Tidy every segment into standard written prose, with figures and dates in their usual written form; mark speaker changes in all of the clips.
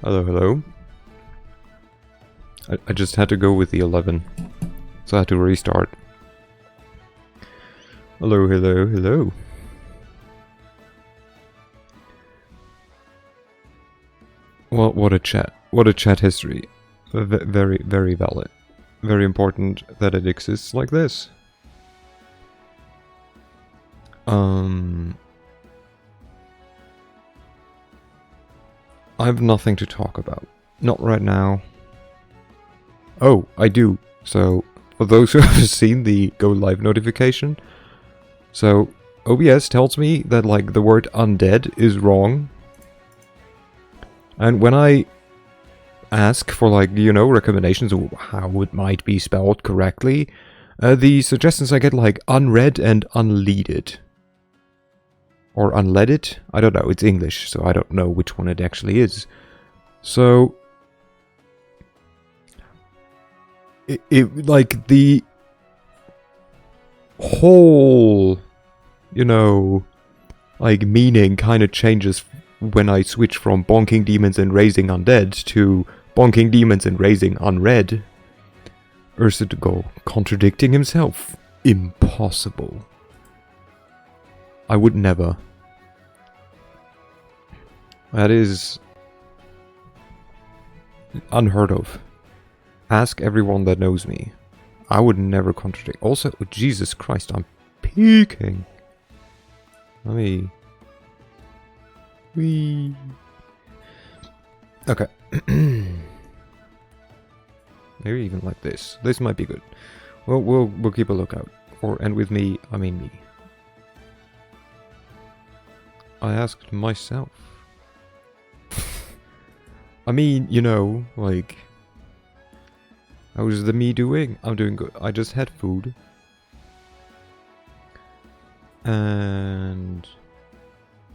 Speaker 1: Hello, hello. I just had to go with the 11. So I had to restart. Hello, hello, hello. Well, what a chat. What a chat history. Very, very valid. Very important that it exists like this. I have nothing to talk about. Not right now. Oh, I do. So, for those who have seen the go live notification, so OBS tells me that like the word undead is wrong. And when I ask for like, you know, recommendations of how it might be spelled correctly, the suggestions I get like unread and unleaded. Or unleaded? I don't know, it's English, so I don't know which one it actually is. So it like the whole, you know, like meaning kind of changes when I switch from bonking demons and raising undead to bonking demons and raising unread. Ursa to go contradicting himself. Impossible. I would never. That is unheard of. Ask everyone that knows me. I would never contradict. Also, oh, Jesus Christ, I'm peeking. Let me... Wee. Okay. Maybe even like this. This might be good. Well, we'll keep a lookout. And with me, I mean me. I asked myself. I mean, you know, like... How's the me doing? I'm doing good. I just had food. And...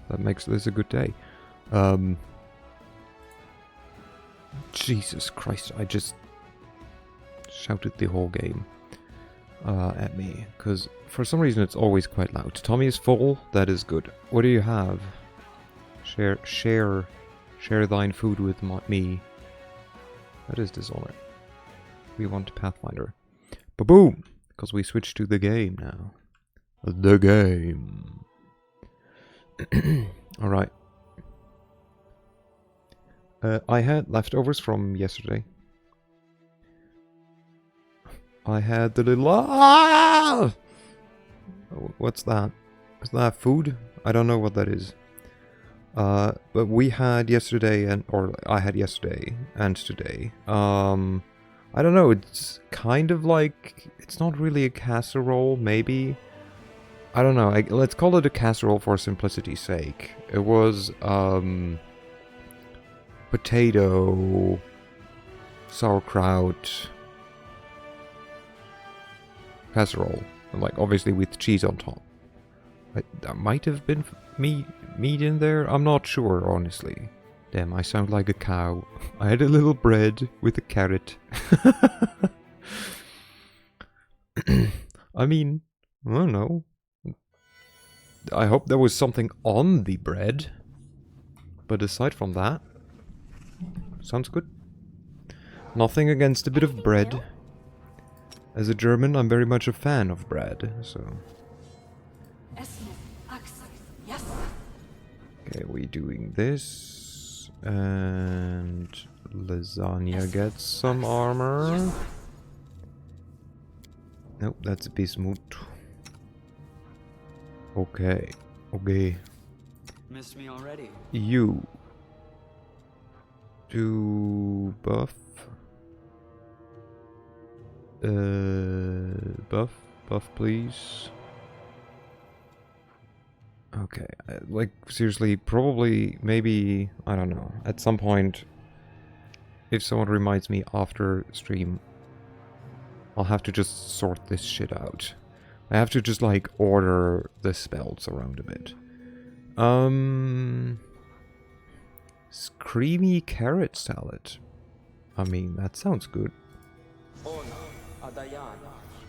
Speaker 1: that makes this a good day. Jesus Christ, I just... shouted the whole game at me. Because for some reason it's always quite loud. Tommy is full. That is good. What do you have? Share thine food with me. That is dishonor. We want Pathfinder. Ba-boom! Because we switched to the game now. The game. Alright. I had leftovers from yesterday. I had the little... Ah! What's that? Is that food? I don't know what that is. But we had yesterday or I had yesterday and today. I don't know, it's kind of like, it's not really a casserole, maybe. I don't know, let's call it a casserole for simplicity's sake. It was, potato, sauerkraut, casserole, and like obviously with cheese on top. There might have been meat in there, I'm not sure, honestly. Damn, I sound like a cow. I had a little bread with a carrot. I mean, I don't know. I hope there was something on the bread. But aside from that, sounds good. Nothing against a bit of bread. As a German, I'm very much a fan of bread, so... Okay, we doing this. And lasagna gets some armor. Nope, that's bismuth. Okay, okay.
Speaker 2: Missed me already.
Speaker 1: You do buff. Buff, please. Okay, like, seriously, probably, maybe, I don't know, at some point, if someone reminds me after stream, I'll have to just sort this shit out. I have to just, like, order the spells around a bit. Creamy carrot salad. I mean, that sounds good.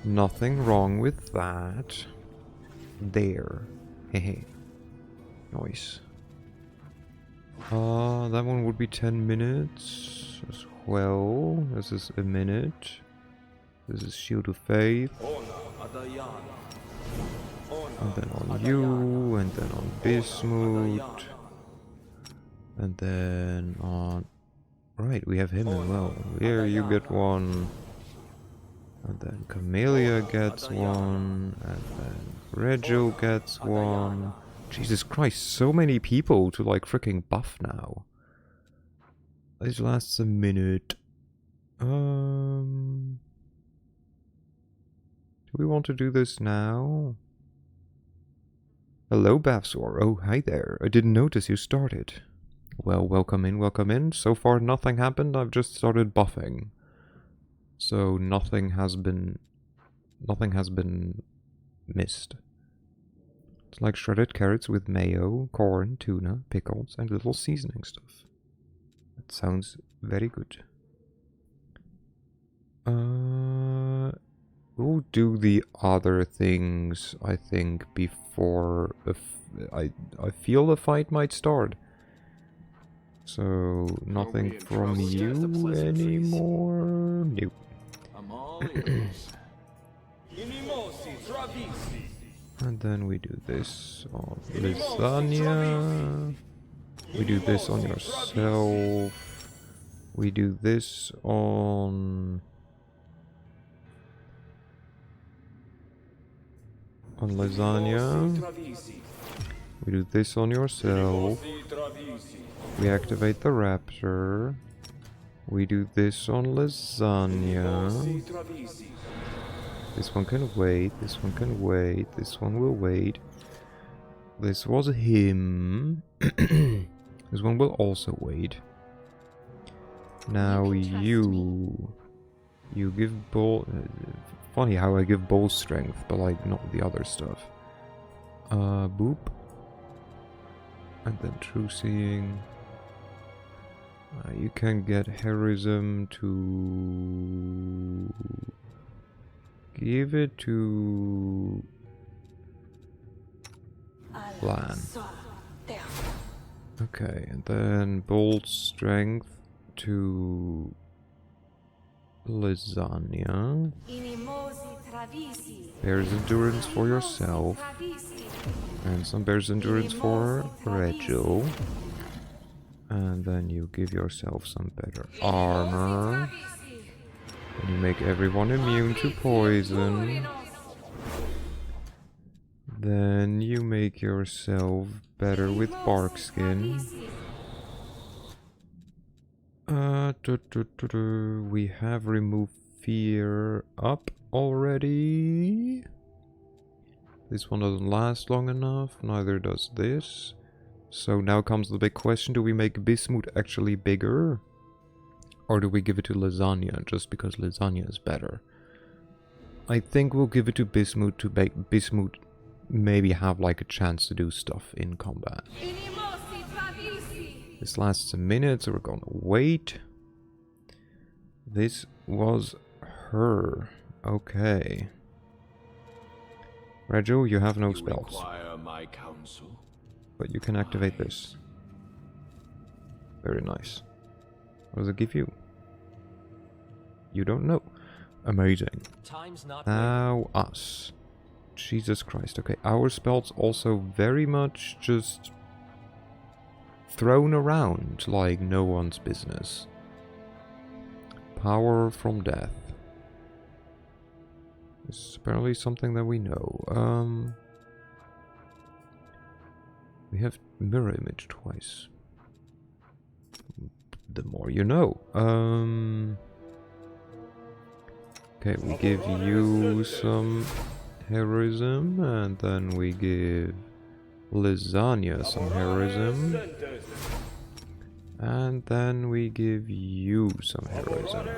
Speaker 1: Nothing wrong with that. There. Hehe. Nice. That one would be 10 minutes as well. This is a minute. This is Shield of Faith. And then on you, and then on Bismuth. And then on... Right, we have him as well. Here you get one. And then Camellia gets one. And then Reggio gets one. Jesus Christ, so many people to like freaking buff now. This lasts a minute. Do we want to do this now? Hello, Bavsor. Oh, hi there. I didn't notice you started. Well, welcome in, welcome in. So far nothing happened, I've just started buffing. So nothing has been missed. It's like shredded carrots with mayo, corn, tuna, pickles, and little seasoning stuff. That sounds very good. We'll do the other things, I think, before I feel the fight might start. So, nothing from you anymore? Nope. And then we do this on Lasagna. We do this on yourself. We do this on Lasagna. We do this on yourself. We activate the Raptor. We do this on Lasagna. This one can wait, this one can wait, this one will wait. This was him. This one will also wait. Now you give Bull... funny how I give Bull strength, but like not the other stuff. Boop. And then True Seeing. You can get Heroism to... give it to... Lan. Okay, and then Bold Strength to... Lasagna. Bear's Endurance for yourself. And some Bear's Endurance for Reggio. And then you give yourself some better armor. And you make everyone immune to poison. Then you make yourself better with bark skin. We have removed fear up already. This one doesn't last long enough, neither does this. So now comes the big question, do we make Bismuth actually bigger? Or do we give it to Lasagna just because Lasagna is better? I think we'll give it to Bismuth to make Bismuth maybe have like a chance to do stuff in combat. This lasts a minute, so we're gonna wait. This was her. Okay. Reggio, you have no spells. But you can activate this. Very nice. What does it give you? You don't know. Amazing. Now us. Jesus Christ. Okay, our spells also very much just thrown around like no one's business. Power from death. This is apparently something that we know. We have mirror image twice. The more you know. Okay, we give you some heroism, and then we give Lasagna some heroism. And then we give you some heroism.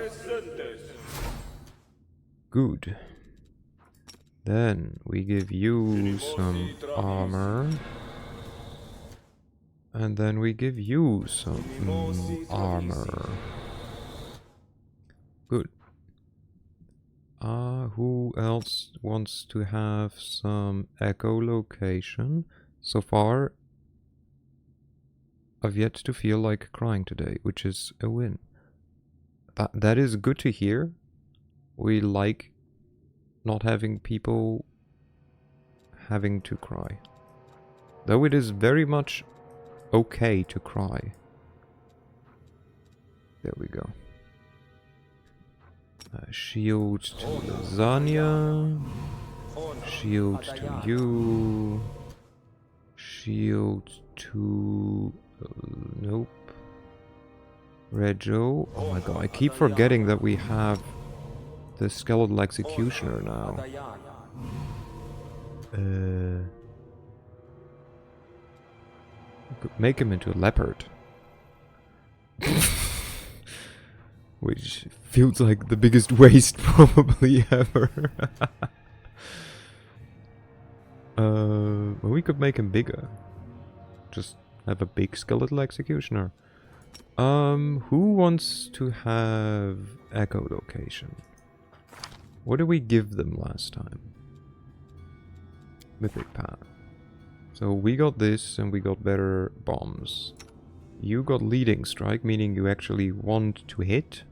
Speaker 1: Good. Then we give you some armor. And then we give you some armor. Good. Who else wants to have some echolocation? So far, I've yet to feel like crying today, which is a win. That is good to hear. We like not having people having to cry. Though it is very much okay to cry. There we go. Shield to lasagna. Shield to you. Shield to... nope. Rego. Oh my god, I keep forgetting that we have the skeletal executioner now. We could make him into a leopard. Which feels like the biggest waste probably ever. Well, we could make him bigger. Just have a big skeletal executioner. Who wants to have echolocation? What did we give them last time? Mythic Path. So we got this and we got better bombs. You got leading strike, meaning you actually want to hit.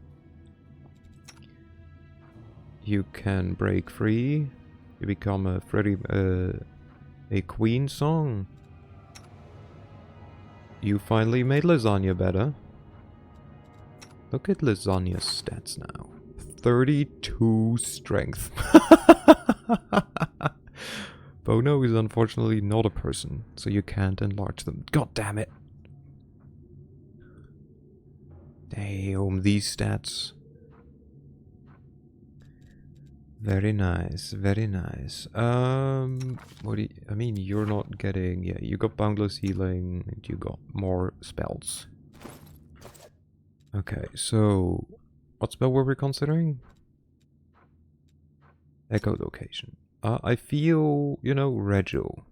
Speaker 1: You can break free. You become a queen song. You finally made lasagna better. Look at lasagna's stats now. 32 strength. Bono is unfortunately not a person, so you can't enlarge them. God damn it. Damn, these stats. Very nice, very nice. What do you, I mean, you're not getting... Yeah, you got boundless healing, and you got more spells. Okay, so... What spell were we considering? Echolocation. I feel, you know, Regil.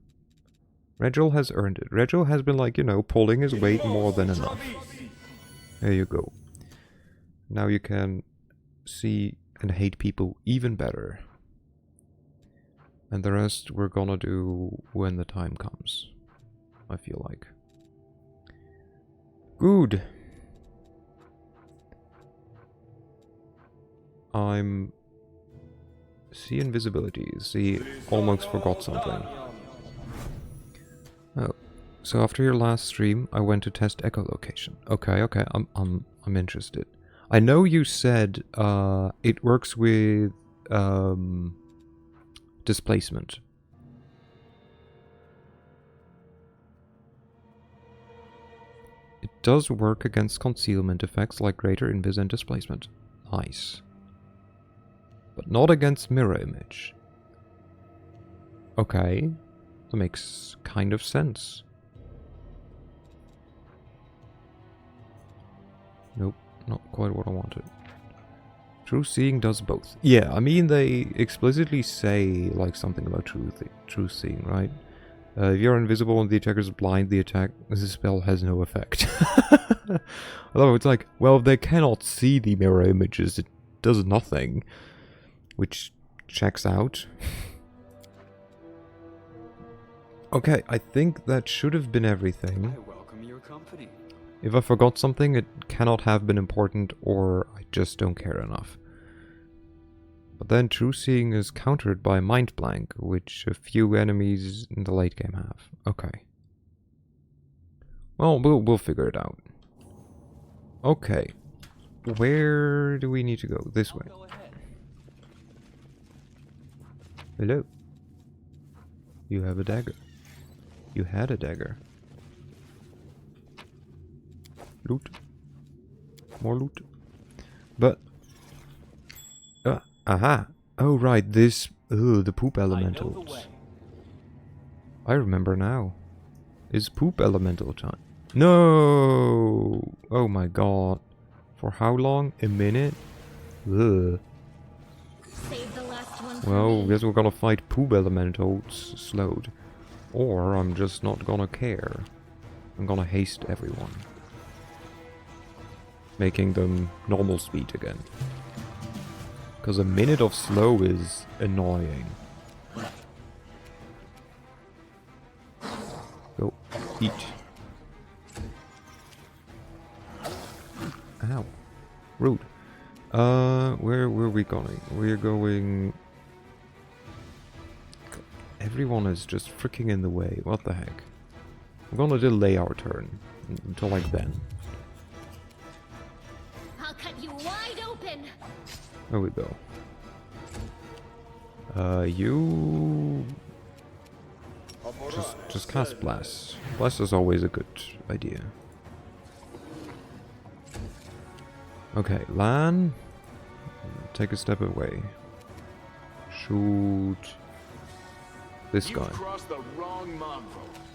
Speaker 1: Regil has earned it. Regil has been, like, you know, pulling his weight more than enough. There you go. Now you can see and hate people even better. And the rest we're gonna do when the time comes. I feel like. Good. I'm... See invisibility. See, almost forgot something. Oh. So after your last stream, I went to test echolocation. Okay, okay, I'm interested. I know you said it works with displacement. It does work against concealment effects like greater invis and displacement. Nice. But not against mirror image. Okay, that makes kind of sense. Nope, not quite what I wanted. True seeing does both. Yeah, I mean they explicitly say like something about true seeing, right? If you're invisible and the attacker is blind, the spell has no effect. Although it's like, well, if they cannot see the mirror images, it does nothing. Which checks out. Okay, I think that should have been everything.
Speaker 2: I welcome your company.
Speaker 1: If I forgot something, it cannot have been important, or I just don't care enough. But then true seeing is countered by mind blank, which a few enemies in the late game have. Okay. Well, we'll figure it out. Okay. Where do we need to go? This way. Hello. You have a dagger. You had a dagger. Loot. More loot. But... aha! Oh right, this... Ugh, the poop elementals. I remember now. It's poop elemental time. No! Oh my god. For how long? A minute? Ugh. Well, guess we're gonna fight poop elementals slowed. Or I'm just not gonna care. I'm gonna haste everyone. Making them normal speed again. Because a minute of slow is annoying. Go, eat. Ow. Rude. Where were we going? We're going... Everyone is just freaking in the way. What the heck? I'm gonna delay our turn until like then.
Speaker 3: I'll cut you wide open.
Speaker 1: There we go. You... Just cast Blast. Blast is always a good idea. Okay, Lan. Take a step away. Shoot this guy.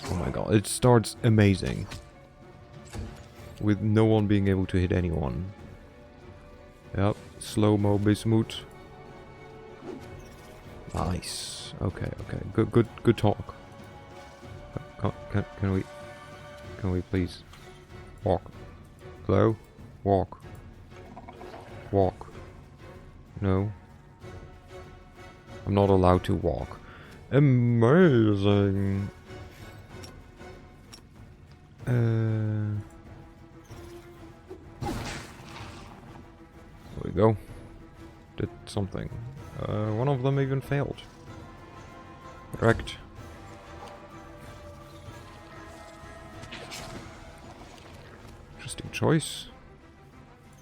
Speaker 1: Oh my god, it starts amazing. With no one being able to hit anyone. Yep, slow-mo Bismuth. Nice. Okay, okay. Good talk. Can we please walk? Hello? Walk. Walk. No. I'm not allowed to walk. Amazing. There we go. Did something. One of them even failed. Correct. Interesting choice.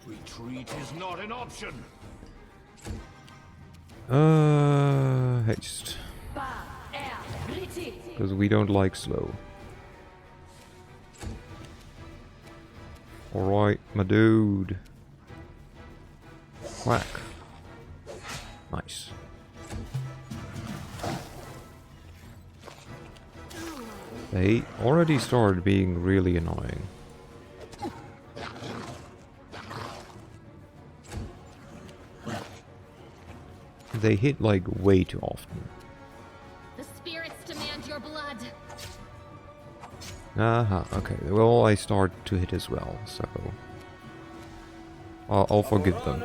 Speaker 4: Retreat is not an option.
Speaker 1: Haste. Because we don't like slow. Alright, my dude. Whack. Nice. They already started being really annoying. They hit like way too often.
Speaker 3: The spirits demand your blood.
Speaker 1: Aha, okay. Well, I start to hit as well, so I'll forgive them.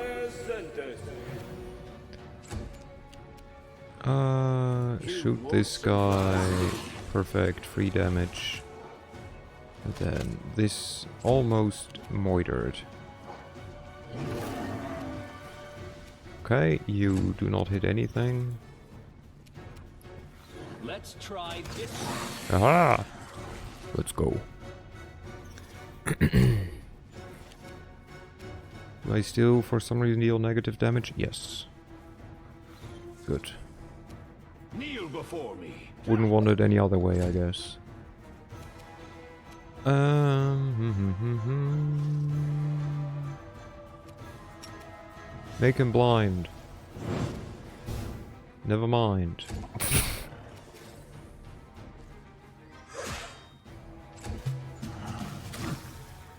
Speaker 1: Shoot this guy. Perfect, 3 damage. And then this almost moitered. Okay, you do not hit anything.
Speaker 4: Let's try this.
Speaker 1: Aha! Let's go. Do I still, for some reason, deal negative damage? Yes. Good.
Speaker 4: Kneel before me.
Speaker 1: Wouldn't want it any other way, I guess. Make him blind. Never mind.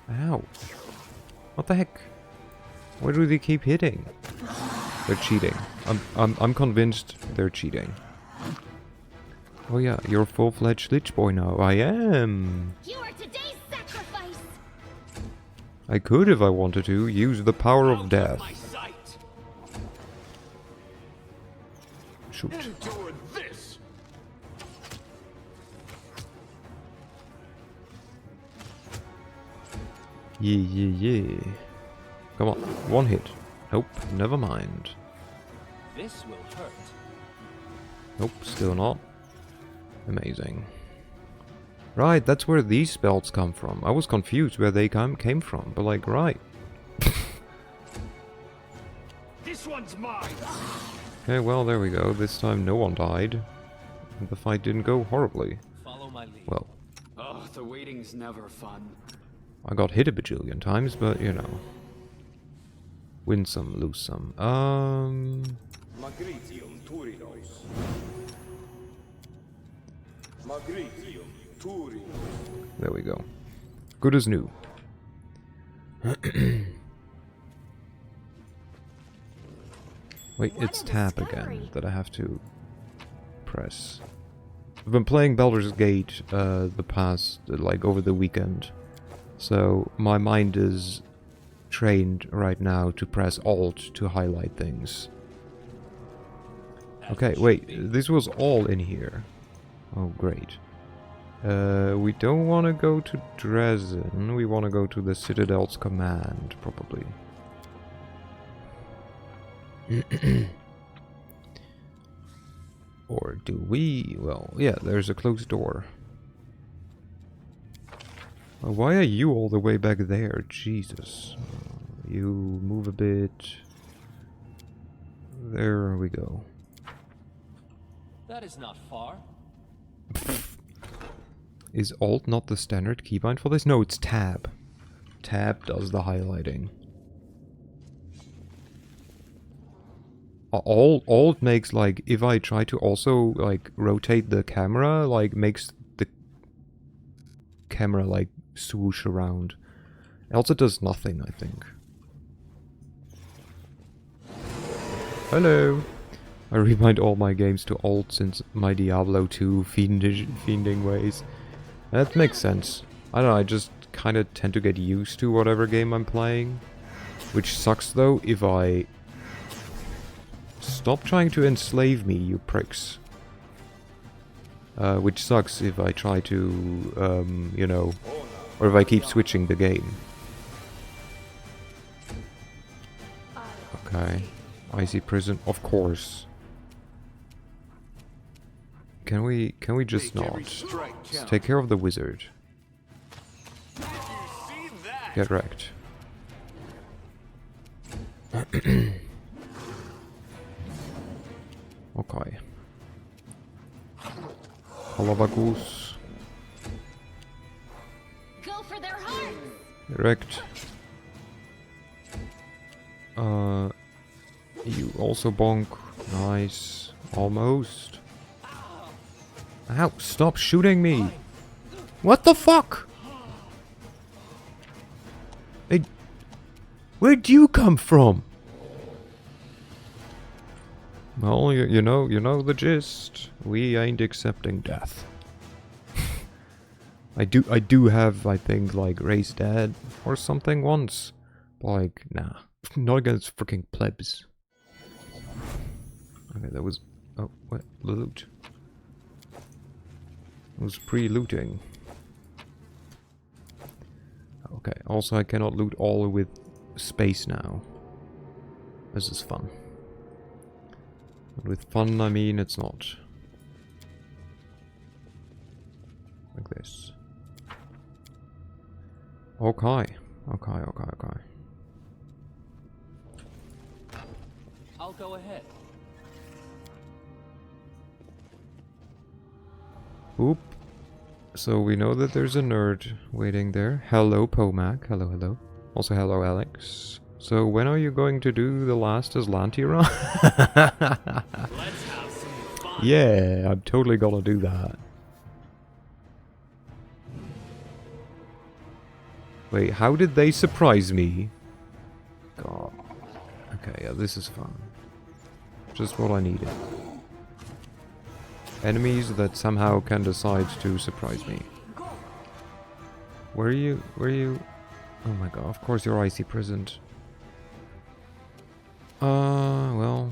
Speaker 1: Ow. What the heck? Why do they keep hitting? They're cheating. I'm convinced they're cheating. Oh yeah, you're a full-fledged Lich Boy now. I am.
Speaker 3: You are today's sacrifice.
Speaker 1: I could, if I wanted to, use the power of death. Shoot.
Speaker 4: Endure this.
Speaker 1: Yeah. Come on, one hit. Nope, never mind.
Speaker 4: This will hurt.
Speaker 1: Nope, still not. Amazing. Right, that's where these spells come from. I was confused where they came from, but like, right.
Speaker 4: This one's mine.
Speaker 1: Okay, well, there we go. This time no one died. And the fight didn't go horribly.
Speaker 4: Follow my lead.
Speaker 1: Well,
Speaker 2: Oh, the waiting's never fun.
Speaker 1: I got hit a bajillion times, but you know. Win some, lose some.
Speaker 5: Magritium Turinos. Magritium Turinos.
Speaker 1: There we go. Good as new. Wait, it's tab again that I have to press. I've been playing Baldur's Gate the past, like, over the weekend. So my mind is trained right now to press Alt to highlight things. Okay, wait, this was all in here. Oh, great. We don't want to go to Drezen. We want to go to the Citadel's command, probably. Or do we? Well, yeah, there's a closed door. Why are you all the way back there? Jesus. You move a bit. There we go.
Speaker 4: That is not far.
Speaker 1: Is Alt not the standard keybind for this? No, it's Tab. Tab does the highlighting. Alt makes, like, if I try to also, like, rotate the camera, like, makes the camera, like, swoosh around. Else it does nothing, I think. Hello! I rewind all my games to Alt since my Diablo 2 fiending ways. That makes sense. I don't know, I just kind of tend to get used to whatever game I'm playing. Which sucks though if I... Stop trying to enslave me, you pricks. Which sucks if I try to, you know... Or if I keep switching the game. Okay. Icy prison, of course. Can we just not? Let's take care of the wizard. Get wrecked. Okay. Halabagus.
Speaker 3: Go for their hearts!
Speaker 1: Wrecked. You also bonk. Nice. Almost. Ow, stop shooting me! What the fuck? Hey, where'd you come from? Well, you know the gist. We ain't accepting death. I do have, I think, like, raised dead or something once. But, like, nah. Not against freaking plebs. Okay, that was... Oh, what? Loot. It was pre-looting. Okay, also I cannot loot all with space now. This is fun. But with fun, I mean it's not. Like this. Okay. Okay.
Speaker 4: I'll go ahead.
Speaker 1: Oop. So we know that there's a nerd waiting there. Hello, Pomac. Hello. Also, hello, Alex. So when are you going to do the last Aslanti run?
Speaker 4: Let's have some fun.
Speaker 1: Yeah, I'm totally gonna do that. Wait, how did they surprise me? God. Okay, yeah, this is fun. Just what I needed. Enemies that somehow can decide to surprise me. Where are you? Oh my god, of course you're icy prisoned. Well...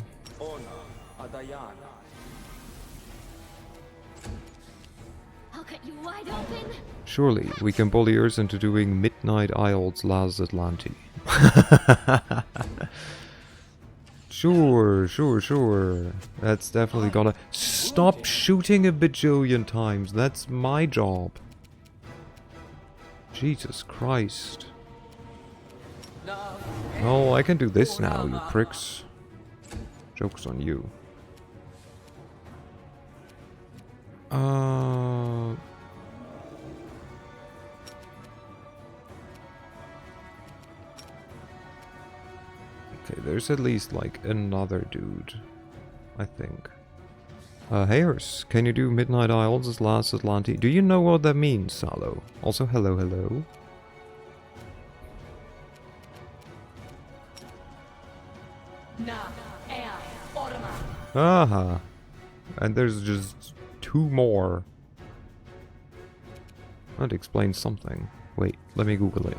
Speaker 3: I'll cut you wide open!
Speaker 1: Surely, we can bully yours into doing Midnight Isles Laz Atlanti. Sure. That's definitely gonna... Stop shooting a bajillion times. That's my job. Jesus Christ. Oh, I can do this now, you pricks. Joke's on you. Okay, there's at least, like, another dude, I think. Hayers, can you do Midnight Isles as last Atlanti? Do you know what that means, Salo? Also, hello. Aha! And there's just two more. That explains something. Wait, let me Google it.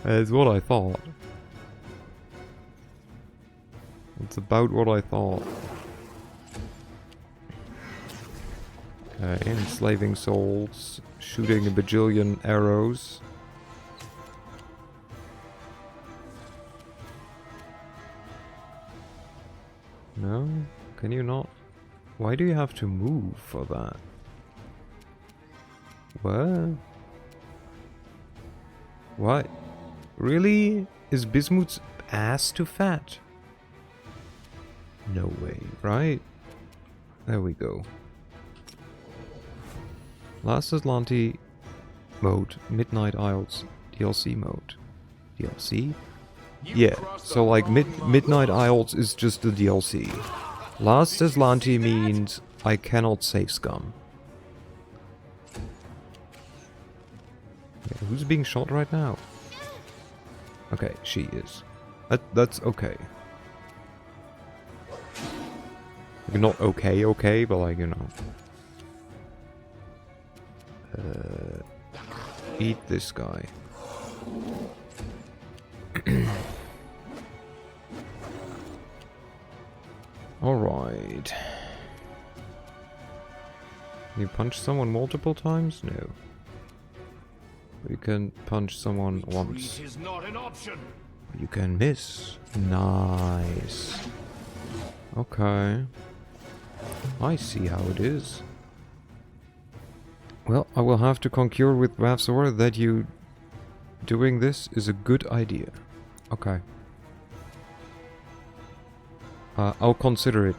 Speaker 1: It's what I thought. It's about what I thought. Okay, enslaving souls, shooting a bajillion arrows. No? Can you not? Why do you have to move for that? What? What? Really? Is Bismuth's ass too fat? No way, right? There we go. Last Aslanti mode, Midnight Isles DLC mode. DLC? Yeah, so like Midnight Isles is just the DLC. Last Aslanti means I cannot save scum. Okay, who's being shot right now? Okay, she is. That's okay. Like, not okay, but like, you know. Eat this guy. Alright. You punch someone multiple times? No. You can punch someone once.
Speaker 5: Is not an option.
Speaker 1: You can miss. Nice. Okay. I see how it is. Well, I will have to concur with Vavsor that you doing this is a good idea. Okay. I'll consider it.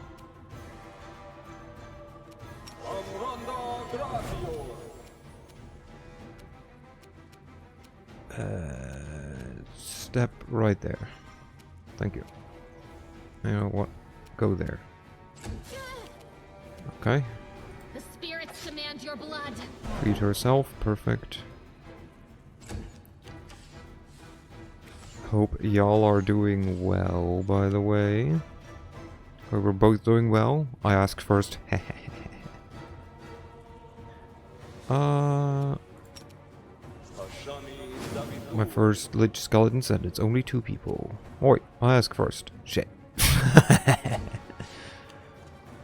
Speaker 1: Step right there. Thank you. You know what? Go there. Okay.
Speaker 3: The spirits demand your blood.
Speaker 1: Feed herself. Perfect. Hope y'all are doing well, by the way. We're both doing well. I asked first. My first Lich Skeleton said it's only 2 people. Oh wait, I ask first. Shit.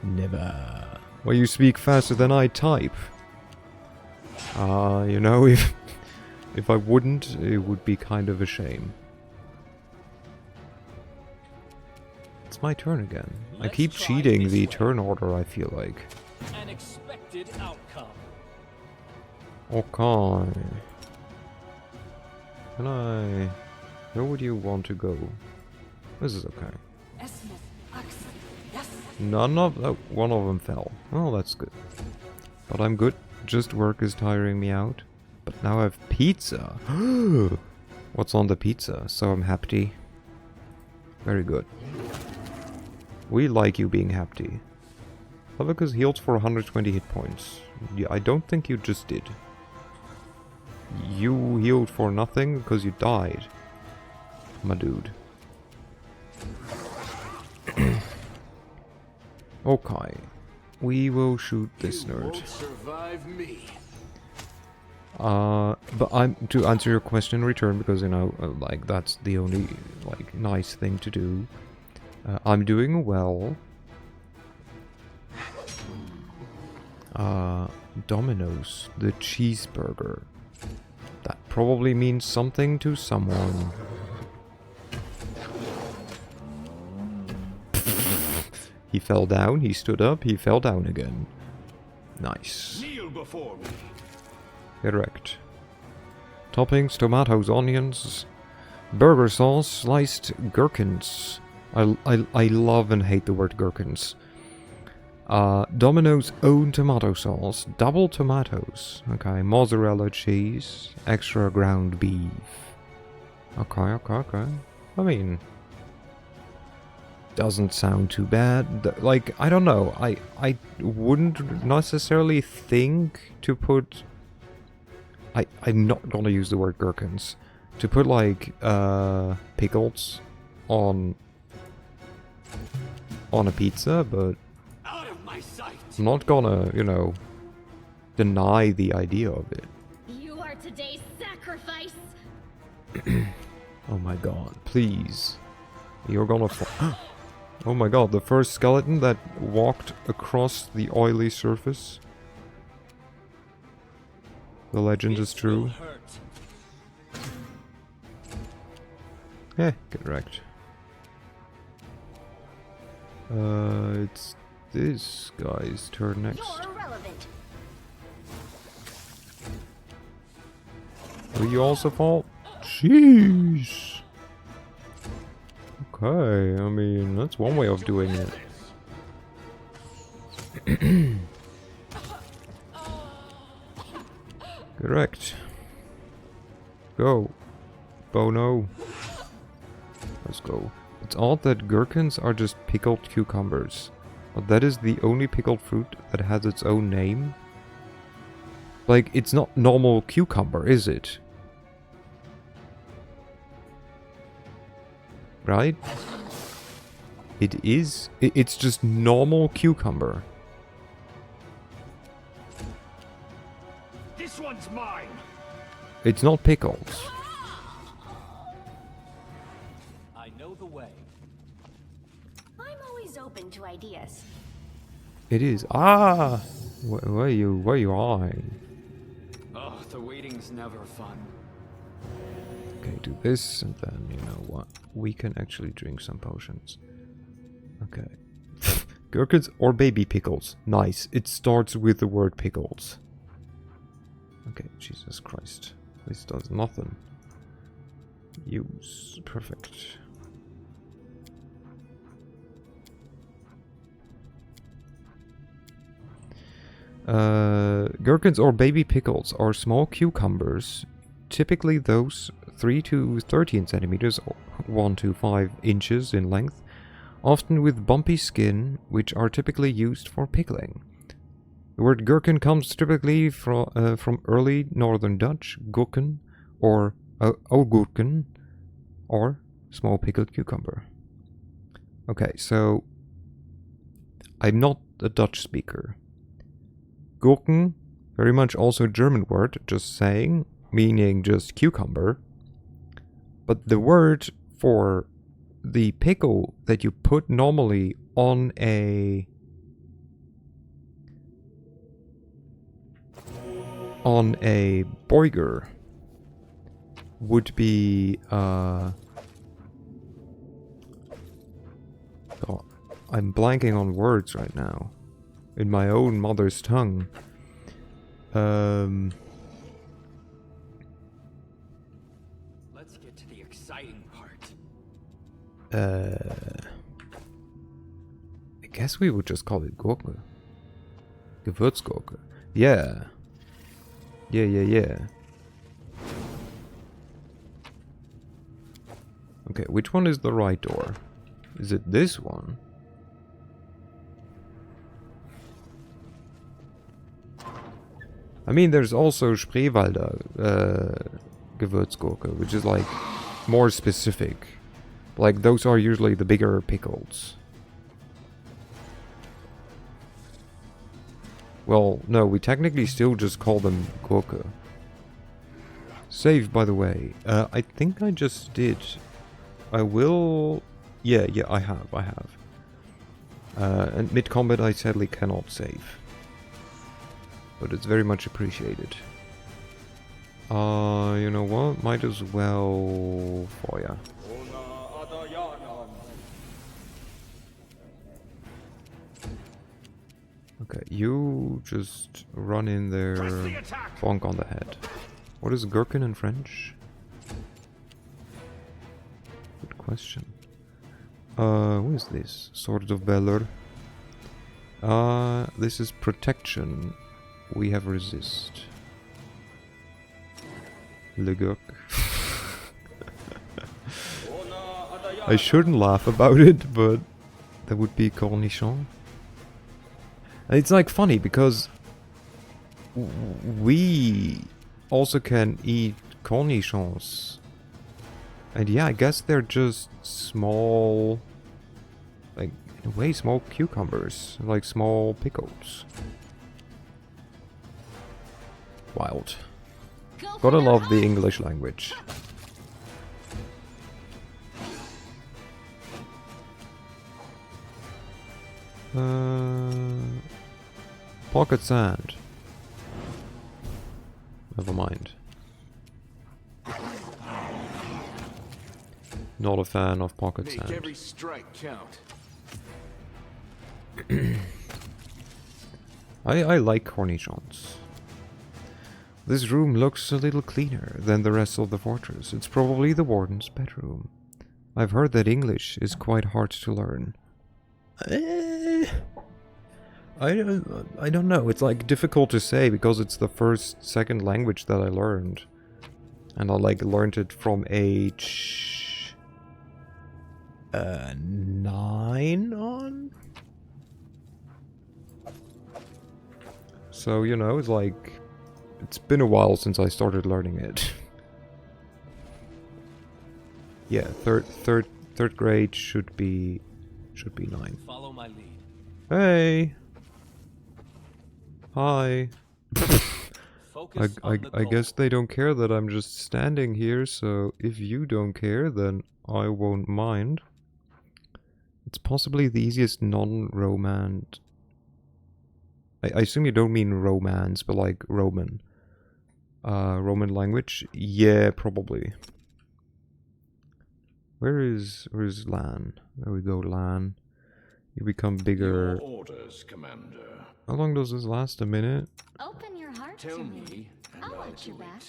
Speaker 1: Never. Well, you speak faster than I type. You know, if I wouldn't, it would be kind of a shame. It's my turn again. I keep cheating the turn order, I feel like.
Speaker 4: An expected outcome.
Speaker 1: Okay. Can I... Where would you want to go? This is okay. None of... Oh, one of them fell. Well, that's good. But I'm good. Just work is tiring me out. But now I have pizza. What's on the pizza? So I'm happy. Very good. We like you being happy. Levikus healed for 120 hit points. Yeah, I don't think you just did. You healed for nothing because you died. My dude. Okay. We will shoot this nerd.
Speaker 5: Won't survive me.
Speaker 1: But I'm to answer your question in return, because you know, like that's the only like nice thing to do. I'm doing well. Domino's, the cheeseburger. That probably means something to someone. He fell down, he stood up, he fell down again. Nice.
Speaker 5: Kneel before me.
Speaker 1: Correct. Toppings, tomatoes, onions, burger sauce, sliced gherkins. I love and hate the word gherkins. Domino's own tomato sauce, double tomatoes. Okay, mozzarella cheese, extra ground beef. Okay. I mean, doesn't sound too bad. Like, I don't know. I wouldn't necessarily think to put... I'm not gonna use the word gherkins. To put, like, pickles on a pizza, but
Speaker 5: Out of my sight.
Speaker 1: I'm not gonna, you know, deny the idea of it.
Speaker 3: You are today's sacrifice.
Speaker 1: Oh my god, please. You're gonna fall. Oh my god, the first skeleton that walked across the oily surface. The legend is
Speaker 4: This will
Speaker 1: true.
Speaker 4: hurt.
Speaker 1: Get wrecked. It's this guy's turn next.
Speaker 3: You're irrelevant.
Speaker 1: Will you also fall? Jeez. Okay, I mean, that's one way of doing it. Correct. Go. Bono. Let's go. It's odd that gherkins are just pickled cucumbers. But that is the only pickled fruit that has its own name. Like, it's not normal cucumber, is it? Right? It is? It's just normal cucumber.
Speaker 5: This one's mine.
Speaker 1: It's not pickled.
Speaker 4: I know the way.
Speaker 3: I'm always open to ideas.
Speaker 1: It is. Ah! Where you eyeing?
Speaker 2: Oh, the waiting's never fun.
Speaker 1: Okay, do this, and then, you know what? We can actually drink some potions. Okay. Gherkins or baby pickles. Nice. It starts with the word pickles. Okay, Jesus Christ. This does nothing. Use. Perfect. Gherkins or baby pickles are small cucumbers, typically those 3 to 13 centimeters or 1 to 5 inches in length, often with bumpy skin, which are typically used for pickling. The word gherkin comes typically from early Northern Dutch, gurken, or augurken, or small pickled cucumber. Okay, so I'm not a Dutch speaker. Gurken, very much also a German word, just saying, meaning just cucumber. But the word for the pickle that you put normally on a burger would be God, I'm blanking on words right now in my own mother's tongue.
Speaker 2: Let's get to the exciting part.
Speaker 1: I guess we would just call it Gurke. Gewürzgurke. Yeah. Yeah. Okay, which one is the right door? Is it this one? I mean, there's also Spreewalder Gewürzgurke, which is like more specific. Like, those are usually the bigger pickles. Well, no, we technically still just call them Gurke. Save, by the way. I think I just did. I will... Yeah, I have. And mid-combat I sadly cannot save. But it's very much appreciated. You know what? Might as well... Feuer. Okay, you just run in there, bonk on the head. What is gherkin in French? Good question. What is this? Sword of Valor. This is protection. We have resist. Le gurk. I shouldn't laugh about it, but that would be cornichon. It's like funny because we also can eat cornichons. And yeah, I guess they're just small, like in a way small cucumbers, like small pickles. Wild. Gotta love the English language. Pocket sand. Never mind. Not a fan of pocket
Speaker 5: Make
Speaker 1: sand.
Speaker 5: every strike count.
Speaker 1: I like cornichons. This room looks a little cleaner than the rest of the fortress. It's probably the warden's bedroom. I've heard that English is quite hard to learn. I don't know. It's like difficult to say because it's the second language that I learned. And I like learned it from age 9 on. So, you know, it's like it's been a while since I started learning it. Yeah, third grade should be 9.
Speaker 4: Follow my lead.
Speaker 1: Hey. Hi.
Speaker 4: Focus on the
Speaker 1: I
Speaker 4: goal.
Speaker 1: guess they don't care that I'm just standing here, so if you don't care, then I won't mind. It's possibly the easiest non-romance... I assume you don't mean romance, but like Roman. Roman language? Yeah, probably. Where's Lan? There we go, Lan. You become bigger.
Speaker 5: Your orders, Commander.
Speaker 1: How long does this last? A minute?
Speaker 3: Open your heart
Speaker 5: Tell
Speaker 3: to
Speaker 5: me, and
Speaker 3: I'll
Speaker 5: I'll
Speaker 3: let you
Speaker 5: do
Speaker 3: back.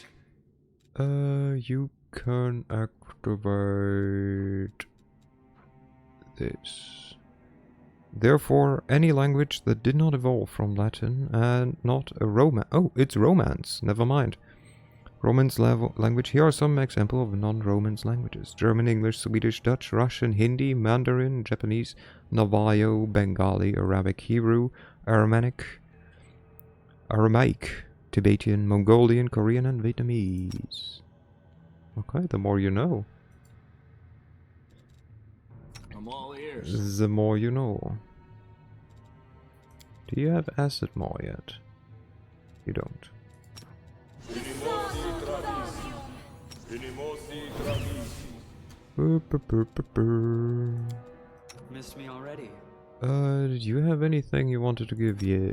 Speaker 5: it.
Speaker 1: You can activate this. Therefore, any language that did not evolve from Latin and not a Roman... Oh, it's Romance. Never mind. Romance language. Here are some examples of non-Romance languages. German, English, Swedish, Dutch, Russian, Hindi, Mandarin, Japanese, Navajo, Bengali, Arabic, Hebrew, Aramaic, Tibetan, Mongolian, Korean, and Vietnamese. Okay, the more you know.
Speaker 5: I'm all ears.
Speaker 1: The more you know. Do you have acid maw yet? You don't.
Speaker 2: Missed me already.
Speaker 1: Did you have anything you wanted to give? Yeah.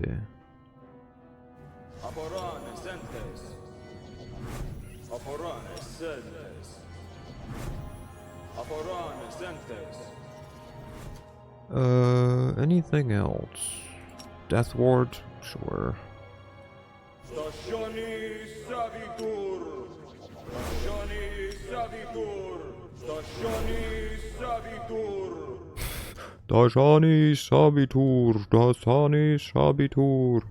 Speaker 1: Anything else? Death Ward? Sure.
Speaker 6: Stationi Savitur! Stationi Savitur! Stationi Savitur!
Speaker 1: Dashani Sabitur! Dashani Sabitur!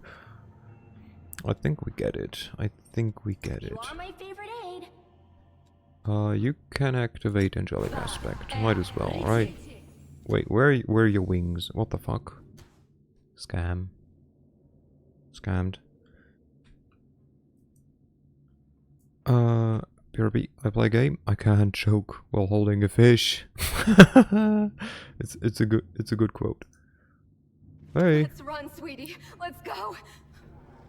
Speaker 1: I think we get it. I think we get it.
Speaker 3: You are my favorite aid.
Speaker 1: You can activate Angelic Aspect. Might as well, right? Wait, where are your wings? What the fuck? Scam. Scammed. PRP, I play game. I can't choke while holding a fish. it's a good quote. Hey.
Speaker 7: Let's run, sweetie. Let's go.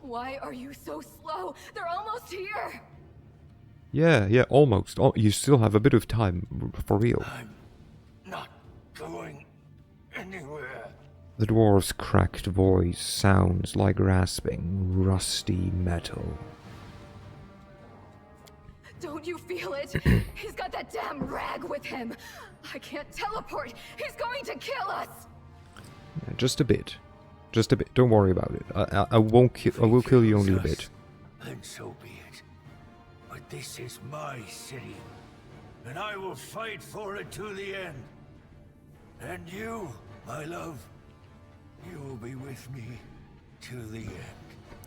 Speaker 7: Why are you so slow? They're almost here.
Speaker 1: Yeah, almost. Oh, you still have a bit of time, for real.
Speaker 5: I'm not going anywhere.
Speaker 1: The dwarf's cracked voice sounds like rasping, rusty metal.
Speaker 7: Don't you feel it? He's got that damn rag with him. I can't teleport. He's going to kill us.
Speaker 1: Yeah, just a bit. Just a bit. Don't worry about it. I won't I will kill you only a bit.
Speaker 6: And so be it. But this is my city, and I will fight for it to the end. And you, my love, you will be with me to the end.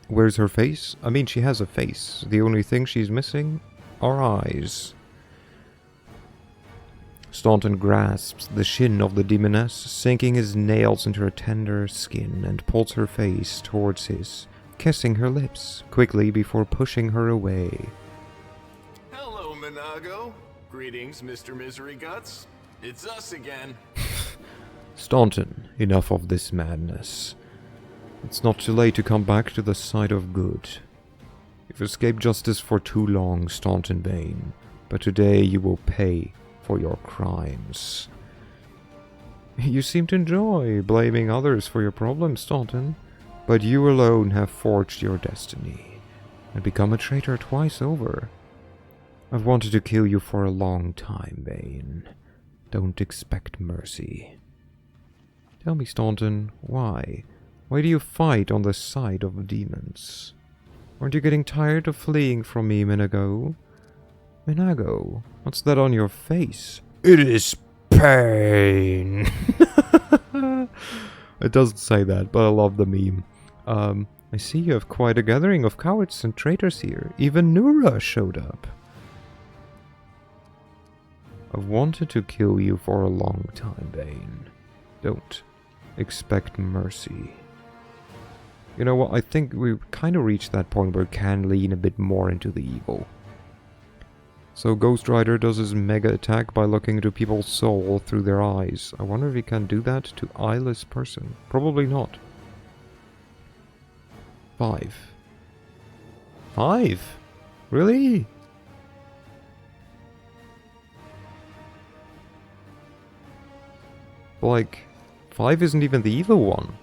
Speaker 1: Where's her face? I mean, she has a face. The only thing she's missing are eyes. Staunton grasps the shin of the demoness, sinking his nails into her tender skin, and pulls her face towards his, kissing her lips quickly before pushing her away.
Speaker 5: Hello, Minago. Greetings, Mr. Misery Guts. It's us again.
Speaker 1: Staunton, enough of this madness. It's not too late to come back to the side of good. You've escaped justice for too long, Staunton Bane, but today you will pay for your crimes. You seem to enjoy blaming others for your problems, Staunton, but you alone have forged your destiny. and become a traitor twice over. I've wanted to kill you for a long time, Bane. Don't expect mercy. Tell me, Staunton, why? Why do you fight on the side of demons? Aren't you getting tired of fleeing from me, Minago? Minago, what's that on your face? It is pain! It doesn't say that, but I love the meme. I see you have quite a gathering of cowards and traitors here. Even Nura showed up. I've wanted to kill you for a long time, Bane. Don't expect mercy. You know what, I think we've kind of reached that point where we can lean a bit more into the evil. So Ghost Rider does his mega attack by looking into people's soul through their eyes. I wonder if he can do that to eyeless person. Probably not. 5. 5? Really? Like, 5 isn't even the evil one.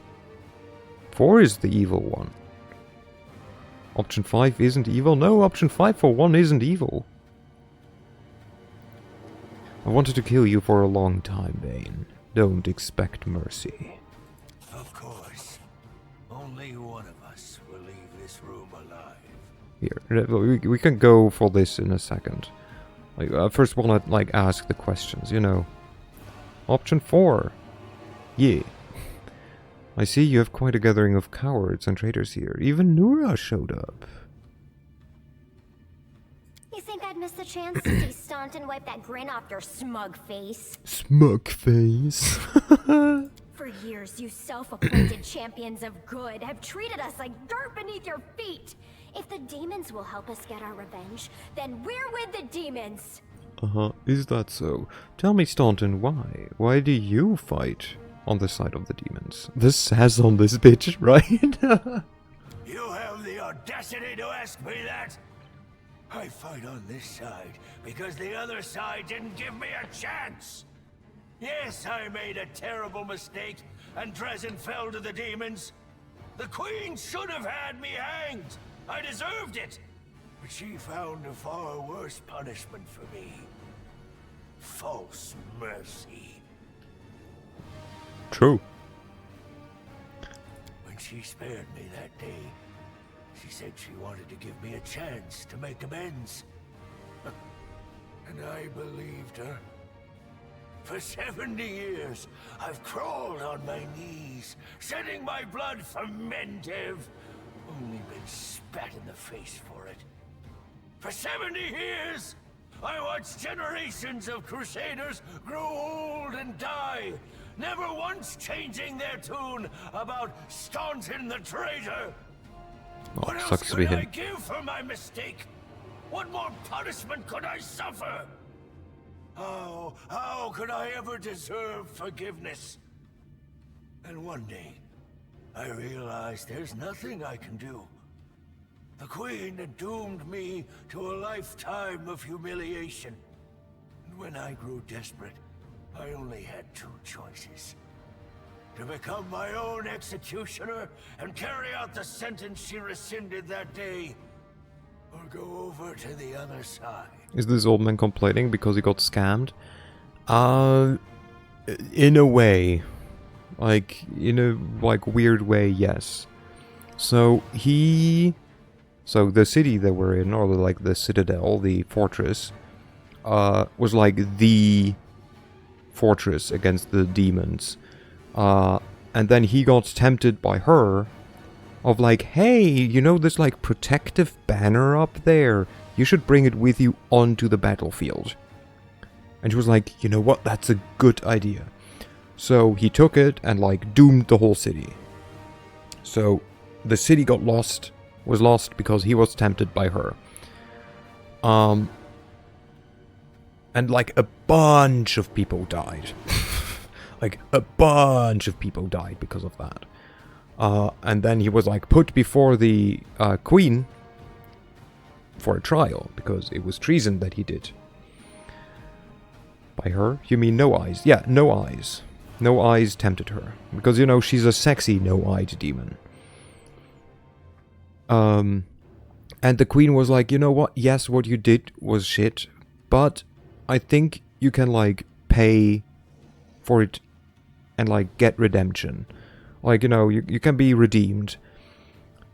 Speaker 1: 4 is the evil one. Option 5 isn't evil? No, option 5 for 1 isn't evil. I wanted to kill you for a long time, Bane. Don't expect mercy.
Speaker 6: Of course. Only one of us will leave this room alive.
Speaker 1: Here, we can go for this in a second. Like, I first want to, like, ask the questions, you know. Option 4. Yeah. I see you have quite a gathering of cowards and traitors here. Even Nura showed up.
Speaker 3: You think I'd miss the chance to see Staunton wipe that grin off your smug face?
Speaker 1: Smug face.
Speaker 3: For years, you self-appointed champions of good have treated us like dirt beneath your feet. If the demons will help us get our revenge, then we're with the demons.
Speaker 1: Is that so? Tell me, Staunton, why? Why do you fight on the side of the demons? This says on this bitch, right?
Speaker 6: You have the audacity to ask me that? I fight on this side because the other side didn't give me a chance. Yes, I made a terrible mistake, and Drezen fell to the demons. The Queen should have had me hanged. I deserved it. But she found a far worse punishment for me. False mercy.
Speaker 1: True.
Speaker 6: When she spared me that day, she said she wanted to give me a chance to make amends. And I believed her. For 70 years, I've crawled on my knees, shedding my blood for Mendev. Only been spat in the face for it. For 70 years, I watched generations of Crusaders grow old and die, never once changing their tune about Staunton the traitor.
Speaker 1: Oh,
Speaker 6: What else
Speaker 1: sucks to be
Speaker 6: could I
Speaker 1: him.
Speaker 6: give for my mistake? What more punishment could I suffer? How could I ever deserve forgiveness? And one day, I realized there's nothing I can do. The Queen had doomed me to a lifetime of humiliation. And when I grew desperate, I only had 2 choices. To become my own executioner and carry out the sentence she rescinded that day, or go over to the other side.
Speaker 1: Is this old man complaining because he got scammed? In a way. Like, in a, like, weird way, yes. So, So, the city that we're in, or like the citadel, the fortress, was like the fortress against the demons. And then he got tempted by her of like, hey, you know this like protective banner up there? You should bring it with you onto the battlefield. And she was like, you know what, that's a good idea. So he took it and like doomed the whole city. So the city was lost because he was tempted by her. And like a bunch of people died. Like a bunch of people died because of that. And then he was like put before the queen for a trial because it was treason that he did. By her? You mean No Eyes? Yeah, No Eyes. No Eyes tempted her because, you know, she's a sexy no-eyed demon. And the queen was like, you know what? Yes, what you did was shit, but I think you can, like, pay for it and, like, get redemption. Like, you know, you can be redeemed.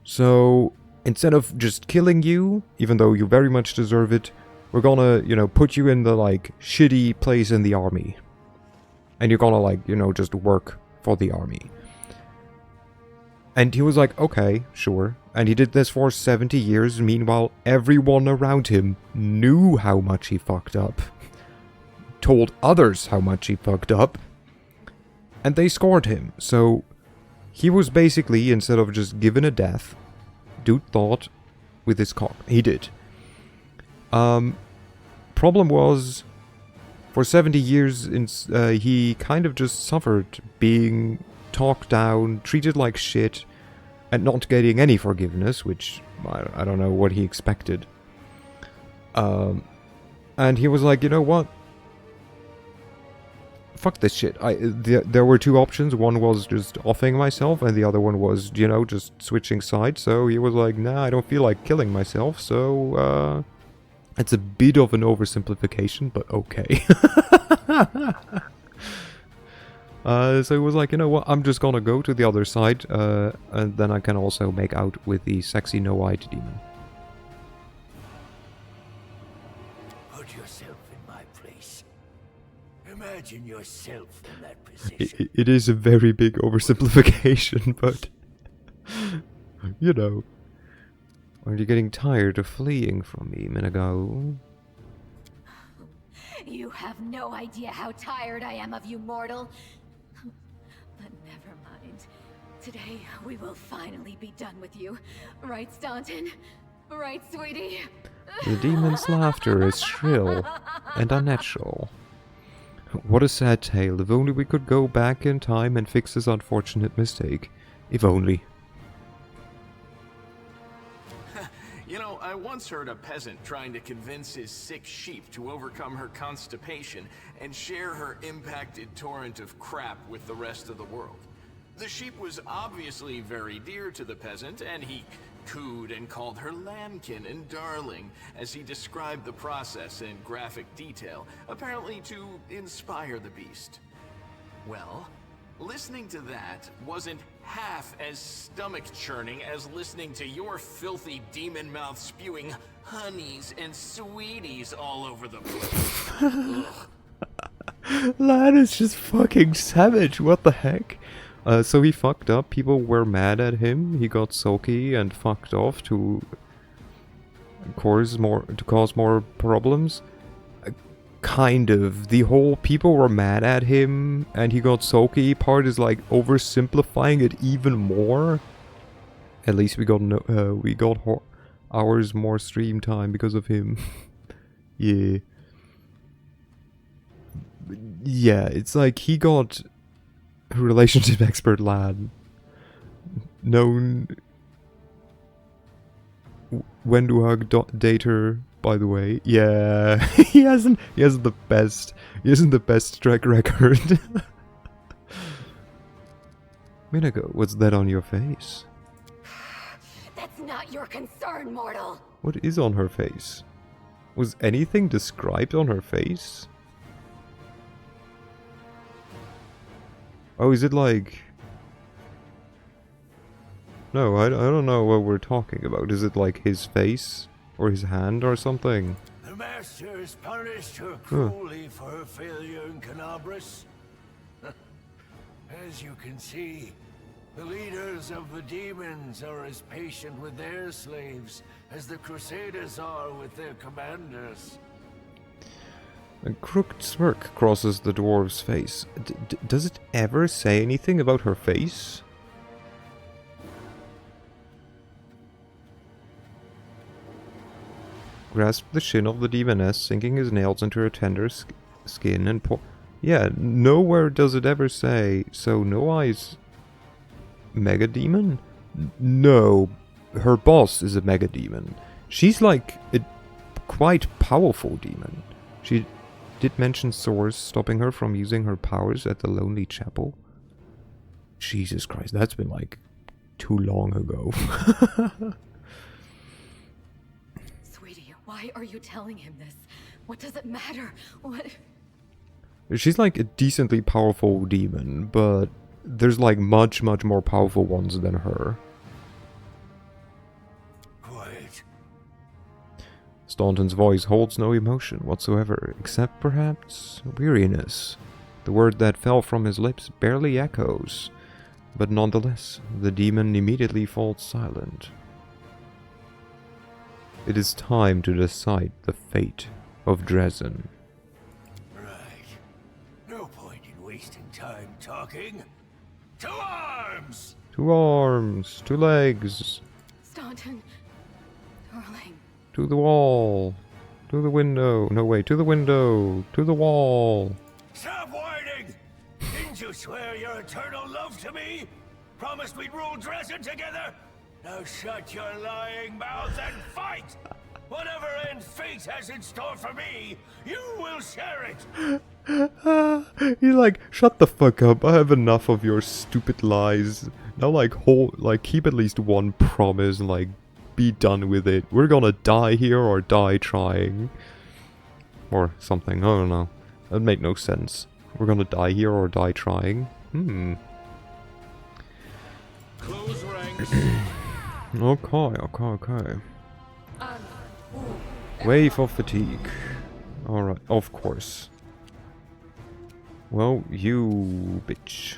Speaker 1: So, instead of just killing you, even though you very much deserve it, we're gonna, you know, put you in the, like, shitty place in the army. And you're gonna, like, you know, just work for the army. And he was like, okay, sure. And he did this for 70 years. Meanwhile, everyone around him knew how much he fucked up. Told others how much he fucked up. And they scored him. So, he was basically, instead of just given a death, dude thought with his cock. He did. Problem was, for 70 years, he kind of just suffered being talked down, treated like shit, and not getting any forgiveness, which I don't know what he expected. And he was like, you know what? Fuck this shit. There were two options. One was just offing myself, and the other one was, you know, just switching sides. So he was like, nah, I don't feel like killing myself, so, it's a bit of an oversimplification, but okay. So he was like, you know what, I'm just gonna go to the other side, and then I can also make out with the sexy no-eyed demon.
Speaker 6: Put yourself in my place. Imagine yourself in that position.
Speaker 1: It is a very big oversimplification, but, you know. Are you getting tired of fleeing from me, Minago?
Speaker 7: You have no idea how tired I am of you, mortal. But never mind. Today, we will finally be done with you. Right, Staunton? Right, sweetie?
Speaker 1: The demon's laughter is shrill and unnatural. What a sad tale. If only we could go back in time and fix this unfortunate mistake. If only.
Speaker 5: You know, I once heard a peasant trying to convince his sick sheep to overcome her constipation and share her impacted torrent of crap with the rest of the world. The sheep was obviously very dear to the peasant, and he cooed and called her lambkin and darling as he described the process in graphic detail, apparently to inspire the beast. Well, listening to that wasn't half as stomach-churning as listening to your filthy demon mouth spewing honeys and sweeties all over the place.
Speaker 1: Lad is just fucking savage, what the heck? So he fucked up, people were mad at him, he got sulky and fucked off to cause more problems. Kind of. The whole people were mad at him and he got sulky part is like oversimplifying it even more. At least we got hours more stream time because of him. Yeah. Yeah, it's like he got a relationship expert lad known when to hug date her. By the way, yeah, he hasn't the best track record. Minago, what's that on your face?
Speaker 7: That's not your concern, mortal.
Speaker 1: What is on her face? Was anything described on her face? Oh, is it like... No, I don't know what we're talking about. Is it like his face? Or his hand or something?
Speaker 6: The master has punished her cruelly for her failure in Canabras. As you can see, the leaders of the demons are as patient with their slaves as the Crusaders are with their commanders.
Speaker 1: A crooked smirk crosses the dwarf's face. Does it ever say anything about her face? Grasped the shin of the demoness, sinking his nails into her tender skin and yeah, nowhere does it ever say, so no eyes... Mega demon? No, her boss is a mega demon. She's like a quite powerful demon. She did mention Source stopping her from using her powers at the Lonely Chapel. Jesus Christ, that's been like too long ago.
Speaker 7: Why are you telling him this? What does it matter? What?
Speaker 1: She's like a decently powerful demon, but there's like much more powerful ones than her.
Speaker 6: Quiet.
Speaker 1: Staunton's voice holds no emotion whatsoever, except perhaps weariness. The word that fell from his lips barely echoes, but nonetheless, the demon immediately falls silent. It is time to decide the fate of Drezen.
Speaker 6: Right. No point in wasting time talking. To arms!
Speaker 1: 2 arms, 2 legs,
Speaker 7: Staunton, darling.
Speaker 1: to the wall, to the window. No, wait, to the window, to the wall.
Speaker 6: Stop whining! Didn't you swear your eternal love to me? Promised we'd rule Drezen together? Now shut your lying mouth and fight! Whatever end fate has in store for me, you will share it!
Speaker 1: He's like, shut the fuck up, I have enough of your stupid lies. Now keep at least one promise and like, be done with it. We're gonna die here or die trying. Or something, I don't know. That made no sense. We're gonna die here or die trying.
Speaker 4: Close ranks.
Speaker 1: Okay. Wave of fatigue. Alright, of course. Well, you bitch.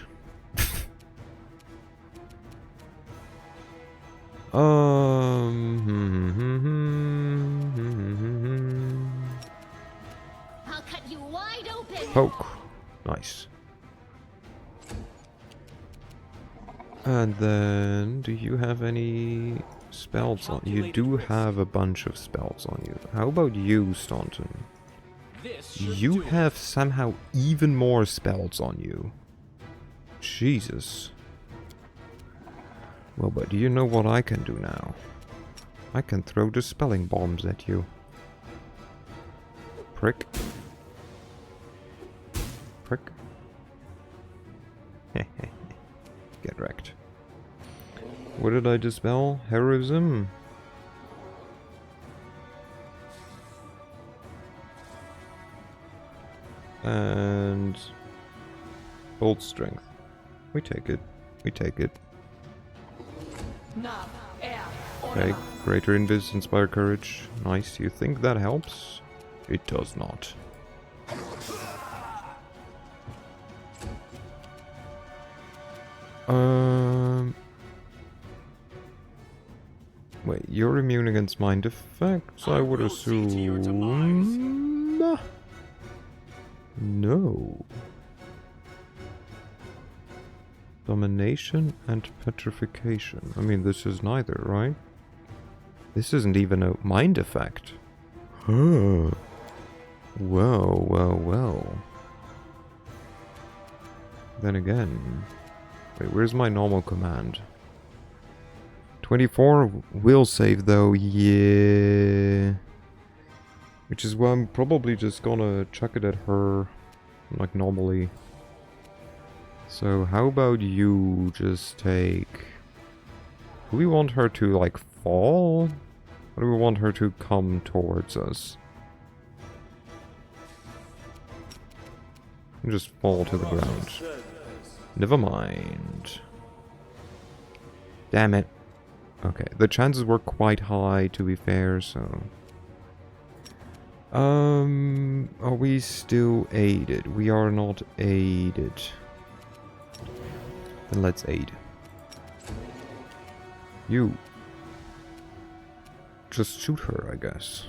Speaker 3: I'll cut you wide open.
Speaker 1: Poke. Nice. And then, do you have any spells on you? Do have a bunch of spells on you. How about you, Staunton?
Speaker 4: This should
Speaker 1: You
Speaker 4: do it.
Speaker 1: have somehow even more spells on you. Jesus. Well, but do you know what I can do now? I can throw dispelling bombs at you. Prick. Prick. Get wrecked. What did I dispel? Heroism? And bold strength. We take it. We take it. Okay, greater invis, inspire courage. Nice. You think that helps? It does not. Wait, you're immune against mind effects, I would assume. No. Domination and petrification. I mean, this is neither, right? This isn't even a mind effect. Huh. Well. Then again... Wait, where's my normal command? 24 will save though, yeah. Which is why I'm probably just gonna chuck it at her, like normally. So how about you just take... Do we want her to like fall? Or do we want her to come towards us? And just fall to the ground. Never mind. Damn it. Okay, the chances were quite high to be fair, so... Are we still aided? We are not aided. Then let's aid. You. Just shoot her, I guess.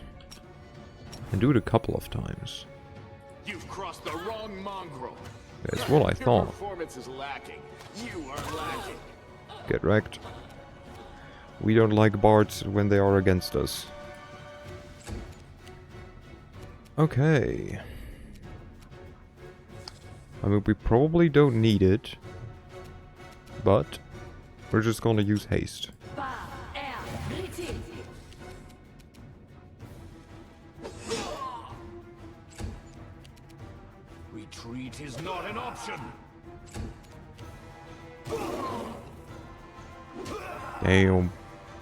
Speaker 1: And do it a couple of times.
Speaker 5: You've crossed the wrong mongrel.
Speaker 1: That's what I
Speaker 5: Your
Speaker 1: thought.
Speaker 5: performance is lacking. You are lacking.
Speaker 1: Get wrecked. We don't like bards when they are against us. Okay. I mean, we probably don't need it. But we're just gonna use haste.
Speaker 5: Retreat is not an option.
Speaker 1: Damn.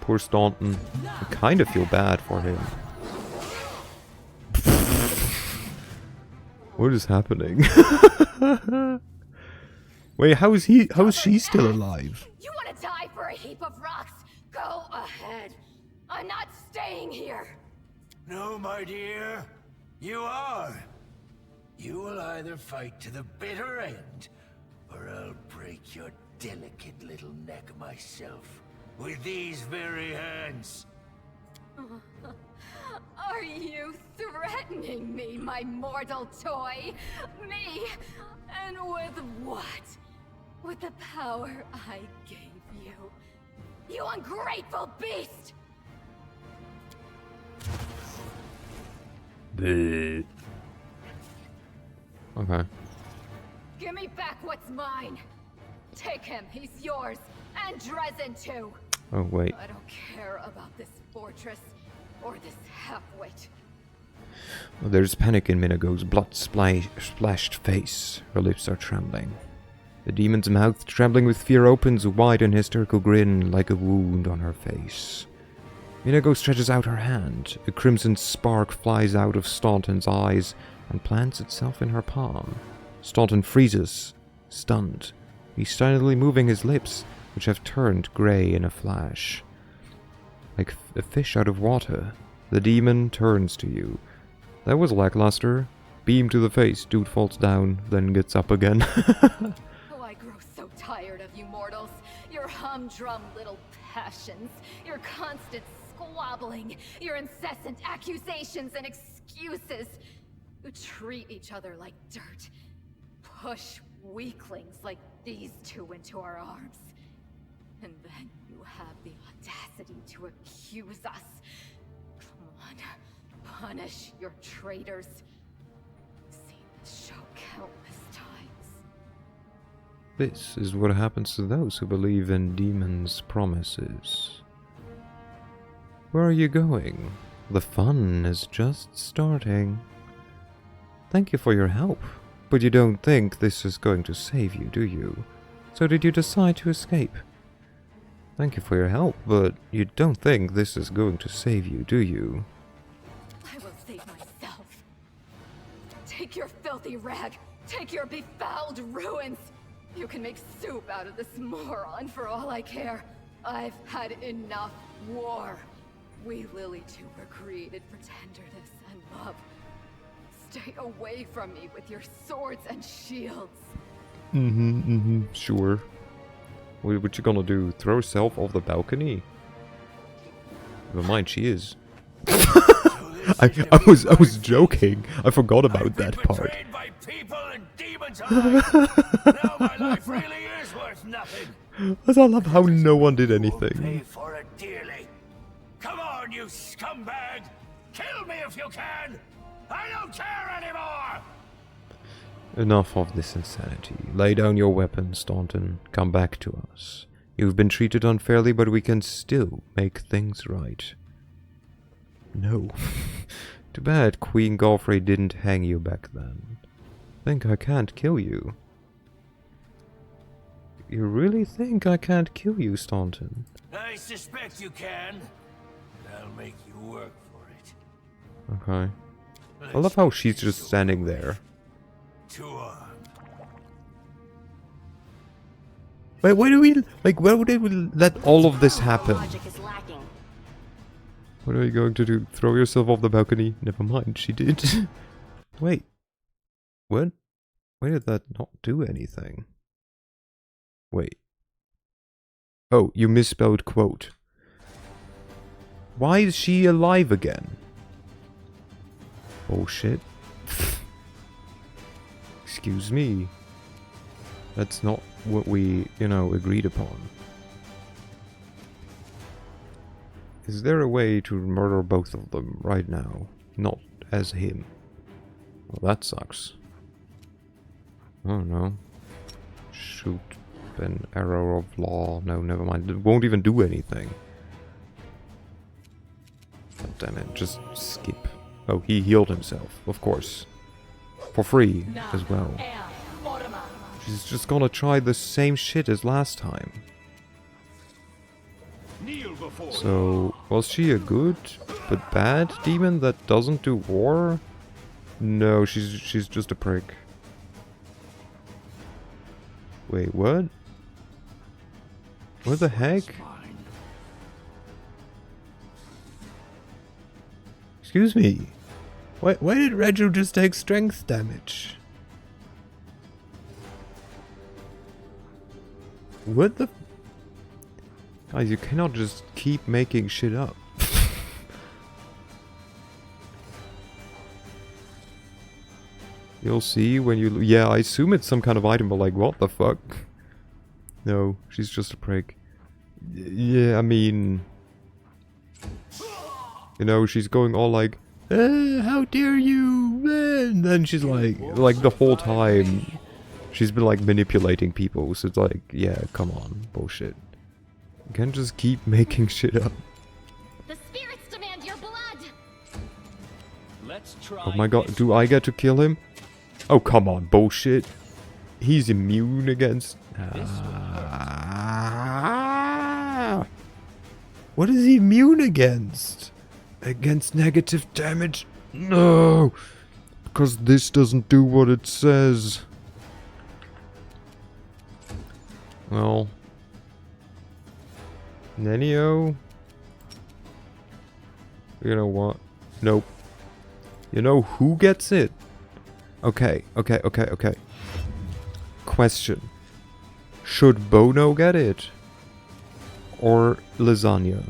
Speaker 1: Poor Staunton. I kind of feel bad for him. What is happening? Wait, how is she still alive?
Speaker 7: You want to die for a heap of rocks? Go ahead. I'm not staying here.
Speaker 6: No, my dear. You are. You will either fight to the bitter end, or I'll break your delicate little neck myself with these very hands.
Speaker 7: Are you threatening me, my mortal toy? Me? And with what? With the power I gave you. You ungrateful beast!
Speaker 1: Bleh. Okay.
Speaker 7: Give me back what's mine. Take him, he's yours. And Drezen too.
Speaker 1: Oh, wait.
Speaker 7: I don't care about this fortress or this half-wit.
Speaker 1: Oh, there's panic in Minago's blood-splashed face. Her lips are trembling. The demon's mouth, trembling with fear, opens a wide and hysterical grin like a wound on her face. Minago stretches out her hand. A crimson spark flies out of Staunton's eyes and plants itself in her palm. Staunton freezes, stunned. He's silently moving his lips, which have turned grey in a flash. Like a fish out of water, the demon turns to you. That was lackluster. Beam to the face, dude falls down, then gets up again.
Speaker 7: Oh, I grow so tired of you mortals. Your humdrum little passions, your constant squabbling, your incessant accusations and excuses. You treat each other like dirt. Push weaklings like these two into our arms. And then you have the audacity to accuse us. Come on, punish your traitors. I've seen this show countless times.
Speaker 1: This is what happens to those who believe in demons' promises. Where are you going? The fun is just starting. Thank you for your help, but you don't think this is going to save you, do you? So did you decide to escape? Thank you for your help, but you don't think this is going to save you, do you?
Speaker 7: I will save myself. Take your filthy rag. Take your befouled ruins. You can make soup out of this moron for all I care. I've had enough war. We Lily two were created for tenderness and love. Stay away from me with your swords and shields.
Speaker 1: Sure. What you gonna do? Throw herself off the balcony? Never mind, she is. I was joking. I forgot about that part.
Speaker 6: By people and demons now my life really is worth nothing.
Speaker 1: I love how no one did
Speaker 6: Pay
Speaker 1: anything.
Speaker 6: for it dearly. Come on, you scumbag! Kill me if you can! I don't care anymore!
Speaker 1: Enough of this insanity. Lay down your weapon, Staunton. Come back to us. You've been treated unfairly, but we can still make things right. No. Too bad Queen Galfrey didn't hang you back then. Think I can't kill you? You really think I can't kill you, Staunton?
Speaker 6: I suspect you can. I'll make you work for it.
Speaker 1: Okay. I love how she's just standing there.
Speaker 6: To arm.
Speaker 1: Wait, why do we, like, why would they let all of this happen?
Speaker 3: Logic is lacking.
Speaker 1: What are you going to do? Throw yourself off the balcony? Never mind, she did. Wait. What? Why did that not do anything? Wait. Oh, you misspelled quote. Why is she alive again? Bullshit. Excuse me. That's not what we, agreed upon. Is there a way to murder both of them right now? Not as him. Well, that sucks. I don't know. Shoot an arrow of law. No, never mind. It won't even do anything. God damn it. Just skip. Oh, he healed himself. Of course. For free as well. She's just gonna try the same shit as last time. So, was she a good but bad demon that doesn't do war? No, she's just a prick. Wait, what? What the heck? Excuse me. Why did Regu just take strength damage? What the? Guys, you cannot just keep making shit up. You'll see when you... Yeah, I assume it's some kind of item, but like, what the fuck? No, she's just a prick. Yeah, I mean... You know, she's going all like, how dare you, and then she's like the whole time, she's been like manipulating people, so it's like, yeah, come on, bullshit. You can't just keep making shit up.
Speaker 7: The spirits demand your blood.
Speaker 4: Let's try.
Speaker 1: Oh my god, do I get to kill him? Oh, come on, bullshit. He's immune against... What is he immune against? Against negative damage? No! Because this doesn't do what it says. Well... Nenio? You know what? Nope. You know who gets it? Okay. Question. Should Bono get it? Or Lasagna?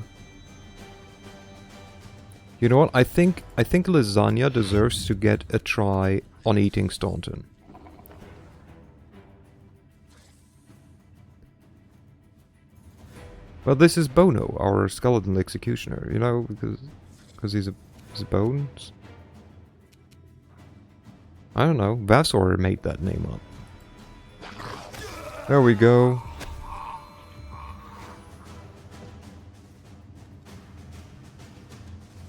Speaker 1: You know what? I think Lasagna deserves to get a try on eating Staunton. But this is Bono, our skeleton executioner, you know, because he's bones. I don't know. Vassor made that name up. There we go.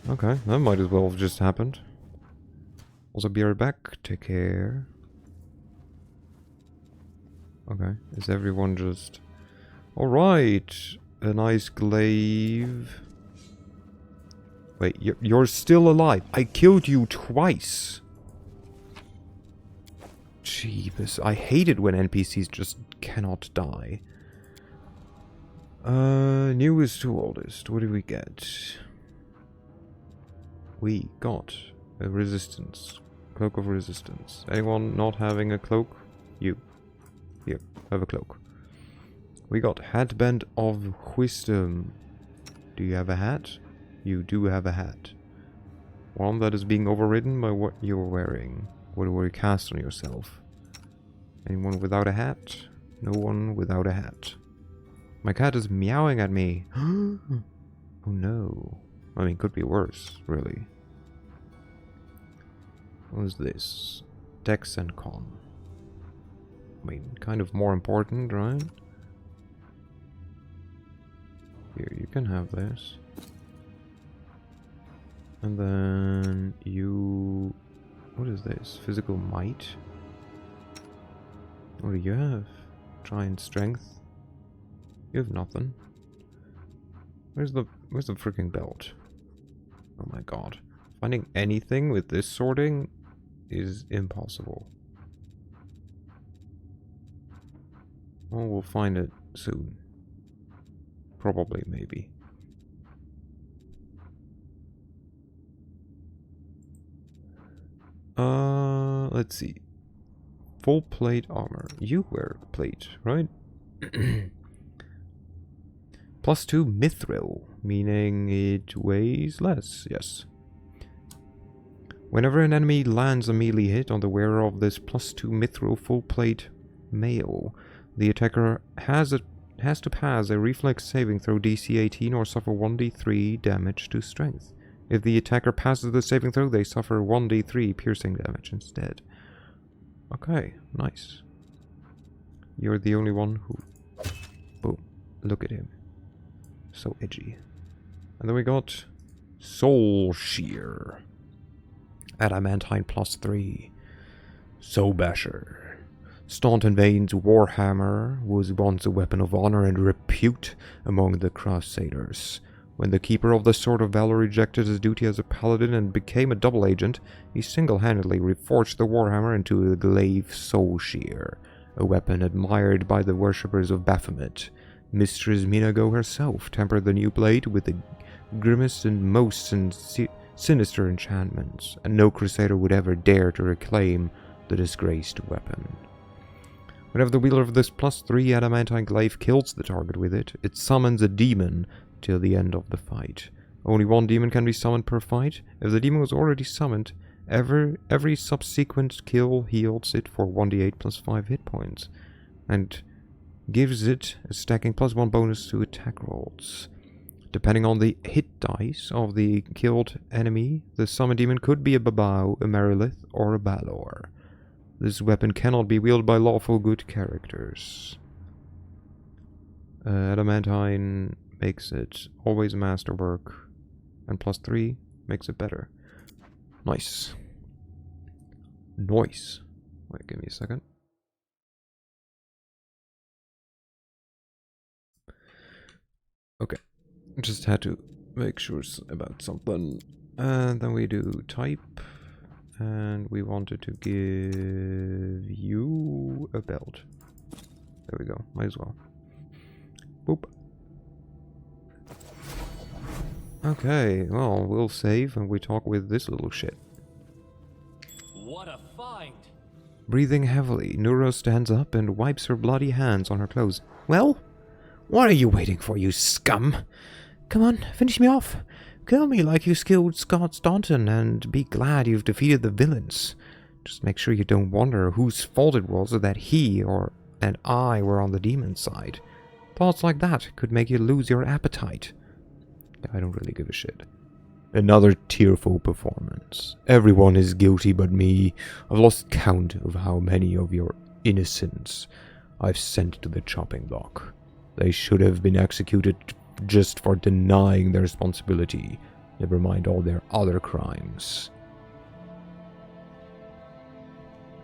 Speaker 1: Okay, that might as well have just happened. Also, be right back. Take care. Okay, is everyone just... Alright, a nice glaive. Wait, you're still alive. I killed you twice. Jeebus, I hate it when NPCs just cannot die. Newest to oldest, what do we get? We got a resistance. Cloak of resistance. Anyone not having a cloak? You. Here, have a cloak. We got Hatband of Wisdom. Do you have a hat? You do have a hat. One that is being overridden by what you're wearing. What will you cast on yourself? Anyone without a hat? No one without a hat. My cat is meowing at me. Oh no. I mean, could be worse, really. What is this? Dex and Con. I mean, kind of more important, right? Here, you can have this. And then you... What is this? Physical might? What do you have? Giant strength? You have nothing. Where's the freaking belt? Oh my god. Finding anything with this sorting is impossible. Well, we'll find it soon. Probably, maybe. Let's see. Full plate armor. You wear plate, right? +2 mithril, meaning it weighs less, yes. Whenever an enemy lands a melee hit on the wearer of this +2 mithril full plate mail, the attacker has to pass a reflex saving throw DC 18 or suffer 1d3 damage to strength. If the attacker passes the saving throw, they suffer 1d3 piercing damage instead. Okay, nice. You're the only one who... Boom. Look at him. So edgy. And then we got Soul Shear. Adamantine +3. Soul Basher. Staunton Vane's Warhammer was once a weapon of honor and repute among the Crusaders. When the Keeper of the Sword of Valor rejected his duty as a paladin and became a double agent, he single-handedly reforged the Warhammer into a glaive soul shear, a weapon admired by the worshippers of Baphomet. Mistress Minago herself tempered the new blade with the grimmest and most sinister enchantments, and no crusader would ever dare to reclaim the disgraced weapon. Whenever the wielder of this +3 adamantine glaive kills the target with it, it summons a demon till the end of the fight. Only one demon can be summoned per fight. If the demon was already summoned, every subsequent kill heals it for 1d8 plus 5 hit points, and gives it a stacking +1 bonus to attack rolls. Depending on the hit dice of the killed enemy, the summoned demon could be a Babau, a Merilith, or a Balor. This weapon cannot be wielded by lawful good characters. Adamantine makes it always masterwork, and +3 makes it better. Nice. Nice. Wait, give me a second. Okay. Just had to make sure about something. And then we do type. And we wanted to give you a belt. There we go. Might as well. Boop. Okay, well, we'll save and we talk with this little shit.
Speaker 4: What a find!
Speaker 1: Breathing heavily, Nuro stands up and wipes her bloody hands on her clothes. Well? What are you waiting for, you scum? Come on, finish me off. Kill me like you killed Scott Staunton and be glad you've defeated the villains. Just make sure you don't wonder whose fault it was that he and I were on the demon's side. Thoughts like that could make you lose your appetite. I don't really give a shit. Another tearful performance. Everyone is guilty but me. I've lost count of how many of your innocents I've sent to the chopping block. They should have been executed just for denying their responsibility, never mind all their other crimes.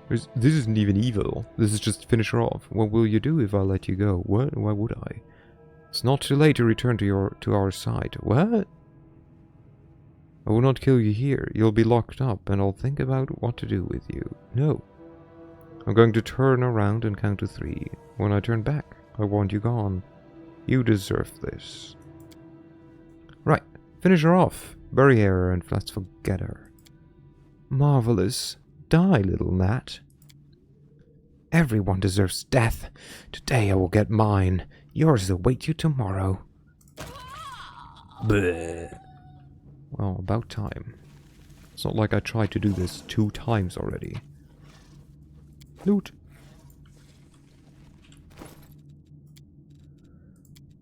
Speaker 1: This isn't even evil. This is just finish her off. What will you do if I let you go? What? Why would I? It's not too late to return to our side. What? I will not kill you here. You'll be locked up, and I'll think about what to do with you. No. I'm going to turn around and count to 3. When I turn back, I want you gone. You deserve this. Right. Finish her off. Bury her and let's forget her. Marvelous. Die, little gnat. Everyone deserves death. Today I will get mine. Yours await you tomorrow. Bleh. Well, about time. It's not like I tried to do this 2 times already. Loot.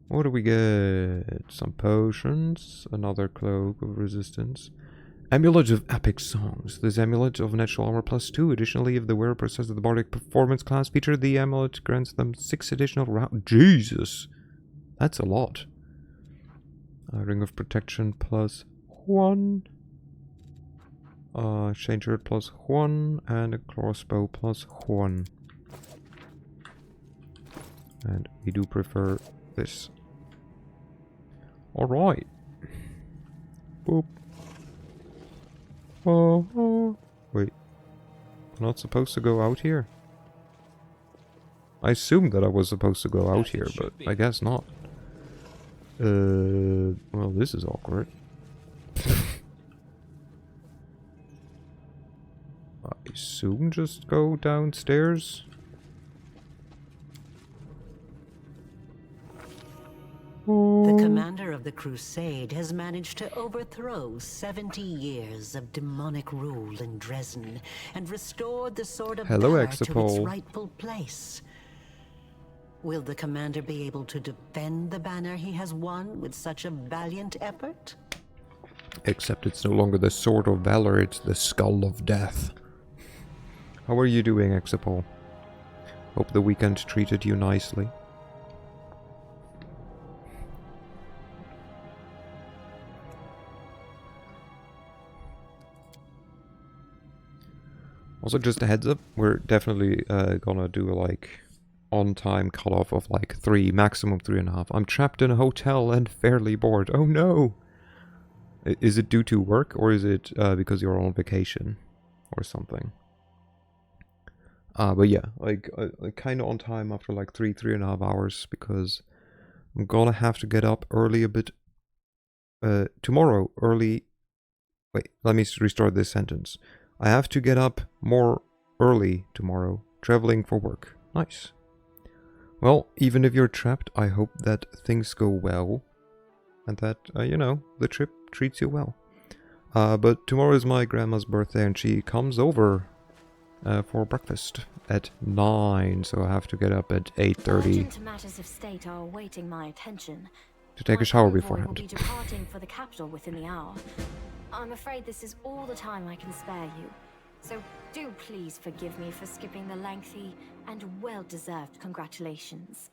Speaker 1: What do we get? Some potions, another cloak of resistance. Amulet of Epic Songs. This amulet of natural armor +2. Additionally, if the wearer possesses the Bardic Performance class feature, the amulet grants them 6 additional rounds. Jesus! That's a lot. A Ring of Protection +1. Exchange shirt +1. And a crossbow +1. And we do prefer this. Alright. Boop. Oh. Wait. I'm not supposed to go out here? I assumed that I was supposed to go out here, but I guess not. Well, this is awkward. I assume just go downstairs?
Speaker 8: The commander of the crusade has managed to overthrow 70 years of demonic rule in Drezen and restored the Sword of Valor to its rightful place. Will the commander be able to defend the banner he has won with such a valiant effort?
Speaker 1: Except it's no longer the Sword of Valor, it's the Skull of Death. How are you doing, Exapol? Hope the weekend treated you nicely. Also, just a heads up, we're definitely gonna do like on-time cutoff of like 3, maximum 3.5. I'm trapped in a hotel and fairly bored. Oh no! Is it due to work, or is it because you're on vacation or something? But yeah, like kind of on time after like 3.5 hours, because I'm gonna have to get up early a bit. Tomorrow early. Wait, let me restart this sentence. I have to get up more early tomorrow, traveling for work. Nice. Well, even if you're trapped, I hope that things go well, and that, you know, the trip treats you well. But tomorrow is my grandma's birthday, and she comes over for breakfast at 9, so I have to get up at 8:30.
Speaker 3: Urgent matters of state are awaiting my attention.
Speaker 1: To take
Speaker 3: My
Speaker 1: a shower
Speaker 3: convoy
Speaker 1: beforehand.
Speaker 3: will be departing for the capital within the hour. I'm afraid this is all the time I can spare you. So do please forgive me for skipping the lengthy and well-deserved congratulations.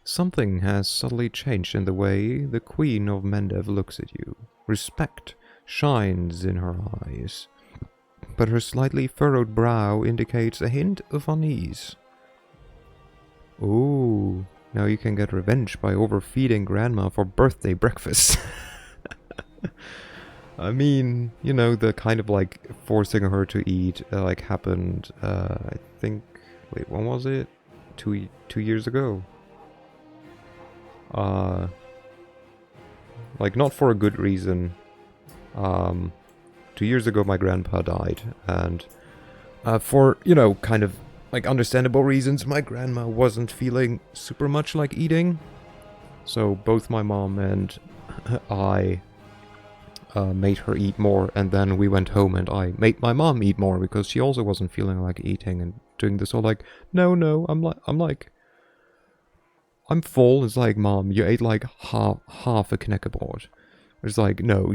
Speaker 1: Something has subtly changed in the way the Queen of Mendev looks at you. Respect shines in her eyes, but her slightly furrowed brow indicates a hint of unease. Ooh, now you can get revenge by overfeeding Grandma for birthday breakfast. I mean, you know, the kind of like forcing her to eat like happened, I think, wait, when was it? Two years ago. Like not for a good reason. 2 years ago my grandpa died, and for, you know, kind of like understandable reasons, my grandma wasn't feeling super much like eating. So both my mom and I made her eat more, and then we went home and I made my mom eat more because she also wasn't feeling like eating, and doing this all like, no, I'm full. It's like, Mom, you ate like half a knackerboard. It's like, no,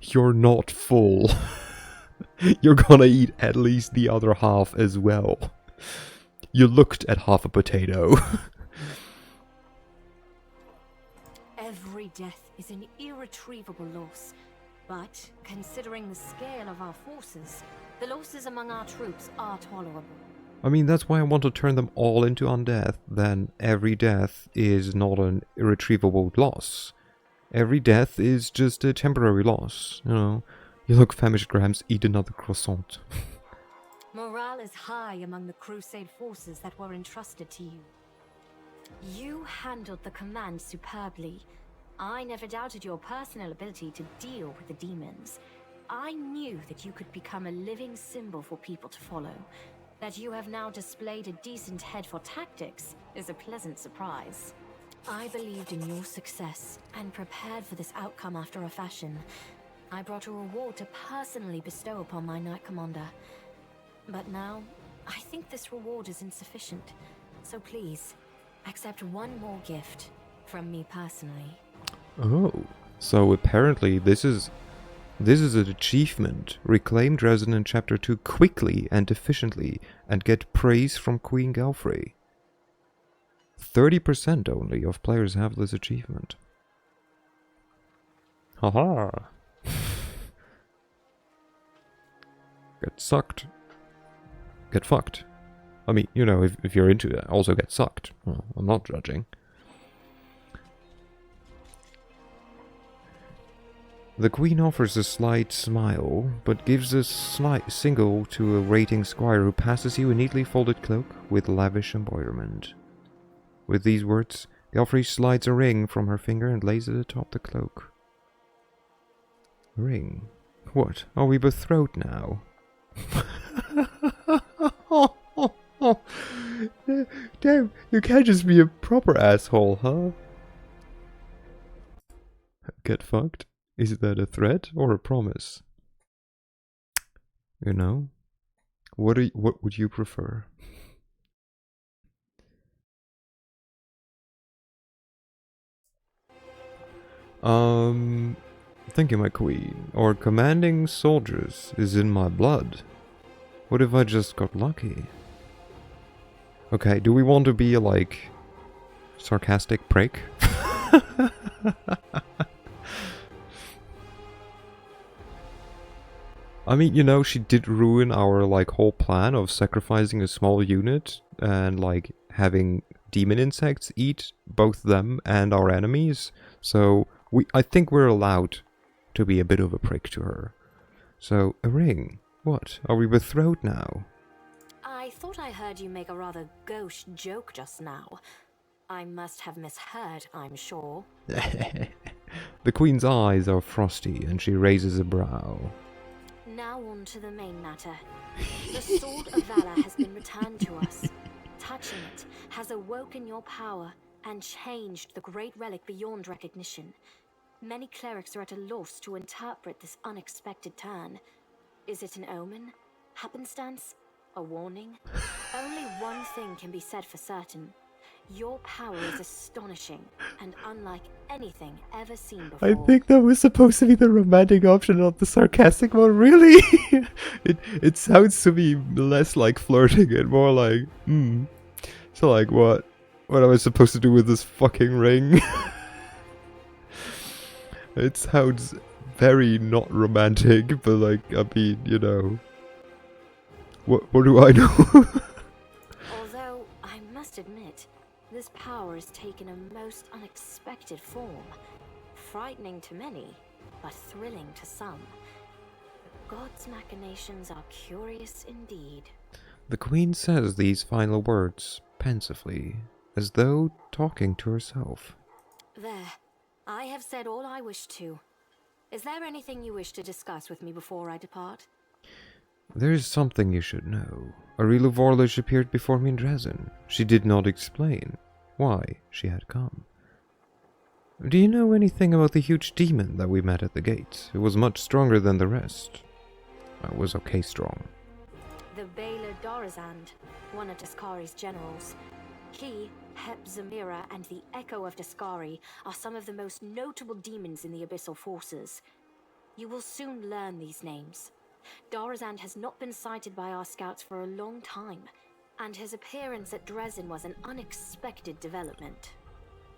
Speaker 1: you're not full. You're gonna eat at least the other half as well. You looked at half a potato.
Speaker 3: Every death is an irretrievable loss. But, considering the scale of our forces, the losses among our troops are tolerable.
Speaker 1: I mean, that's why I want to turn them all into undeath. Then every death is not an irretrievable loss. Every death is just a temporary loss, you know. You look famished, Grams, eat another croissant.
Speaker 3: Morale is high among the Crusade forces that were entrusted to you. You handled the command superbly. I never doubted your personal ability to deal with the demons. I knew that you could become a living symbol for people to follow. That you have now displayed a decent head for tactics is a pleasant surprise. I believed in your success and prepared for this outcome after a fashion. I brought a reward to personally bestow upon my Knight Commander. But now, I think this reward is insufficient. So please, accept one more gift from me personally.
Speaker 1: Oh, so apparently this is an achievement. Reclaim Drezen in Chapter 2 quickly and efficiently, and get praise from Queen Galfrey. 30% only of players have this achievement. Haha. Get sucked. Get fucked. I mean, you know, if you're into it, also get sucked. Well, I'm not judging. The Queen offers a slight smile, but gives a slight single to a rating squire who passes you a neatly folded cloak with lavish embroiderment. With these words, Galfrey slides a ring from her finger and lays it atop the cloak. Ring? What? Are we betrothed now? Damn, you can't just be a proper asshole, huh? Get fucked? Is that a threat or a promise? You know? What would you prefer? Thank you, my queen. Or commanding soldiers is in my blood. What if I just got lucky? Okay, do we want to be like sarcastic prick? I mean, you know, she did ruin our, like, whole plan of sacrificing a small unit and, like, having demon insects eat both them and our enemies. So, I think we're allowed to be a bit of a prick to her. So, a ring. What? Are we betrothed now?
Speaker 3: I thought I heard you make a rather gauche joke just now. I must have misheard, I'm sure.
Speaker 1: The queen's eyes are frosty and she raises a brow.
Speaker 3: Now on to the main matter. The Sword of Valor has been returned to us. Touching it has awoken your power and changed the great relic beyond recognition. Many clerics are at a loss to interpret this unexpected turn. Is it an omen? Happenstance? A warning? Only one thing can be said for certain. Your power is astonishing and unlike anything ever seen before.
Speaker 1: I think that was supposed to be the romantic option, not the sarcastic one. Really? it sounds to me less like flirting and more like, So like, what am I supposed to do with this fucking ring? It sounds very not romantic, but like, I mean, you know, what do I know?
Speaker 3: Although I must admit, this power has taken a most unexpected form. Frightening to many, but thrilling to some. God's machinations are curious indeed.
Speaker 1: The queen says these final words pensively, as though talking to herself.
Speaker 3: There. I have said all I wish to. Is there anything you wish to discuss with me before I depart?
Speaker 1: There is something you should know. Aurila Vorlish appeared before me in Drezen. She did not explain why she had come. Do you know anything about the huge demon that we met at the gate? It was much stronger than the rest. It was okay strong.
Speaker 3: The Baylor Dorazand, one of Daskari's generals. He, Hep Zamira, and the Echo of Daskari are some of the most notable demons in the Abyssal Forces. You will soon learn these names. Dorazand has not been sighted by our scouts for a long time, and his appearance at Drezen was an unexpected development.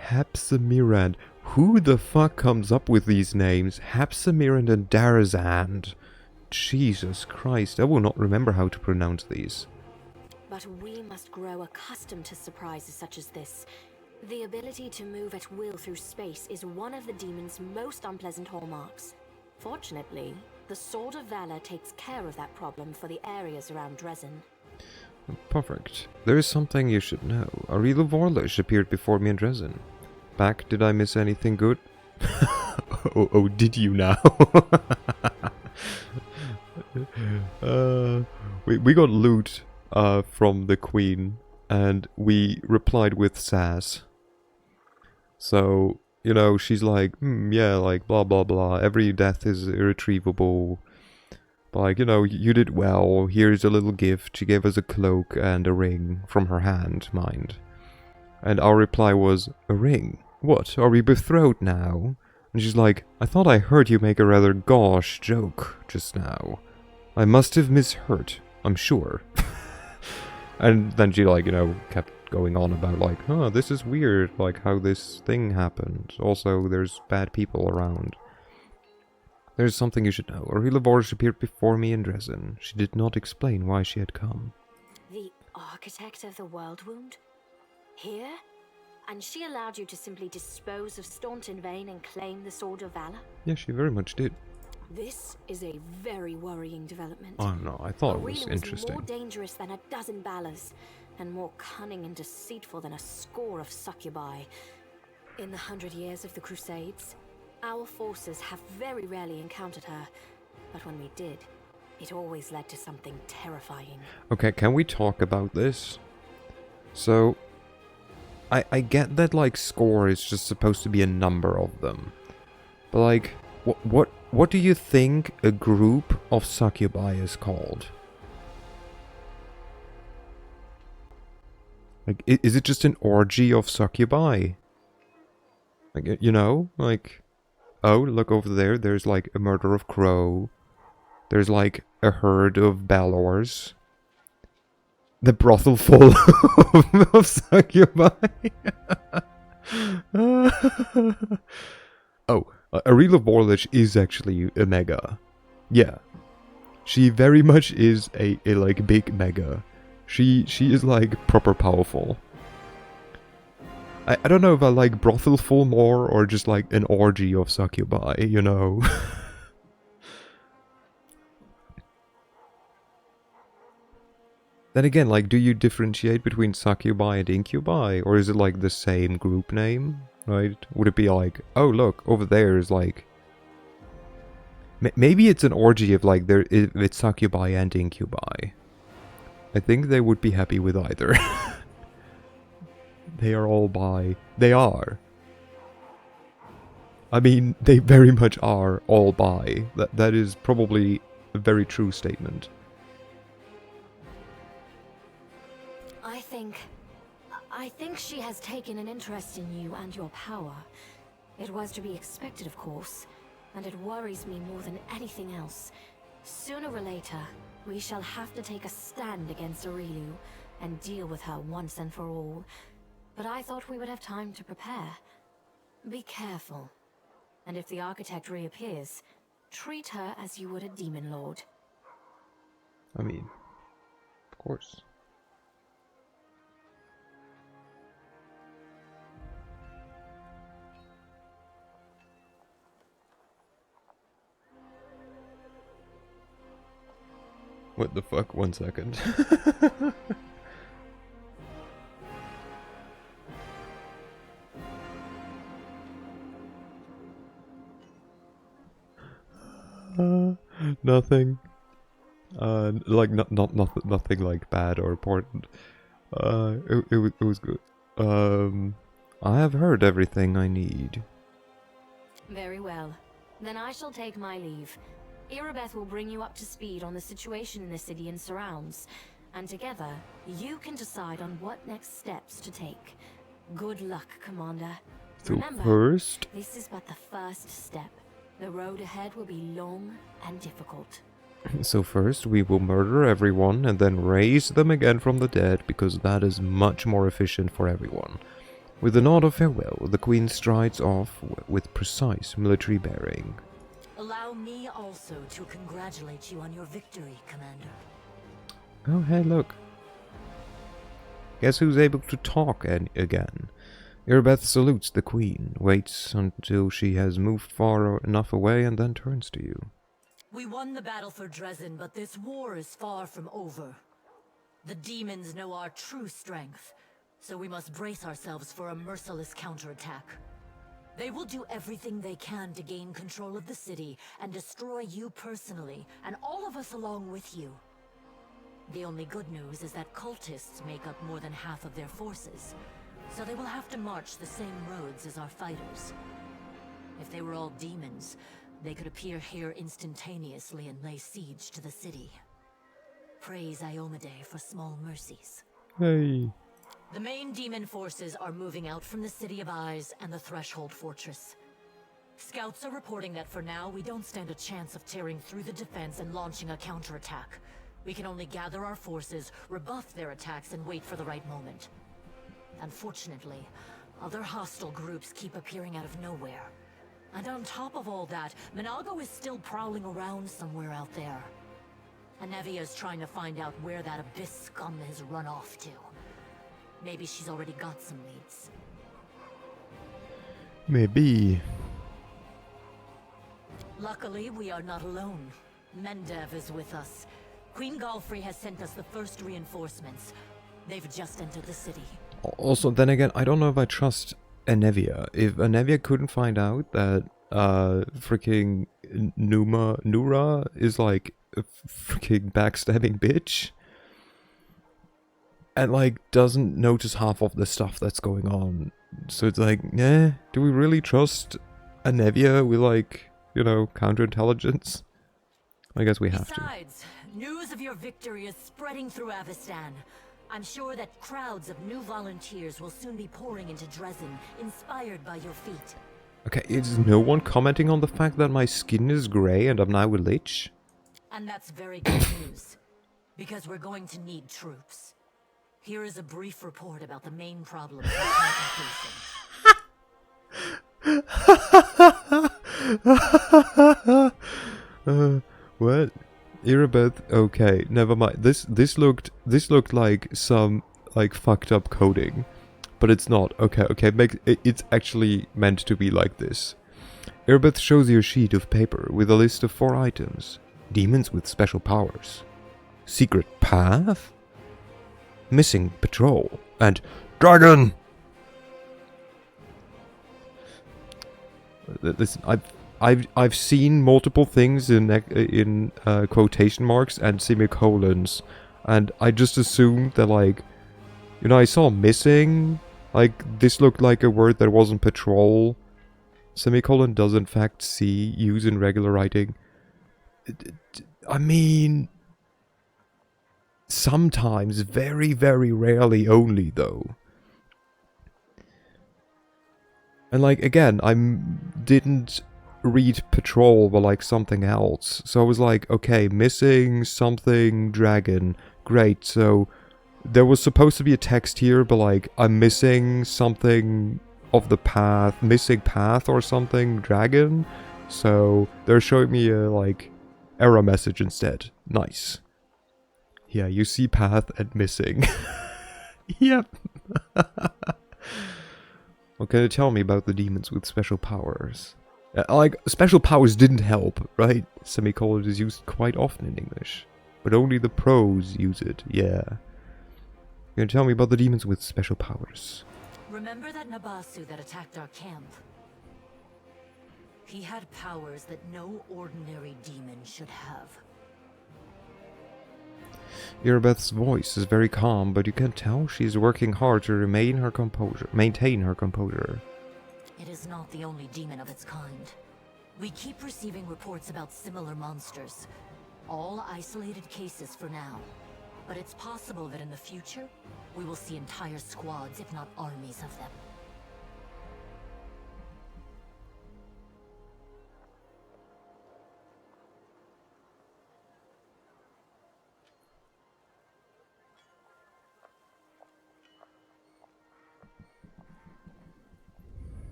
Speaker 1: Hepsamirand. Who the fuck comes up with these names? Hepsamirand and Darazand. Jesus Christ, I will not remember how to pronounce these.
Speaker 3: But we must grow accustomed to surprises such as this. The ability to move at will through space is one of the demon's most unpleasant hallmarks. Fortunately, the Sword of Valor takes care of that problem for the areas around Drezen.
Speaker 1: Perfect. There is something you should know. Aurila Vorlish appeared before me in Drezen. Back, did I miss anything good? oh, did you now? We got loot from the queen, and we replied with sass. So, you know, she's like, yeah, like, blah, blah, blah. Every death is irretrievable. But, like, you know, you did well. Here's a little gift. She gave us a cloak and a ring from her hand, mind. And our reply was, a ring? What, are we betrothed now? And she's like, I thought I heard you make a rather gauche joke just now. I must have misheard, I'm sure. And then she, like, you know, kept going on about, like, oh, this is weird, like, how this thing happened. Also, there's bad people around. There's something you should know. Aurila Vorlish appeared before me in Drezen. She did not explain why she had come.
Speaker 3: The architect of the World Wound? Here? And she allowed you to simply dispose of Staunton Vane and claim the Sword of Valor?
Speaker 1: Yeah, she very much did.
Speaker 3: This is a very worrying development.
Speaker 1: Oh no, I thought it was
Speaker 3: Aurila
Speaker 1: interesting.
Speaker 3: more dangerous than a dozen Balors, and more cunning and deceitful than a score of succubi. In the 100 years of the Crusades, our forces have very rarely encountered her, but when we did, it always led to something terrifying.
Speaker 1: Okay, can we talk about this? So, I get that, like, score is just supposed to be a number of them. But, like, what do you think a group of succubi is called? Like, is it just an orgy of succubi? Like, you know, like, oh, look over there, there's, like, a murder of crow. There's, like, a herd of Balors. The brothel full of succubi. Oh, Aurila Vorlish is actually a mega. Yeah. She very much is a like big mega. She is like proper powerful. I don't know if I like brothelful more or just like an orgy of succubi, you know. Then again, like, do you differentiate between succubi and incubi? Or is it like the same group name, right? Would it be like, oh look, over there is like... Maybe it's an orgy of like, it's succubi and incubi. I think they would be happy with either. They are all bi. They are. I mean, they very much are all bi. That is probably a very true statement.
Speaker 3: I think she has taken an interest in you and your power. It was to be expected, of course, and it worries me more than anything else. Sooner or later, we shall have to take a stand against Aurelu and deal with her once and for all. But I thought we would have time to prepare. Be careful. And if the architect reappears, treat her as you would a demon lord.
Speaker 1: I mean, of course. What the fuck? 1 second. Nothing. Like nothing like bad or important. It was good. I have heard everything I need.
Speaker 3: Very well. Then I shall take my leave. Irabeth will bring you up to speed on the situation in the city and surrounds, and together, you can decide on what next steps to take. Good luck, Commander.
Speaker 1: So
Speaker 3: Remember,
Speaker 1: first...
Speaker 3: this is but the first step. The road ahead will be long and difficult.
Speaker 1: So first, we will murder everyone and then raise them again from the dead, because that is much more efficient for everyone. With a nod of farewell, the Queen strides off with precise military bearing.
Speaker 8: Allow me also to congratulate you on your victory, Commander.
Speaker 1: Oh, hey, look. Guess who's able to talk again? Irabeth salutes the Queen, waits until she has moved far enough away, and then turns to you.
Speaker 8: We won the battle for Drezen, but this war is far from over. The demons know our true strength, so we must brace ourselves for a merciless counterattack. They will do everything they can to gain control of the city and destroy you personally, and all of us along with you. The only good news is that cultists make up more than half of their forces, so they will have to march the same roads as our fighters. If they were all demons, they could appear here instantaneously and lay siege to the city. Praise Iomade for small mercies.
Speaker 1: Hey.
Speaker 8: The main demon forces are moving out from the City of Eyes and the Threshold Fortress. Scouts are reporting that for now, we don't stand a chance of tearing through the defense and launching a counterattack. We can only gather our forces, rebuff their attacks, and wait for the right moment. Unfortunately, other hostile groups keep appearing out of nowhere. And on top of all that, Minago is still prowling around somewhere out there. Anevia is trying to find out where that Abyss scum has run off to. Maybe she's already got some leads.
Speaker 1: Maybe.
Speaker 8: Luckily, we are not alone. Mendev is with us. Queen Galfrey has sent us the first reinforcements. They've just entered the city.
Speaker 1: Also, then again, I don't know if I trust Anevia. If Anevia couldn't find out that freaking Nura is like a freaking backstabbing bitch, and like doesn't notice half of the stuff that's going on, so it's like, do we really trust Anevia with like, you know, counterintelligence? I guess we have to.
Speaker 8: Besides, news of your victory is spreading through Avistan. I'm sure that crowds of new volunteers will soon be pouring into Drezen, inspired by your feat.
Speaker 1: Okay, is no one commenting on the fact that my skin is grey and I'm now a lich?
Speaker 8: And that's very good news, because we're going to need troops. Here is a brief report about the main problems we're facing.
Speaker 1: What? Irabeth, okay, never mind. This looked like some like fucked up coding, but it's not. Okay, it's actually meant to be like this. Irabeth shows you a sheet of paper with a list of 4 items. Demons with special powers. Secret path? Missing patrol. And dragon! Listen, I've seen multiple things in quotation marks and semicolons, and I just assumed that, like, you know, I saw missing, like, this looked like a word that wasn't patrol. Semicolon does in fact see use in regular writing. I mean, sometimes, very, very rarely only, though. And, like, again, I didn't read patrol, but, like, something else. So I was like, okay, missing something dragon. Great, so there was supposed to be a text here, but, like, I'm missing something of the path, missing path or something, dragon. So they're showing me a, like, error message instead. Nice. Yeah, you see path and missing. Yep. What can you tell me about the demons with special powers? Like, special powers didn't help, right? Semicolon is used quite often in English. But only the pros use it, yeah. Can you tell me about the demons with special powers?
Speaker 3: Remember that Nabasu that attacked our camp? He had powers that no ordinary demon should have.
Speaker 1: Irabeth's voice is very calm, but you can tell she's working hard to maintain her composure.
Speaker 3: It is not the only demon of its kind. We keep receiving reports about similar monsters. All isolated cases for now. But it's possible that in the future, we will see entire squads, if not armies of them.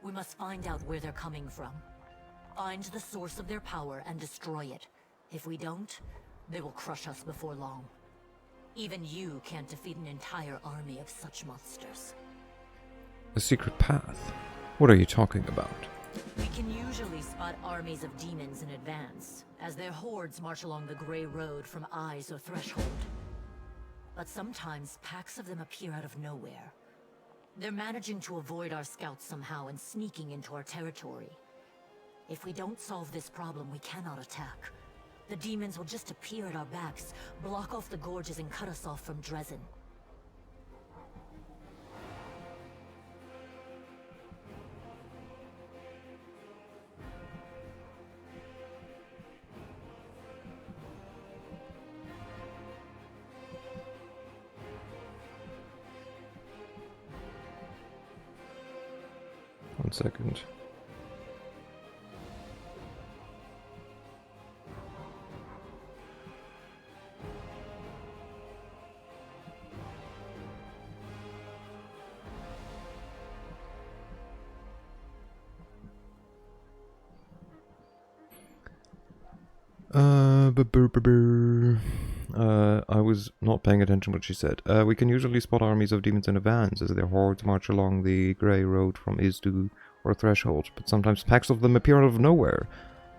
Speaker 3: We must find out where they're coming from. Find the source of their power and destroy it. If we don't, they will crush us before long. Even you can't defeat an entire army of such monsters.
Speaker 1: A secret path? What are you talking about?
Speaker 3: We can usually spot armies of demons in advance, as their hordes march along the Grey Road from Eyes or Threshold. But sometimes packs of them appear out of nowhere. They're managing to avoid our scouts somehow and sneaking into our territory. If we don't solve this problem, we cannot attack. The demons will just appear at our backs, block off the gorges and cut us off from Drezen.
Speaker 1: One second. I was not paying attention to what she said. We can usually spot armies of demons in advance as their hordes march along the Grey Road from Izdu or Threshold, but sometimes packs of them appear out of nowhere.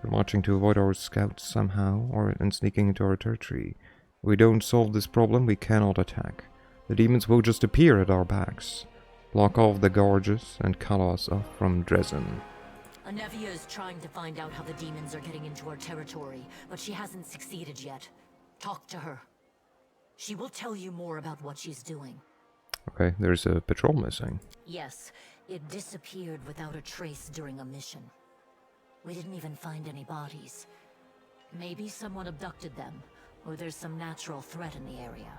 Speaker 1: They're marching to avoid our scouts somehow, and sneaking into our territory. If we don't solve this problem, we cannot attack. The demons will just appear at our backs, block off the gorges, and cut us off from Drezen.
Speaker 3: Anevia is trying to find out how the demons are getting into our territory, but she hasn't succeeded yet. Talk to her. She will tell you more about what she's doing.
Speaker 1: Okay, there's a patrol missing.
Speaker 3: Yes, it disappeared without a trace during a mission. We didn't even find any bodies. Maybe someone abducted them, or there's some natural threat in the area.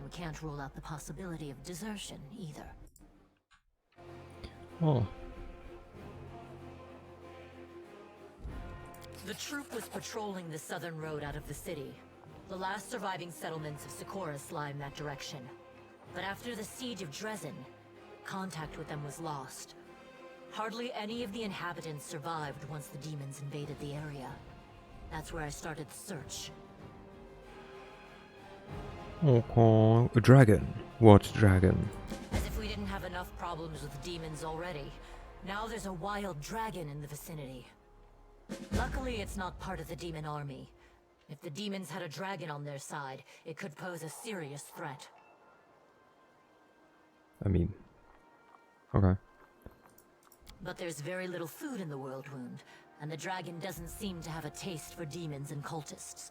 Speaker 3: We can't rule out the possibility of desertion, either.
Speaker 1: Oh.
Speaker 3: The troop was patrolling the southern road out of the city. The last surviving settlements of Sikoris lie in that direction. But after the siege of Drezen, contact with them was lost. Hardly any of the inhabitants survived once the demons invaded the area. That's where I started the search.
Speaker 1: Okay, a dragon. What dragon?
Speaker 3: As if we didn't have enough problems with demons already. Now there's a wild dragon in the vicinity. Luckily, it's not part of the demon army. If the demons had a dragon on their side, it could pose a serious threat.
Speaker 1: I mean... Okay.
Speaker 3: But there's very little food in the World Wound, and the dragon doesn't seem to have a taste for demons and cultists.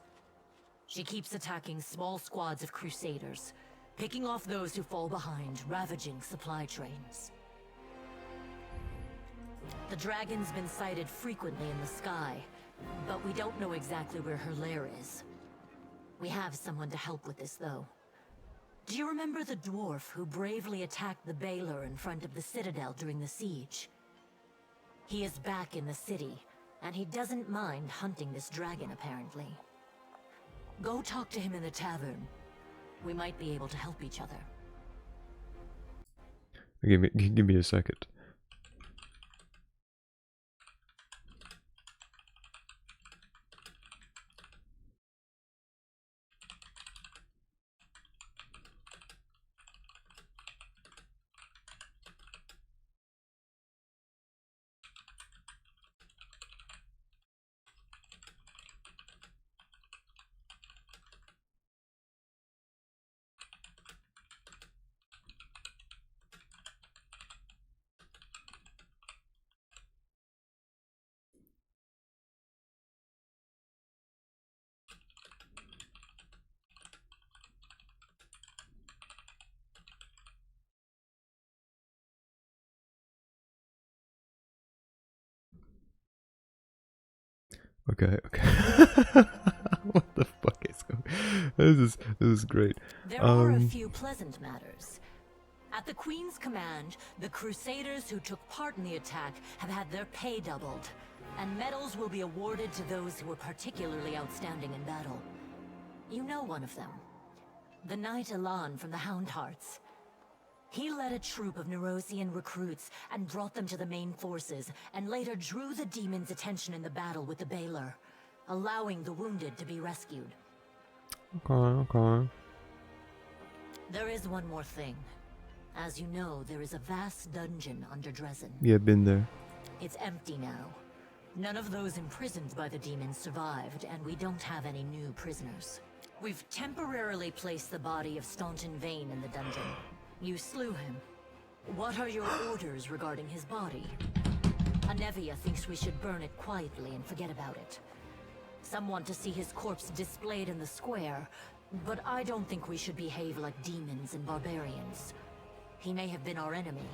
Speaker 3: She keeps attacking small squads of crusaders, picking off those who fall behind, ravaging supply trains. The dragon's been sighted frequently in the sky, but we don't know exactly where her lair is. We have someone to help with this, though. Do you remember the dwarf who bravely attacked the Baylor in front of the citadel during the siege? He is back in the city, and he doesn't mind hunting this dragon, apparently. Go talk to him in the tavern. We might be able to help each other.
Speaker 1: Give me a second. Okay. What the fuck is going? This is great.
Speaker 3: There are a few pleasant matters. At the Queen's command, the Crusaders who took part in the attack have had their pay doubled, and medals will be awarded to those who were particularly outstanding in battle. You know one of them. The Knight Elan from the Houndhearts. He led a troop of Nerosian recruits and brought them to the main forces, and later drew the demons' attention in the battle with the Baylor, allowing the wounded to be rescued.
Speaker 1: Okay.
Speaker 3: There is one more thing. As you know, there is a vast dungeon under Drezen.
Speaker 1: Yeah, been there.
Speaker 3: It's empty now. None of those imprisoned by the demons survived, and we don't have any new prisoners. We've temporarily placed the body of Staunton Vane in the dungeon. You slew him. What are your orders regarding his body? Anevia thinks we should burn it quietly and forget about it. Some want to see his corpse displayed in the square, but I don't think we should behave like demons and barbarians. He may have been our enemy,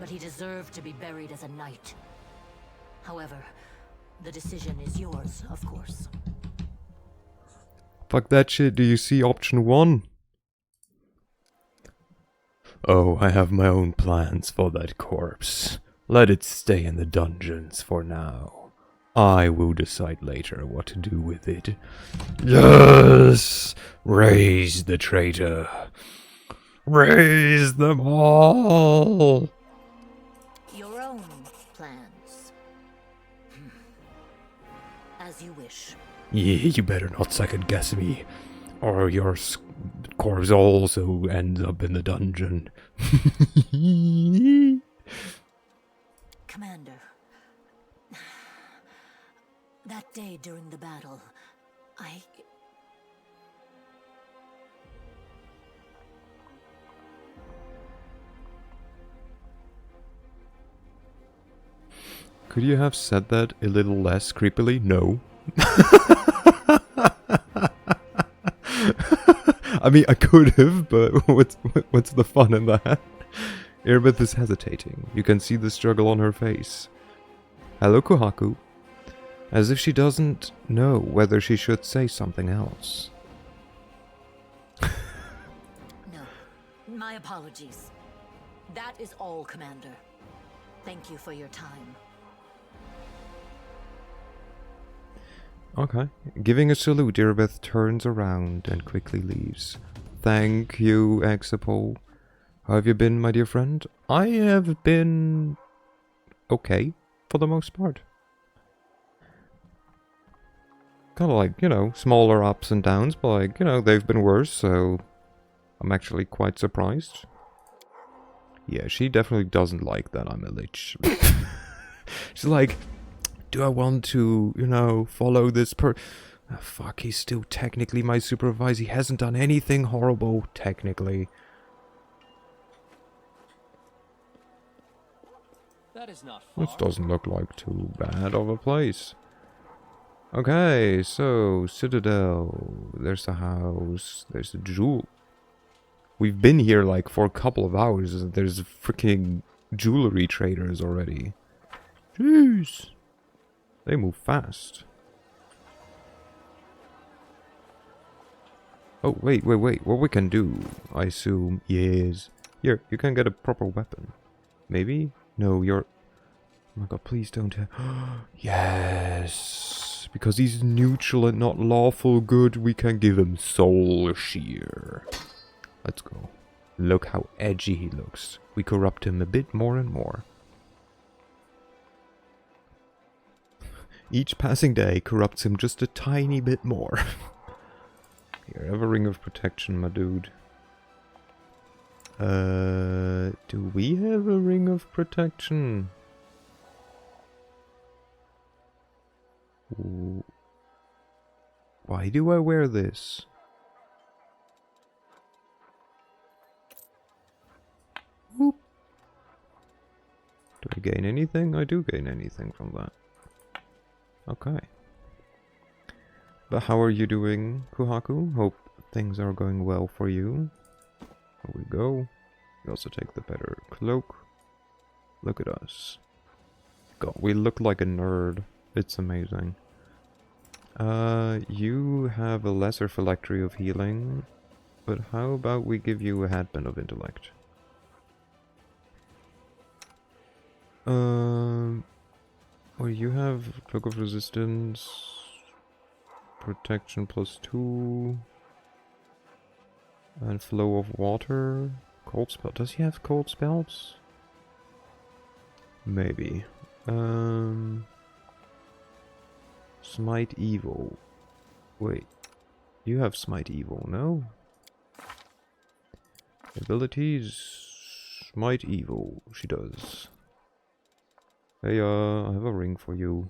Speaker 3: but he deserved to be buried as a knight. However, the decision is yours, of course.
Speaker 1: Fuck that shit. Do you see option 1? Oh, I have my own plans for that corpse. Let it stay in the dungeons for now. I will decide later what to do with it. Yes! Raise the traitor. Raise them all!
Speaker 3: Your own plans. As you wish.
Speaker 1: Yeah, you better not second guess me, or your corpse also ends up in the dungeon.
Speaker 3: Commander. That day during the battle,
Speaker 1: Could you have said that a little less creepily? No. I mean, I could have, but what's the fun in that? Irbith is hesitating. You can see the struggle on her face. Hello, Kohaku. As if she doesn't know whether she should say something else.
Speaker 3: No. My apologies. That is all, Commander. Thank you for your time.
Speaker 1: Okay. Giving a salute, Irbith turns around and quickly leaves. Thank you, Exapol. How have you been, my dear friend? I have been... okay, for the most part. Kind of like, you know, smaller ups and downs, but like, you know, they've been worse, so I'm actually quite surprised. Yeah, she definitely doesn't like that I'm a lich. She's like, do I want to, you know, follow this Oh, fuck, he's still technically my supervisor. He hasn't done anything horrible, technically.
Speaker 4: That is not far.
Speaker 1: This doesn't look like too bad of a place. Okay, so, Citadel. There's the house. There's the jewel. We've been here like for a couple of hours. And there's freaking jewelry traders already. Jeez. They move fast. Oh, wait. What we can do, I assume, is... Here, you can get a proper weapon. Maybe? No, you're... Oh my god, please don't... Yes! Because he's neutral and not lawful good, we can give him Soul Shear. Let's go. Look how edgy he looks. We corrupt him a bit more and more. Each passing day corrupts him just a tiny bit more. Here, have a ring of protection, my dude. Do we have a ring of protection? Ooh. Why do I wear this? Whoop. Do I gain anything? I do gain anything from that. Okay. But how are you doing, Kuhaku? Hope things are going well for you. Here we go. We also take the better cloak. Look at us. God, we look like a nerd. It's amazing. You have a lesser phylactery of healing, but how about we give you a headband of intellect? Well, you have cloak of resistance, protection +2, and flow of water. Cold spell. Does he have cold spells? Maybe. Smite evil. Wait. You have smite evil, no? Abilities. Smite evil. She does. Hey, I have a ring for you.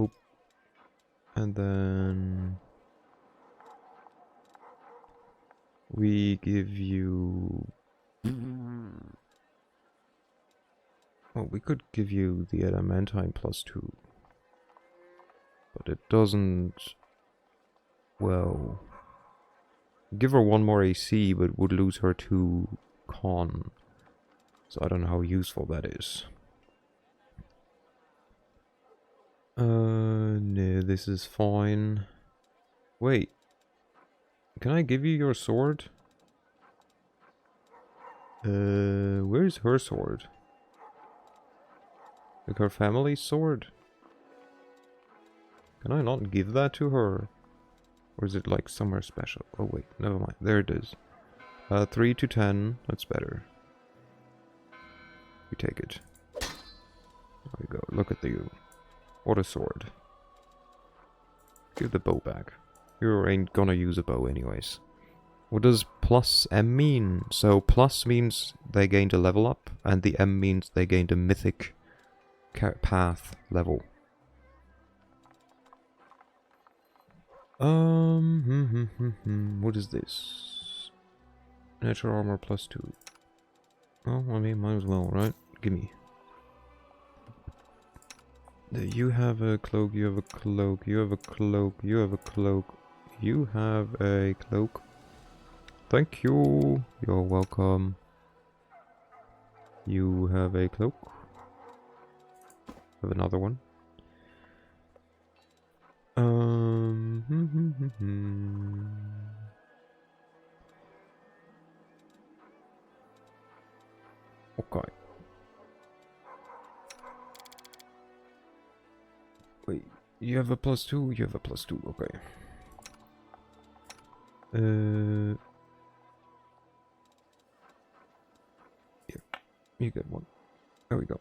Speaker 1: Oop. And then... we give you... well, we could give you the adamantine +2. But it doesn't... well... give her 1 more AC, but would lose her 2 con. So I don't know how useful that is. No, this is fine. Wait. Can I give you your sword? Where's her sword? Like her family's sword? Can I not give that to her? Or is it like somewhere special? Oh wait, never mind. There it is. 3 to 10. That's better. We take it. There we go. Look at you. What a sword. Give the bow back. You ain't gonna use a bow anyways. What does +M mean? So plus means they gained a level up, and the M means they gained a mythic path level. What is this? Natural armor +2. Oh, I mean, might as well, right? Gimme. You have a cloak, you have a cloak, you have a cloak, you have a cloak, you have a cloak. Thank you. You're welcome. You have a cloak. Have another one. Okay. Wait, you have a +2? You have a +2, okay. Yeah, you get one. There we go.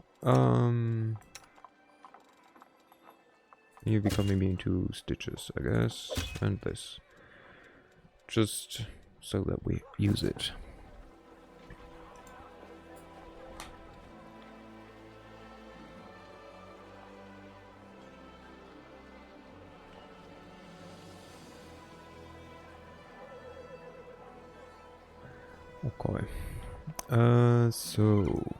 Speaker 1: You become immune to stitches, I guess. And this. Just so that we use it. Okay. So...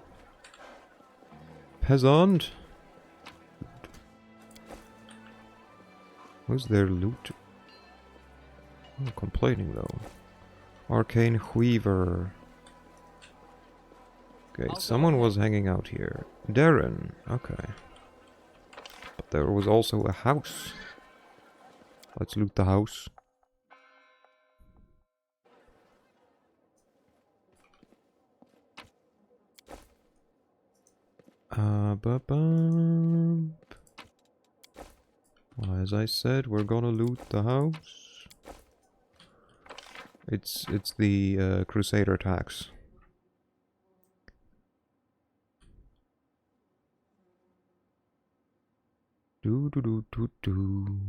Speaker 1: Peasant? Who's their loot? I'm complaining though. Arcane Weaver. Okay, someone was hanging out here. Darren. Okay. But there was also a house. Let's loot the house. Well, as I said, we're gonna loot the house. It's the Crusader tax. Do do do do do.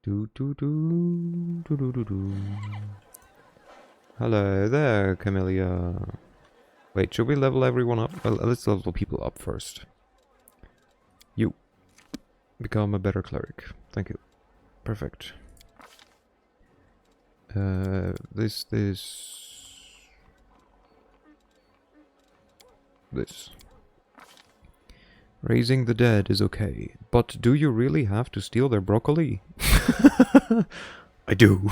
Speaker 1: Do do do do do do do. Hello there, Camellia. Wait, should we level everyone up? Well, let's level people up first. You. Become a better cleric. Thank you. Perfect. This. Raising the dead is okay, but do you really have to steal their broccoli? I do.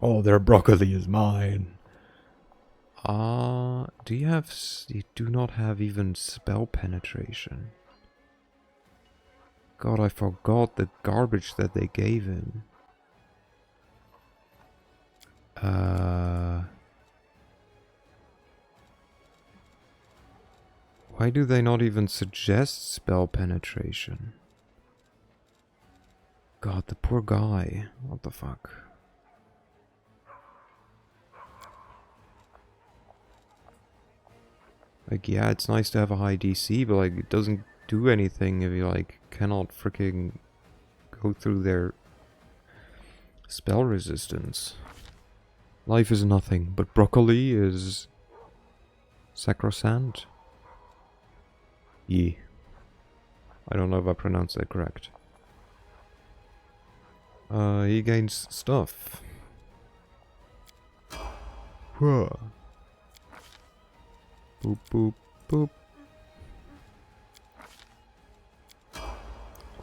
Speaker 1: Oh, their broccoli is mine. Do you have... You do not have even spell penetration. God, I forgot the garbage that they gave him. Why do they not even suggest spell penetration? God, the poor guy. What the fuck? Like, yeah, it's nice to have a high DC, but like, it doesn't do anything if you like cannot freaking go through their spell resistance. Life is nothing, but broccoli is sacrosanct. Yeah. I don't know if I pronounced that correct. He gains stuff. Whoa. Boop, boop, boop.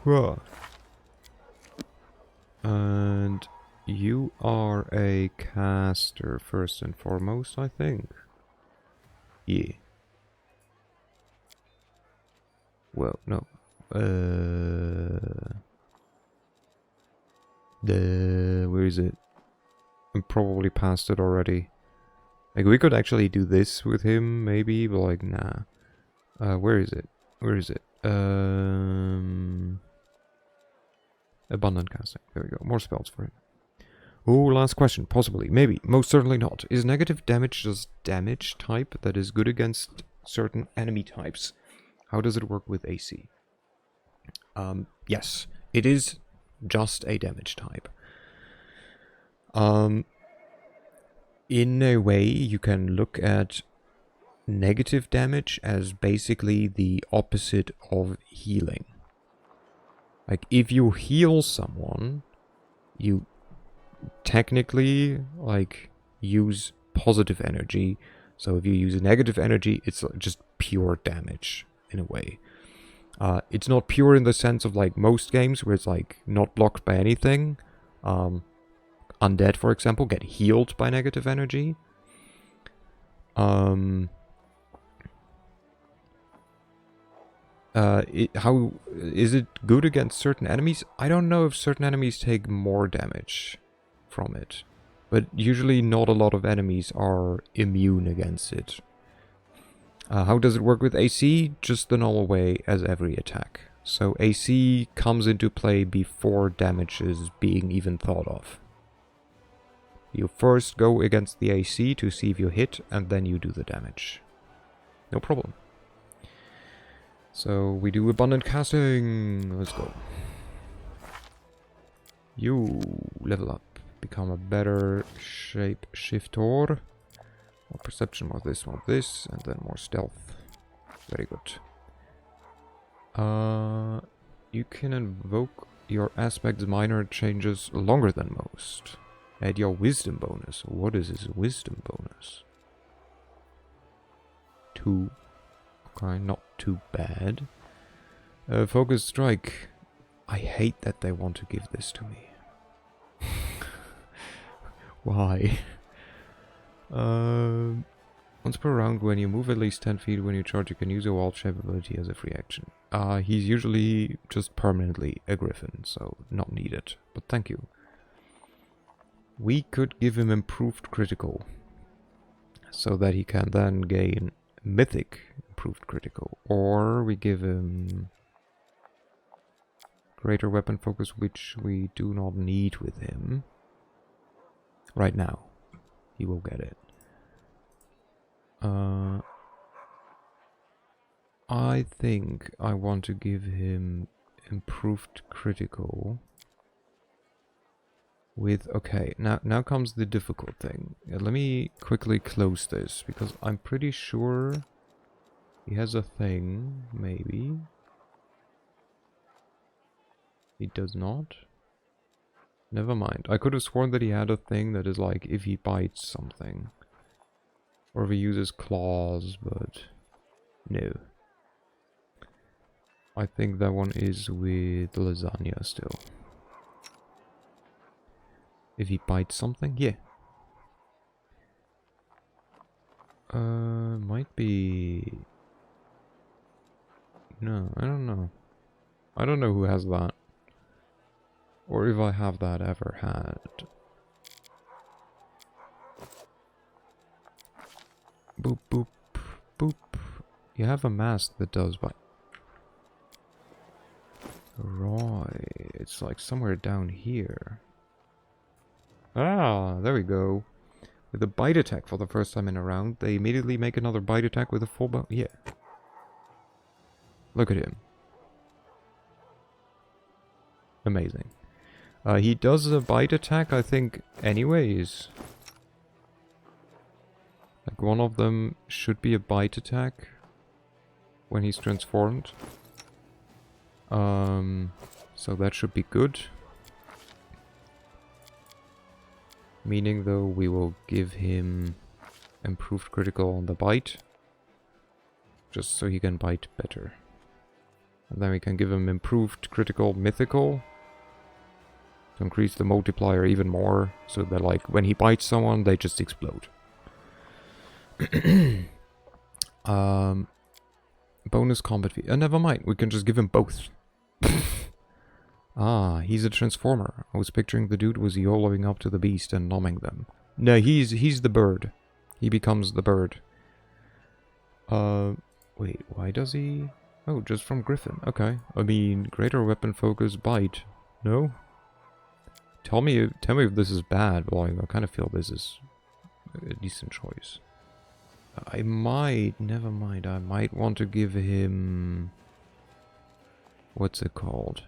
Speaker 1: Whoa. And you are a caster first and foremost, I think. Yeah. Well, no. Where is it? I'm probably past it already. Like, we could actually do this with him, maybe, but like, nah. Where is it? Where is it? Abundant casting. There we go. More spells for him. Oh, last question. Possibly. Maybe. Most certainly not. Is negative damage just damage type that is good against certain enemy types? How does it work with AC? Yes. It is just a damage type. In a way, you can look at negative damage as basically the opposite of healing. Like, if you heal someone, you technically, like, use positive energy. So if you use negative energy, it's just pure damage, in a way. It's not pure in the sense of, like, most games where it's, like, not blocked by anything. Undead, for example, get healed by negative energy. How is it good against certain enemies? I don't know if certain enemies take more damage from it, but usually not a lot of enemies are immune against it. How does it work with AC? Just the normal way as every attack. So AC comes into play before damage is being even thought of. You first go against the AC to see if you hit, and then you do the damage. No problem. So we do abundant casting. Let's go. You level up. Become a better shape shifter. More perception, more this, and then more stealth. Very good. You can invoke your aspect's minor changes longer than most. Add your wisdom bonus. What is his wisdom bonus? 2. Okay, not too bad. Focus strike. I hate that they want to give this to me. Why? Once per round, when you move at least 10 feet when you charge, you can use your wild shape ability as a free action. He's usually just permanently a griffin, so not needed. But thank you. We could give him improved critical, so that he can then gain mythic improved critical. Or we give him greater weapon focus, which we do not need with him. Right now. He will get it. I think I want to give him improved critical with... Okay, now comes the difficult thing. Let me quickly close this, because I'm pretty sure he has a thing, maybe. He does not. Never mind. I could have sworn that he had a thing that is like if he bites something. Or if he uses claws, but no. I think that one is with lasagna still. If he bites something? Yeah. Might be... No, I don't know. I don't know who has that. Or if I have that ever had. Boop, boop, boop. You have a mask that does bite. Right, it's like somewhere down here. Ah, there we go. With a bite attack for the first time in a round, they immediately make another bite attack with a full bow. Yeah. Look at him. Amazing. He does a bite attack, I think, anyways. Like, one of them should be a bite attack when he's transformed. So that should be good. Meaning, though, we will give him improved critical on the bite. Just so he can bite better. And then we can give him improved critical mythical. To increase the multiplier even more. So that, like, when he bites someone, they just explode. Bonus combat fee. Never mind. We can just give him both. Ah, he's a transformer. I was picturing the dude was YOLOing up to the beast and nomming them. No, he's the bird. He becomes the bird. Wait, why does he... Oh, just from Griffin. Okay. I mean, greater weapon focus, bite. No? Tell me if this is bad, but like, I kind of feel this is a decent choice. I might... Never mind. I might want to give him... What's it called?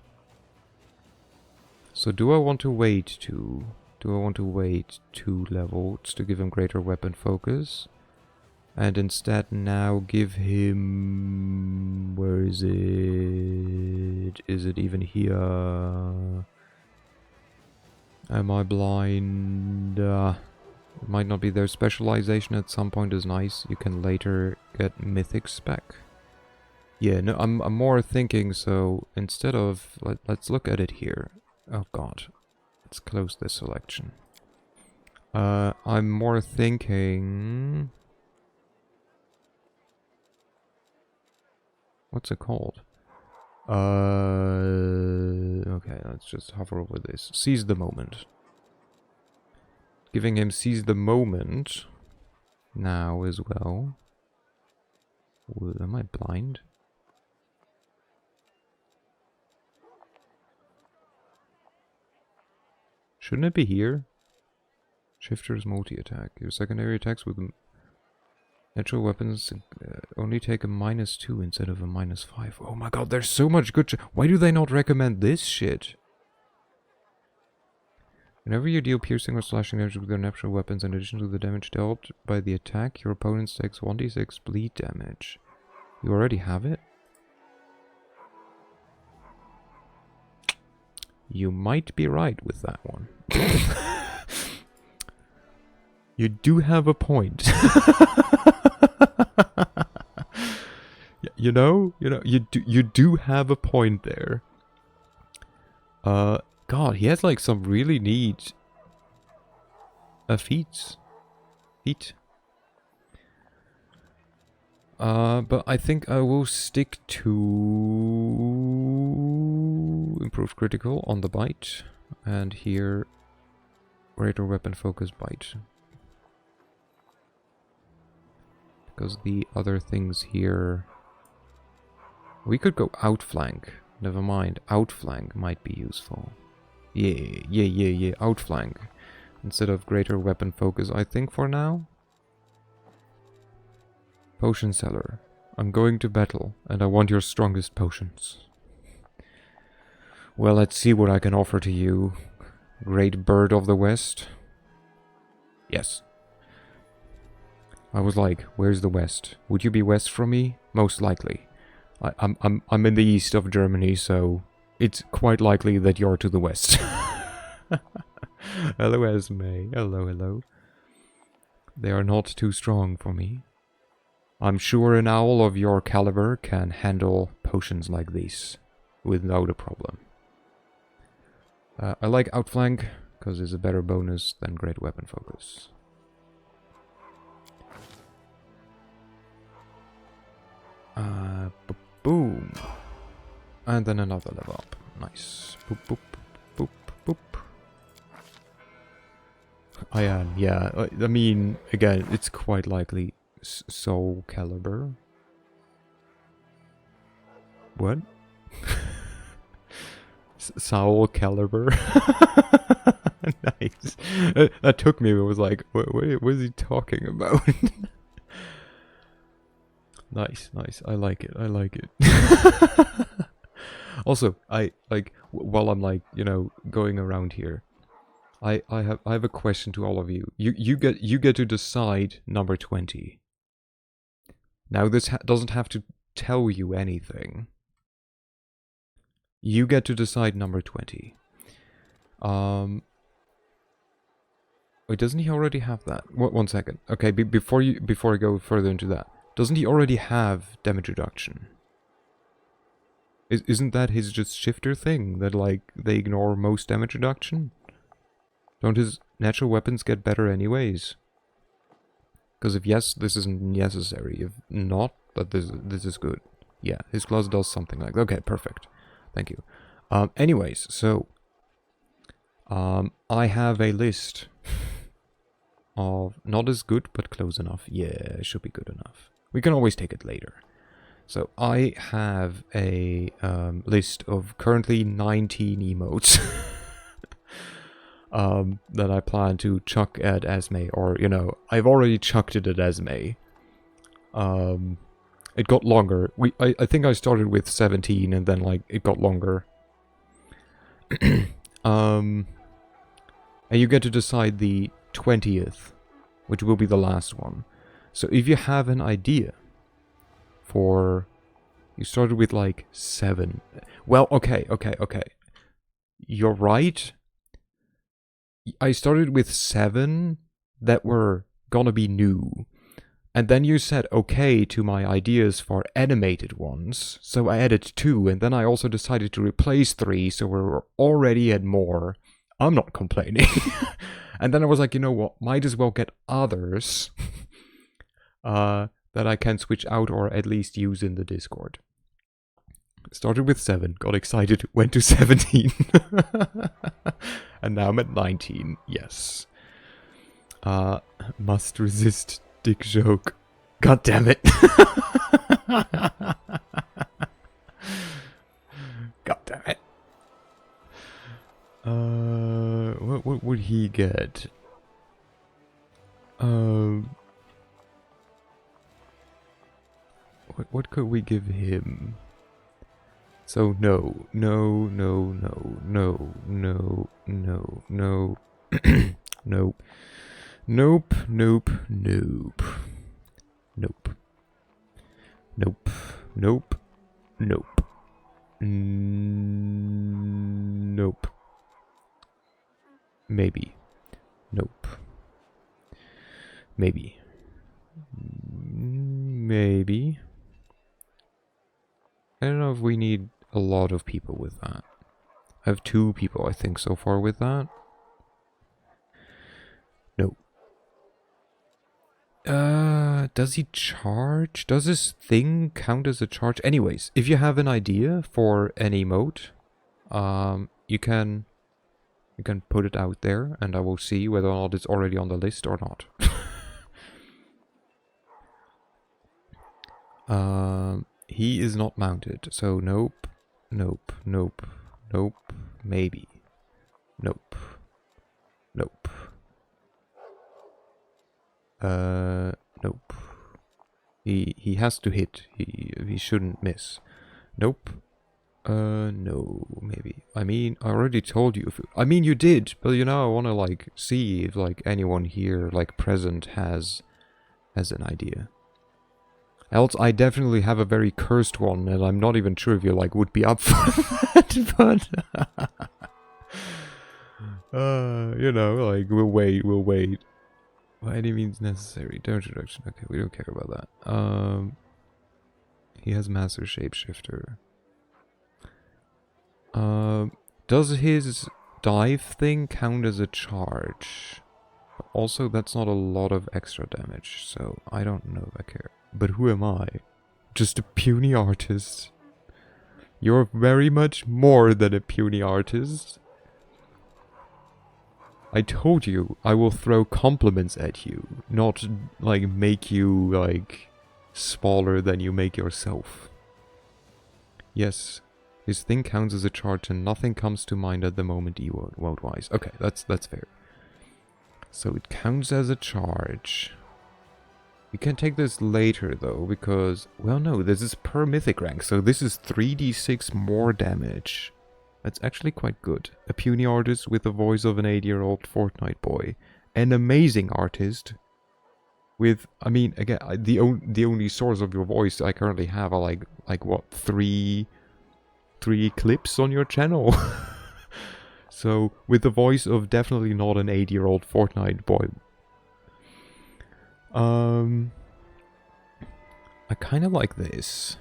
Speaker 1: So do I want to wait 2? Do I want to wait 2 levels to give him greater weapon focus? And instead now give him... Where is it? Is it even here? Am I blind? It might not be there. Specialization at some point is nice. You can later get mythic spec. Yeah, no, I'm more thinking, so instead of... Let's look at it here. Oh god. Let's close this selection. I'm more thinking... What's it called? Okay, let's just hover over this. Seize the moment. Giving him seize the moment now as well. Ooh, am I blind? Shouldn't it be here? Shifter's multi-attack. Your secondary attacks with... Natural weapons only take a -2 instead of a -5. Oh my god, there's so much good. Why do they not recommend this shit? Whenever you deal piercing or slashing damage with your natural weapons, in addition to the damage dealt by the attack, your opponent takes 1d6 bleed damage. You already have it? You might be right with that one. You do have a point. you do have a point there. God, he has like some really neat feats. But I think I will stick to improved critical on the bite, and here greater weapon focus bite. Because the other things here, we could go outflank. Never mind, outflank might be useful. Yeah, outflank instead of greater weapon focus, I think, for now. Potion seller, I'm going to battle, and I want your strongest potions. Well, let's see what I can offer to you, great bird of the west. Yes. I was like, where's the west? Would you be west from me? Most likely. I'm in the east of Germany, so it's quite likely that you're to the west. Hello, Esme. Hello. They are not too strong for me. I'm sure an owl of your caliber can handle potions like these without a problem. I like outflank because it's a better bonus than great weapon focus. Boom. And then another level up. Nice. Boop, boop, boop, boop. I am, yeah. I mean, again, it's quite likely Soul Caliber. What? Soul Caliber. Nice. That took me. It was like, what is he talking about? Nice. I like it. Also, I like while I'm like, going around here, I have a question to all of you. You get to decide number 20. Now this doesn't have to tell you anything. You get to decide number 20. Wait, doesn't he already have that? One second. Okay, before I go further into that, doesn't he already have damage reduction? Isn't that his just shifter thing that like they ignore most damage reduction? Don't his natural weapons get better anyways? Because if yes, this isn't necessary. If not, that this is good. Yeah, his class does something like that. Okay, perfect. Thank you. Anyways, so I have a list of not as good, but close enough. Yeah, it should be good enough. We can always take it later. So I have a list of currently 19 emotes that I plan to chuck at Esme, or I've already chucked it at Esme. It got longer. I think I started with 17 and then like it got longer. And you get to decide the 20th, which will be the last one. So if you have an idea for, you started with like 7. Well, okay. You're right. I started with 7 that were gonna be new. And then you said okay to my ideas for animated ones. So I added 2, and then I also decided to replace 3, so we're already at more. I'm not complaining. And then I was like, you know what, might as well get others that I can switch out or at least use in the Discord. Started with 7, got excited, went to 17. And now I'm at 19, yes. Must resist dick joke. God damn it. God damn it. What would he get? What could we give him? So no, no, no, no, no, no, no, no, nope, nope, nope, nope, nope, nope, nope, nope, nope, maybe, nope, maybe, maybe. I don't know if we need a lot of people with that. I have 2 people, I think, so far with that. No. Does he charge? Does this thing count as a charge? Anyways, if you have an idea for an emote, you can put it out there, and I will see whether or not it's already on the list or not. He is not mounted, so nope, nope, nope, nope, maybe, nope, nope, nope. He has to hit. He shouldn't miss. Nope. No, maybe. I mean, I already told you. I mean, you did, but you know, I want to like see if like anyone here like present has an idea. Else, I definitely have a very cursed one, and I'm not even sure if you like would be up for that. But you know, like we'll wait. By any means necessary. No introduction. Okay, we don't care about that. He has Master Shapeshifter. Does his dive thing count as a charge? Also, that's not a lot of extra damage, so I don't know if I care. But who am I? Just a puny artist. You're very much more than a puny artist. I told you I will throw compliments at you, not like make you like smaller than you make yourself. Yes, his thing counts as a charge and nothing comes to mind at the moment emote-wise. Okay, that's fair. So it counts as a charge. We can take this later though, because, well no, this is per mythic rank, so this is 3d6 more damage. That's actually quite good. A puny artist with the voice of an 8-year-old Fortnite boy. An amazing artist with, I mean, again, the only source of your voice I currently have are like what, three clips on your channel? So, with the voice of definitely not an 8-year-old Fortnite boy. I kind of like this.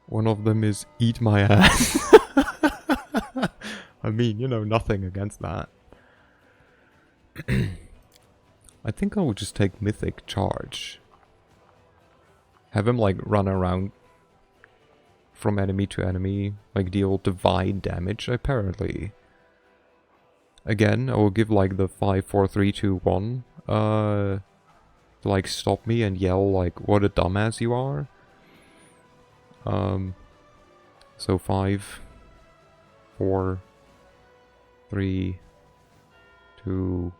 Speaker 1: One of them is eat my ass. I mean, you know, nothing against that. I think I will just take Mythic Charge. Have him, like, run around from enemy to enemy, like, deal divine damage, apparently. Again, I will give, like, the 5, 4, 3, 2, 1, to, like, stop me and yell, like, what a dumbass you are. So 5, 4, 3, 2,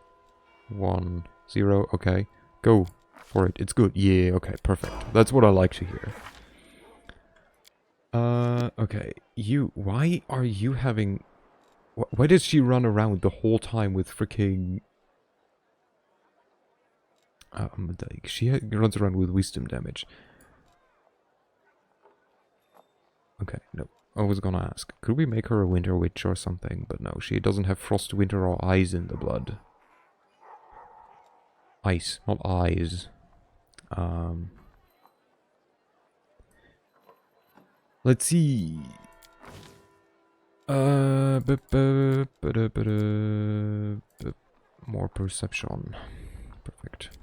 Speaker 1: 1, 0. Okay, go for it. It's good. Yeah, okay, perfect. That's what I like to hear. Okay. Why are you having... Why does she run around the whole time with freaking... she runs around with wisdom damage. Okay, no. I was gonna ask, could we make her a winter witch or something? But no, she doesn't have frost, winter, or ice in the blood. Ice, not eyes. Let's see. More perception. Perfect.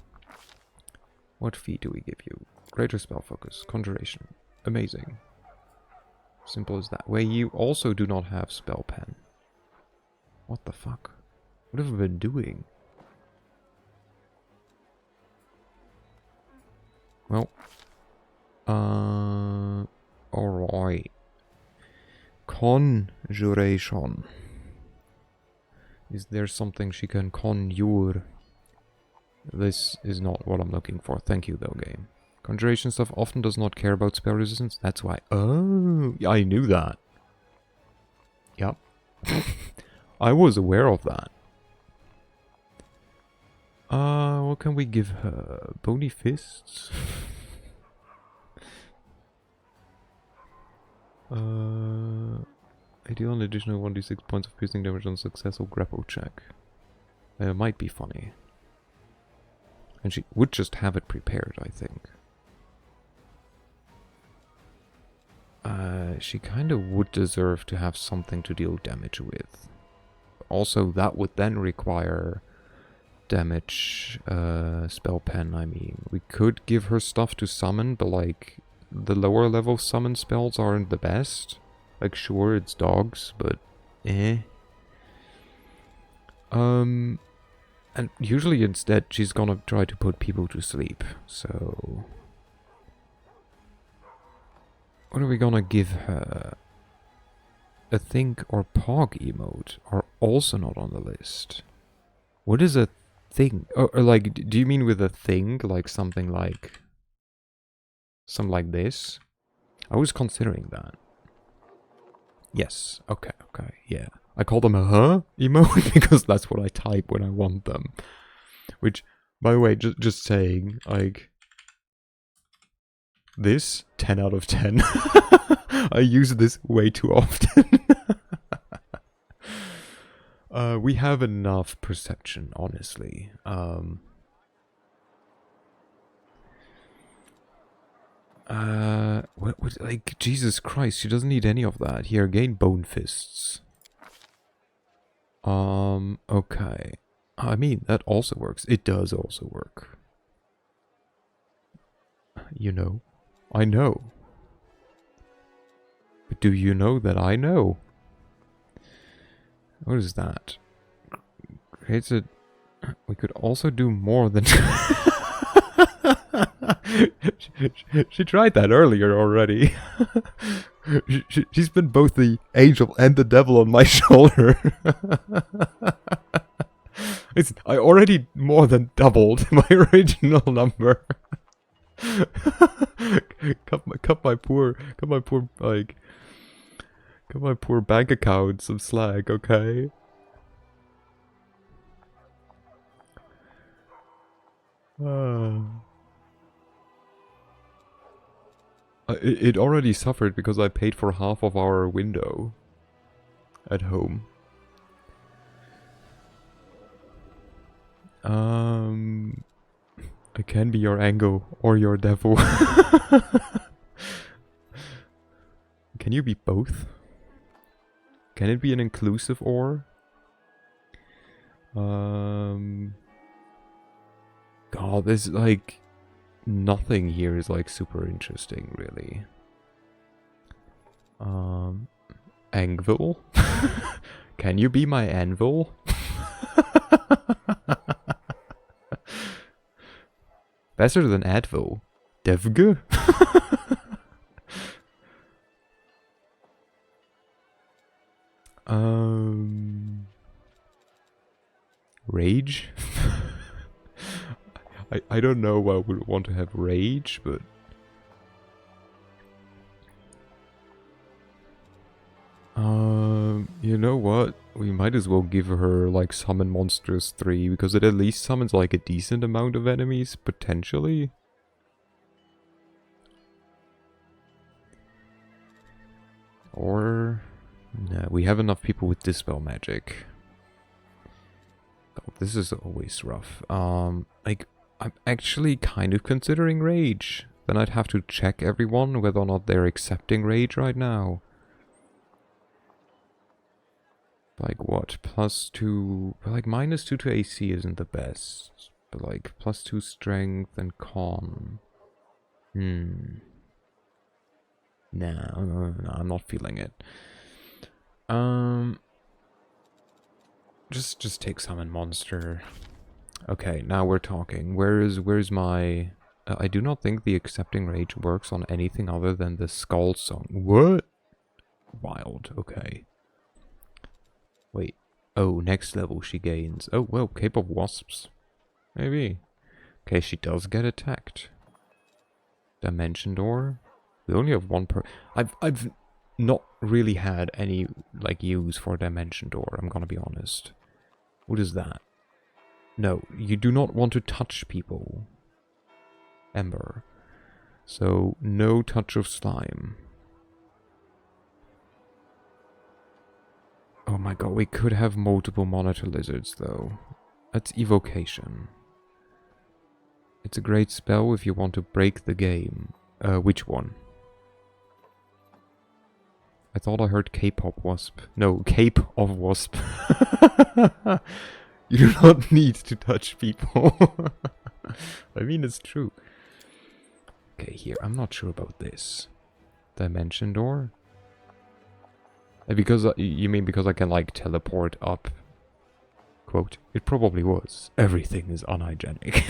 Speaker 1: What feat do we give you? Greater spell focus, conjuration. Amazing. Simple as that. Where you also do not have spell pen. What the fuck? What have I been doing? Well. Alright. Conjuration. Is there something she can conjure? This is not what I'm looking for. Thank you though, game. Conjuration stuff often does not care about spell resistance. That's why. Oh, yeah, I knew that. Yep. I was aware of that. What can we give her? Bony fists? Ideal an additional 1d6 points of piercing damage on successful grapple check. Might be funny. And she would just have it prepared, I think. She kind of would deserve to have something to deal damage with. Also, that would then require damage spell pen, I mean. We could give her stuff to summon, but like, the lower level summon spells aren't the best. Like, sure, it's dogs, but eh. And usually instead she's gonna try to put people to sleep, so... What are we gonna give her? A think or pog emote are also not on the list. What is a thing? Or like, do you mean with a thing, like something like... Something like this? I was considering that. Yes, okay, yeah. I call them a huh emote because that's what I type when I want them. Which, by the way, just saying, like... This, 10 out of 10. I use this way too often. We have enough perception, honestly. What, like, Jesus Christ, she doesn't need any of that. Here, gain bone fists. Okay. I mean, that also works. It does also work. You know. I know. But do you know that I know? What is that? Creates a... We could also do more than... she tried that earlier already. She's been both the angel and the devil on my shoulder. I already more than doubled my original number. cut my poor bank account some slack, okay? It already suffered because I paid for half of our window at home. I can be your angel or your devil. Can you be both? Can it be an inclusive or? God, there's like nothing here is like super interesting, really. Anvil? Can you be my anvil? Better than Advil. Devge? Rage? I don't know why I would want to have rage, but... You know what? We might as well give her, like, Summon Monsters 3, because it at least summons, like, a decent amount of enemies, potentially. Or... No, we have enough people with Dispel Magic. Oh, this is always rough. Like, I'm actually kind of considering Rage. Then I'd have to check everyone whether or not they're accepting Rage right now. Like what? +2... Like -2 to AC isn't the best. But like +2 strength and con. No, I'm not feeling it. Just take Summon Monster. Okay, now we're talking. Where's my... I do not think the Accepting Rage works on anything other than the Skull Song. What? Wild, okay. Wait. Oh, next level she gains. Oh, well, Cape of Wasps. Maybe. Okay, she does get attacked. Dimension door. We only have one per... I've not really had any, like, use for dimension door, I'm gonna be honest. What is that? No, you do not want to touch people. Ember. So, no touch of slime. Oh my god, we could have multiple monitor lizards, though. That's evocation. It's a great spell if you want to break the game. Which one? I thought I heard K-pop wasp. No, Cape of wasp. You do not need to touch people. I mean, it's true. Okay, here, I'm not sure about this. Dimension door? Because you mean because I can, like, teleport up? Quote, it probably was. Everything is unhygienic.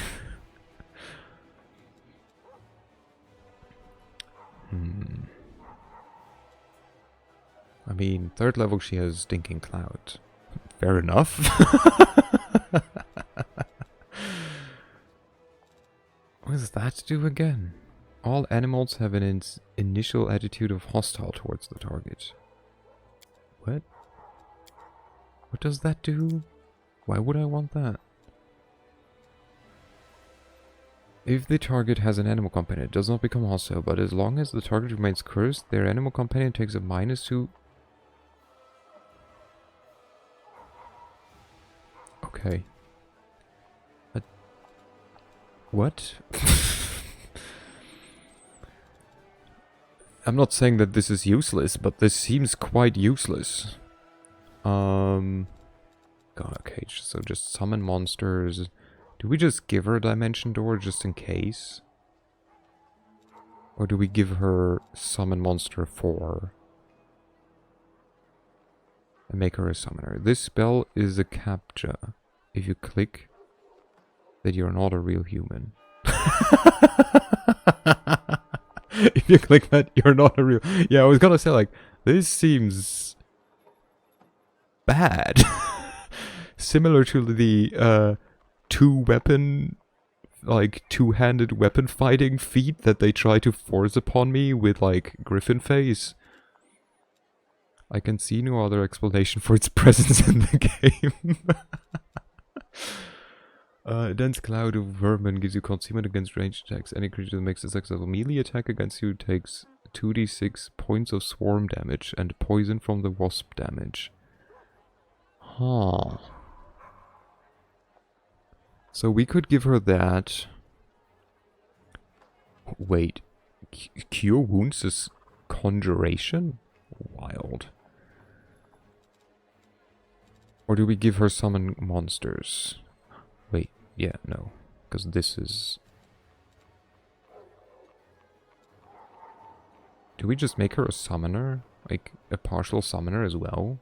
Speaker 1: I mean, 3rd level she has Stinking Cloud. Fair enough. What does that do again? All animals have an initial attitude of hostile towards the target. What? What does that do? Why would I want that? If the target has an animal companion, it does not become hostile, but as long as the target remains cursed, their animal companion takes a -2. Okay. What? I'm not saying that this is useless, but this seems quite useless. God, okay, so just summon monsters. Do we just give her a dimension door just in case? Or do we give her summon monster 4? And make her a summoner. This spell is a captcha. If you click that you're not a real human. If you click that you're not a real... Yeah, I was gonna say, like, this seems bad. Similar to the two-handed weapon fighting feat that they try to force upon me with, like, Griffin face. I can see no other explanation for its presence in the game. A dense cloud of vermin gives you concealment against ranged attacks. Any creature that makes a successful melee attack against you takes 2d6 points of swarm damage and poison from the wasp damage. Huh. So we could give her that. Wait. Cure wounds is conjuration? Wild. Or do we give her summon monsters? Wait, yeah, no. Because this is... Do we just make her a summoner? Like, a partial summoner as well?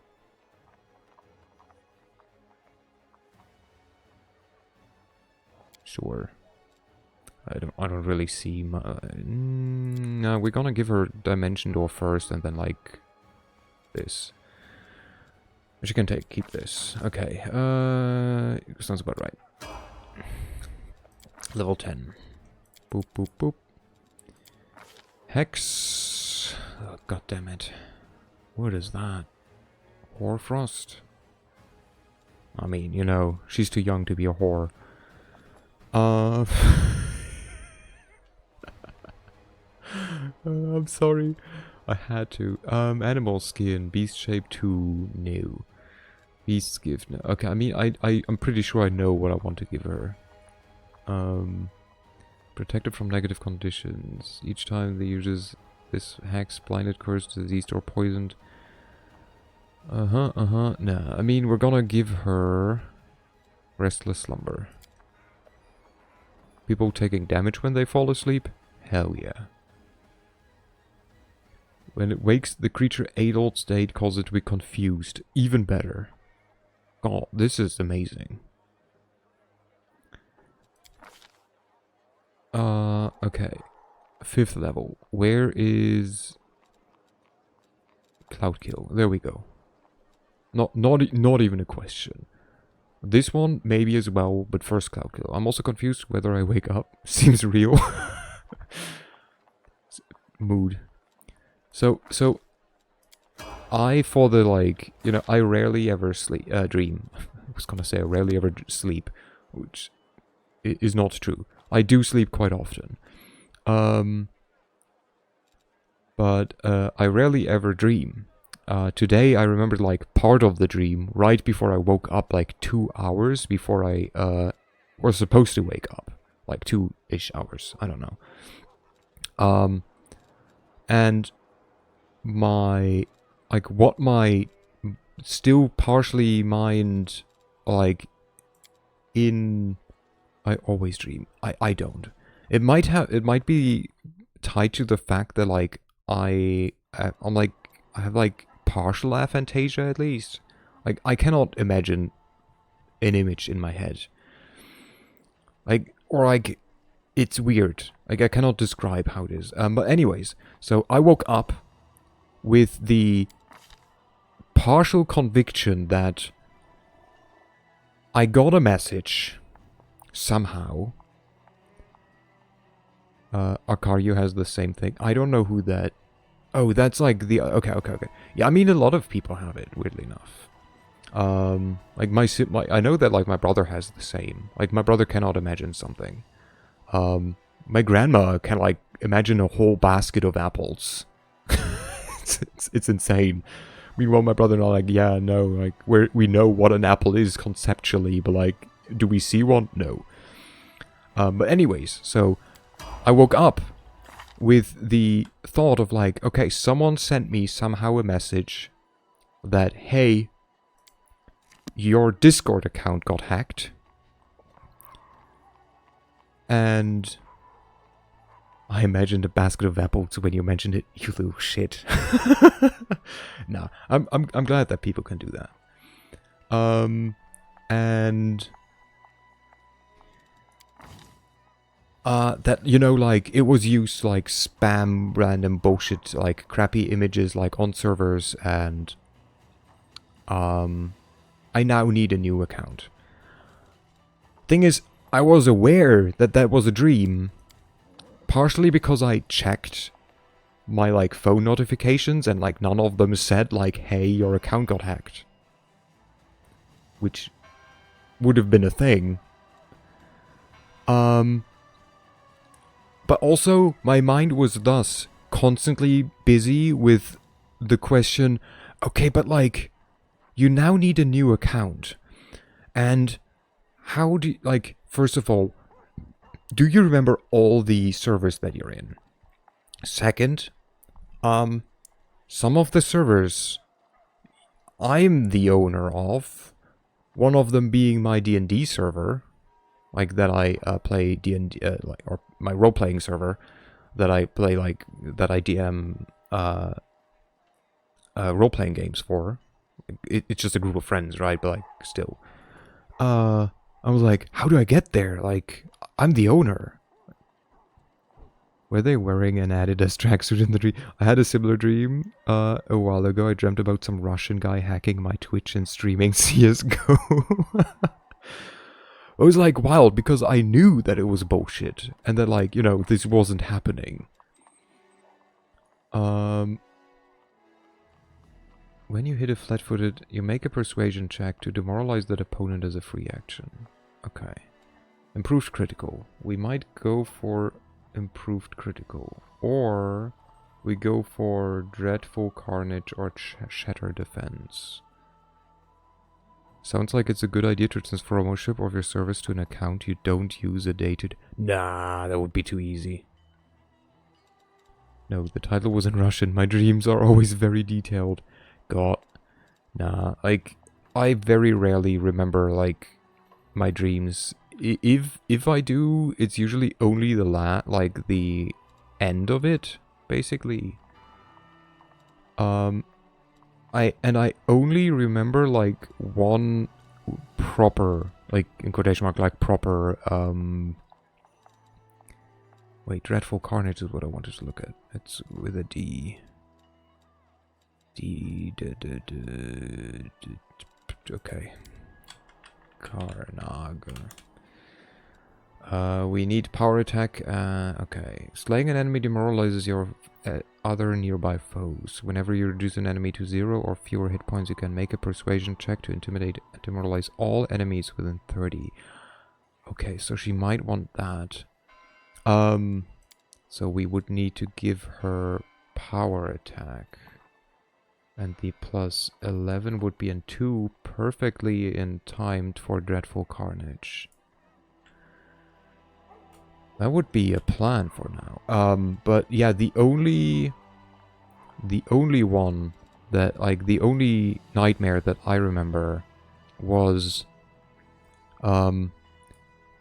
Speaker 1: Sure. I don't really see... no, we're gonna give her Dimension Door first and then, like, this. But you can keep this. Okay, sounds about right. Level 10. Boop, boop, boop. Hex. Oh, God damn it. What is that? Hoarfrost? I mean, you know, she's too young to be a whore. I'm sorry. I had to. Animal skin, beast shape 2, new. Beast's gift, no. Okay, I mean, I'm pretty sure I know what I want to give her. Protected from negative conditions. Each time they uses this hex, blinded, cursed, diseased, or poisoned. Nah, I mean, we're gonna give her Restless Slumber. People taking damage when they fall asleep? Hell yeah. When it wakes the creature adult state, causes it to be confused. Even better. God, this is amazing. Okay. 5th level. Where is Cloud Kill? There we go. Not even a question. This one maybe as well, but first Cloud Kill. I'm also confused whether I wake up. Seems real. mood. So I, for the, like, you know, I rarely ever dream. I was gonna say I rarely ever sleep, which is not true. I do sleep quite often. But I rarely ever dream. Today I remembered, like, part of the dream right before I woke up, like 2 hours before I was supposed to wake up. Like 2-ish hours, I don't know. And my, like, what my still partially mind, like, I always dream. I don't. It might be tied to the fact that, like, I have, like, partial aphantasia at least. Like, I cannot imagine an image in my head. Like, or like, it's weird. Like, I cannot describe how it is. But anyways, so I woke up with the partial conviction that I got a message somehow. Arcario has the same thing. I don't know who that... Oh, that's like the... Okay. Yeah, I mean, a lot of people have it, weirdly enough. Like, I know that, like, my brother has the same. Like, my brother cannot imagine something. My grandma can, like, imagine a whole basket of apples. It's insane. Meanwhile, my brother and I are like, yeah, no, like, we know what an apple is conceptually, but, like, do we see one? No. But anyways, so I woke up with the thought of, like, okay, someone sent me somehow a message that, hey, your Discord account got hacked. And I imagined a basket of apples when you mentioned it. You little shit. Nah, I'm glad that people can do that. And that, you know, like, it was used, like, spam random bullshit, like, crappy images, like, on servers, and I now need a new account. Thing is, I was aware that that was a dream, partially because I checked my, like, phone notifications, and, like, none of them said, like, hey, your account got hacked. Which would have been a thing. But also, my mind was thus constantly busy with the question, okay, but, like, you now need a new account. And how do you, like, first of all, do you remember all the servers that you're in? Second, some of the servers I'm the owner of, one of them being my D&D server, like, that I play D&D, like, or my role-playing server, that I play, like, that I DM role-playing games for. It's just a group of friends, right? But, like, still. I was like, how do I get there? Like, I'm the owner. Were they wearing an Adidas tracksuit in the dream? I had a similar dream a while ago. I dreamt about some Russian guy hacking my Twitch and streaming CSGO. It was, like, wild because I knew that it was bullshit and that, like, you know, this wasn't happening. When you hit a flat-footed, you make a persuasion check to demoralize that opponent as a free action. Okay. Improved critical. We might go for improved critical. Or we go for dreadful carnage or shatter defense. Sounds like it's a good idea to transfer ownership of your service to an account you don't use a day to... Nah, that would be too easy. No, the title was in Russian. My dreams are always very detailed. God. Nah, like, I very rarely remember, like, my dreams. If I do, it's usually only the like, the end of it, basically. I only remember, like, one proper, like, in quotation mark, like, proper, wait, Dreadful Carnage is what I wanted to look at. It's with a D. Okay. Carnage. We need power attack. Okay. Slaying an enemy demoralizes your other nearby foes. Whenever you reduce an enemy to 0 or fewer hit points, you can make a persuasion check to intimidate and demoralize all enemies within 30. Okay, so she might want that. So we would need to give her power attack. And the plus 11 would be in 2, perfectly in timed for Dreadful Carnage. That would be a plan for now. But yeah, the only one that, like, the only nightmare that I remember was, I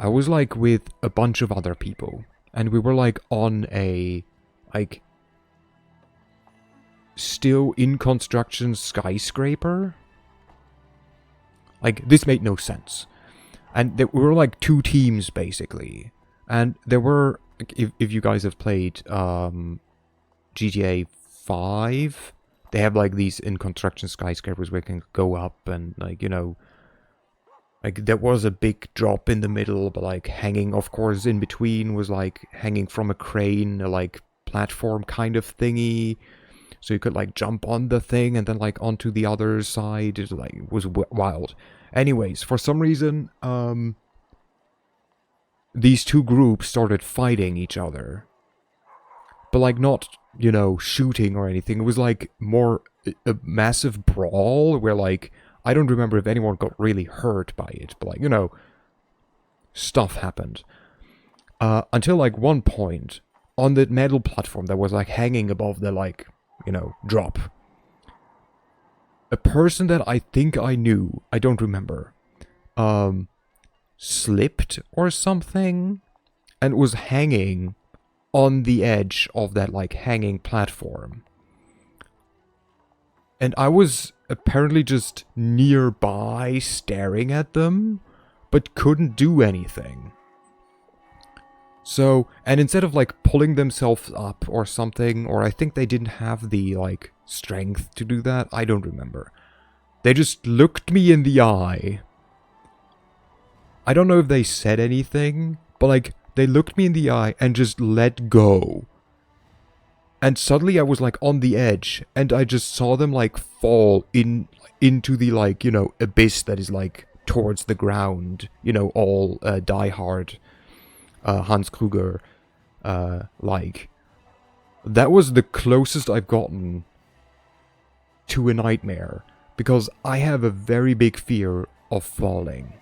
Speaker 1: was, like, with a bunch of other people, and we were, like, on a, like, still in construction skyscraper. Like, this made no sense. And we were, like, 2 teams, basically. And there were, if you guys have played GTA 5, they have like these in construction skyscrapers where you can go up and, like, you know, like there was a big drop in the middle, but like hanging, of course, in between was like hanging from a crane, a like platform kind of thingy. So you could like jump on the thing and then like onto the other side. It was wild. Anyways, for some reason, these 2 groups started fighting each other. But, like, not, you know, shooting or anything. It was, like, more a massive brawl where, like, I don't remember if anyone got really hurt by it. But, like, you know, stuff happened. Until, like, one point, on the metal platform that was, like, hanging above the, like, you know, drop. A person that I think I knew, I don't remember, slipped or something and was hanging on the edge of that, like, hanging platform. And I was apparently just nearby staring at them, but couldn't do anything. So, and instead of, like, pulling themselves up or something, or I think they didn't have the, like, strength to do that, I don't remember. They just looked me in the eye. I don't know if they said anything, but, like, they looked me in the eye and just let go. And suddenly I was, like, on the edge, and I just saw them, like, fall into the, like, you know, abyss that is, like, towards the ground. You know, all Die Hard, Hans Kruger, like. That was the closest I've gotten to a nightmare, because I have a very big fear of falling.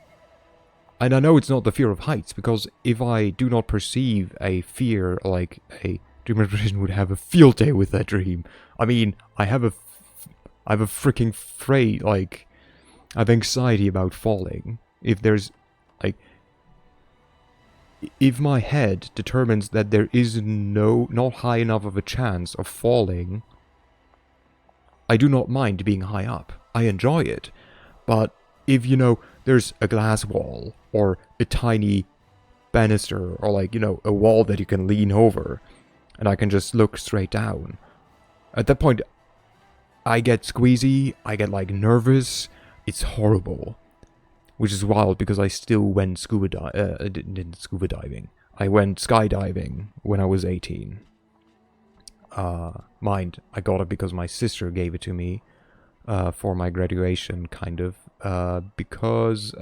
Speaker 1: And I know it's not the fear of heights, because if I do not perceive a fear, like a dream interpretation would have a field day with that dream. I mean, I have a freaking afraid, like, I have anxiety about falling. If there's, like, if my head determines that there is not high enough of a chance of falling, I do not mind being high up. I enjoy it. But if, you know, there's a glass wall, or a tiny banister, or, like, you know, a wall that you can lean over, and I can just look straight down. At that point, I get squeezy, I get, like, nervous. It's horrible. Which is wild, because I still went didn't scuba diving. I went skydiving when I was 18. Mind, I got it because my sister gave it to me. For my graduation, kind of, because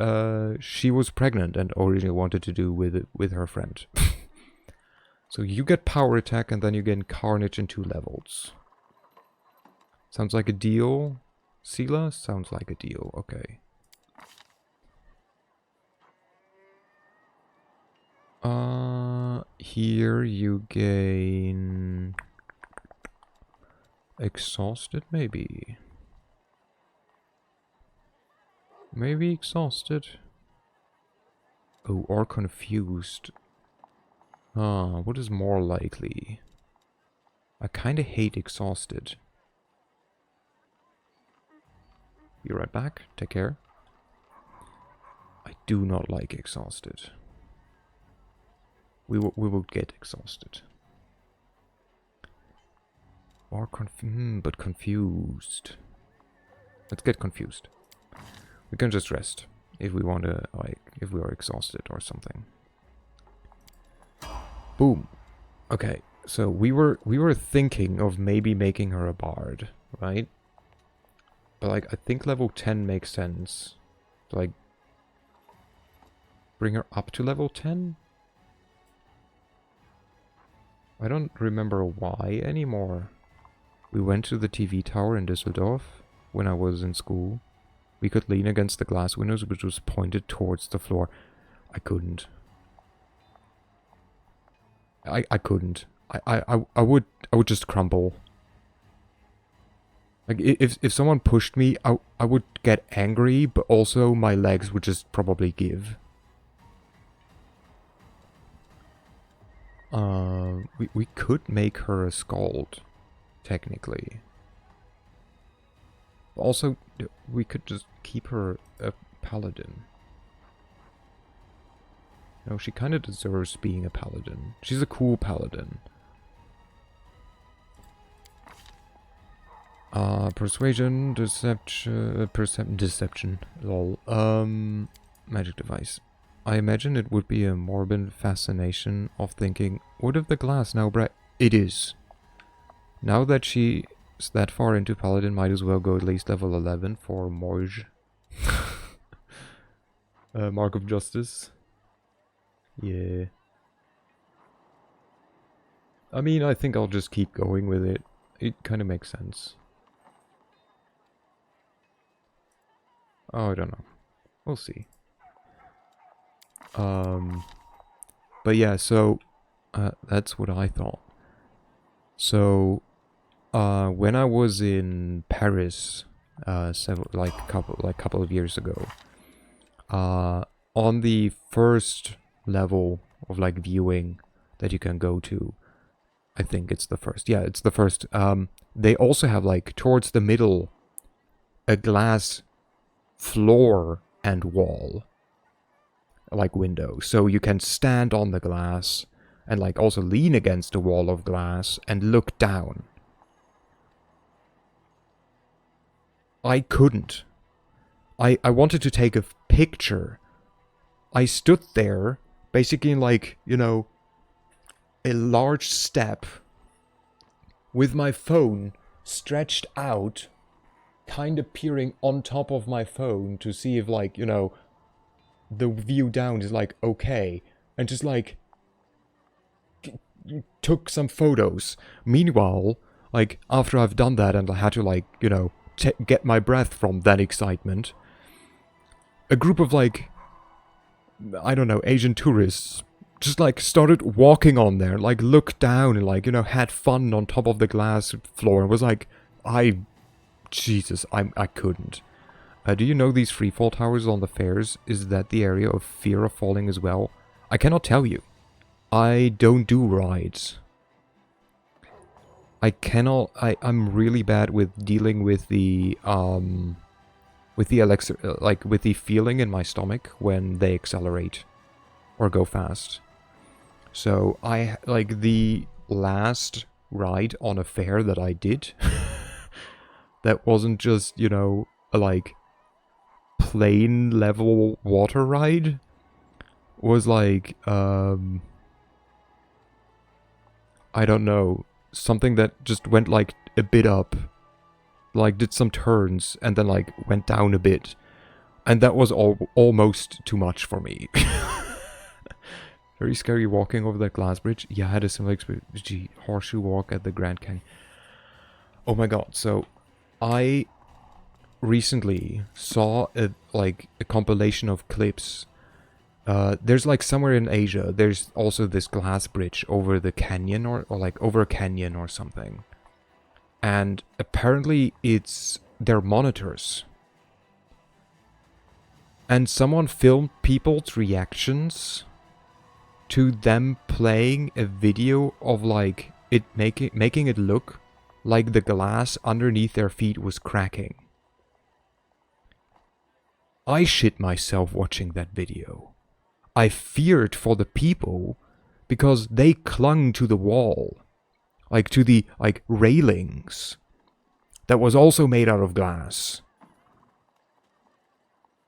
Speaker 1: she was pregnant and originally wanted to do with her friend. So you get power attack and then you get carnage in 2 levels. Sounds like a deal, Sela? Sounds like a deal, okay. Here you gain exhausted, maybe. Maybe exhausted. Oh, or confused. What is more likely? I kinda hate exhausted. Be right back. Take care. I do not like exhausted. We will get exhausted. Or but confused. Let's get confused. We can just rest if we want to, like, if we are exhausted or something. Boom. Okay, so we were thinking of maybe making her a bard, right? But like I think level 10 makes sense. To, like bring her up to level 10? I don't remember why anymore. We went to the TV tower in Düsseldorf when I was in school. We could lean against the glass windows, which was pointed towards the floor. I couldn't. I couldn't. I would just crumble. Like if someone pushed me, I would get angry, but also my legs would just probably give. We could make her a skald, technically. Also, we could just keep her a paladin. No, she kind of deserves being a paladin. She's a cool paladin. Persuasion, deception, lol. Magic device. I imagine it would be a morbid fascination of thinking, what if the glass now bright? It is. Now that she's that far into paladin, might as well go at least level 11 for Morge. Mark of Justice. Yeah. I mean, I think I'll just keep going with it. It kind of makes sense. Oh, I don't know. We'll see. But yeah, so that's what I thought. So when I was in Paris couple of years ago, on the first level of like viewing that you can go to, I think it's the first. Yeah, it's the first. They also have like towards the middle a glass floor and wall, like window, so you can stand on the glass and like also lean against a wall of glass and look down. I couldn't. I wanted to take a picture. I stood there basically in like, you know, a large step with my phone stretched out, kind of peering on top of my phone to see if, like, you know, the view down is like okay, and just like took some photos. Meanwhile, like after I've done that and I had to, like, you know, get my breath from that excitement, a group of like, I don't know, Asian tourists just like started walking on there, like looked down and like, you know, had fun on top of the glass floor, and was like, Jesus, I couldn't. Do you know these freefall towers on the fairs? Is that the area of fear of falling as well? I cannot tell you. I don't do rides. I cannot. I'm really bad with dealing with the with the feeling in my stomach when they accelerate or go fast. So I like the last ride on a fair that I did. That wasn't just, you know, a like plain level water ride. Was like I don't know, something that just went like a bit up, like did some turns and then like went down a bit, and that was almost too much for me. Very scary walking over that glass bridge. Yeah, I had a similar experience. Gee, horseshoe walk at the Grand Canyon. Oh my god, so I recently saw a compilation of clips. There's like somewhere in Asia, there's also this glass bridge over the canyon or like over a canyon or something. And apparently it's their monitors. And someone filmed people's reactions to them playing a video of like it making it look like the glass underneath their feet was cracking. I shit myself watching that video. I feared for the people because they clung to the wall, like to the like railings that was also made out of glass.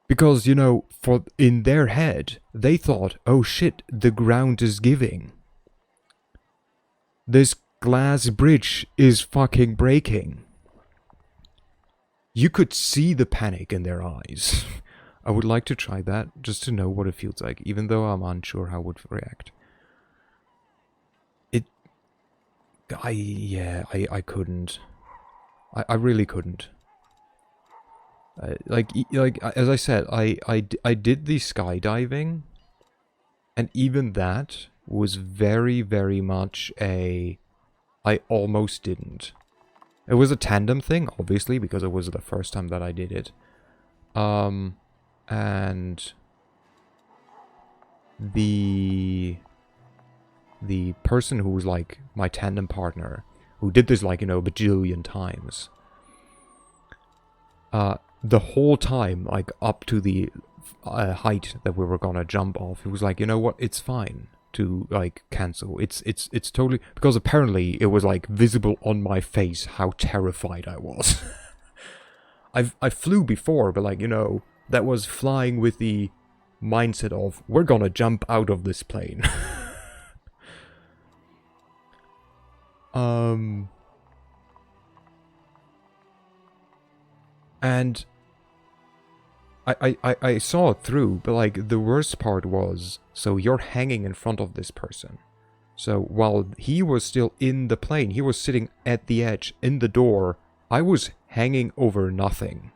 Speaker 1: Because, you know, for in their head, they thought, oh shit, the ground is giving. This glass bridge is fucking breaking. You could see the panic in their eyes. I would like to try that, just to know what it feels like, even though I'm unsure how it would react. I couldn't. I really couldn't. Like as I said, I did the skydiving, and even that was very, very much a... I almost didn't. It was a tandem thing, obviously, because it was the first time that I did it. And the person who was like my tandem partner, who did this like, you know, a bajillion times, the whole time, like up to the height that we were gonna jump off, he was like, you know what, it's fine to like cancel. It's totally, because apparently it was like visible on my face how terrified I was. I flew before, but like, you know, that was flying with the mindset of, we're gonna jump out of this plane. And I saw it through, but like the worst part was, so you're hanging in front of this person. So while he was still in the plane, he was sitting at the edge in the door, I was hanging over nothing.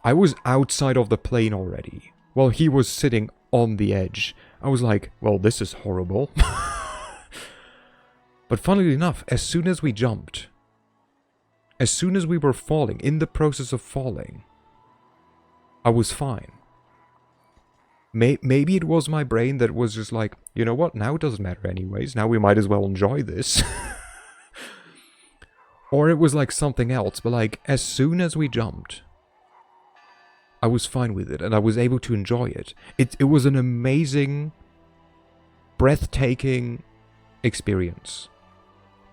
Speaker 1: I was outside of the plane already, while he was sitting on the edge. I was like, well, this is horrible. But funnily enough, as soon as we jumped, as soon as we were falling, in the process of falling, I was fine. Maybe it was my brain that was just like, you know what, now it doesn't matter anyways, now we might as well enjoy this. Or it was like something else, but like, as soon as we jumped, I was fine with it, and I was able to enjoy it. It was an amazing, breathtaking experience.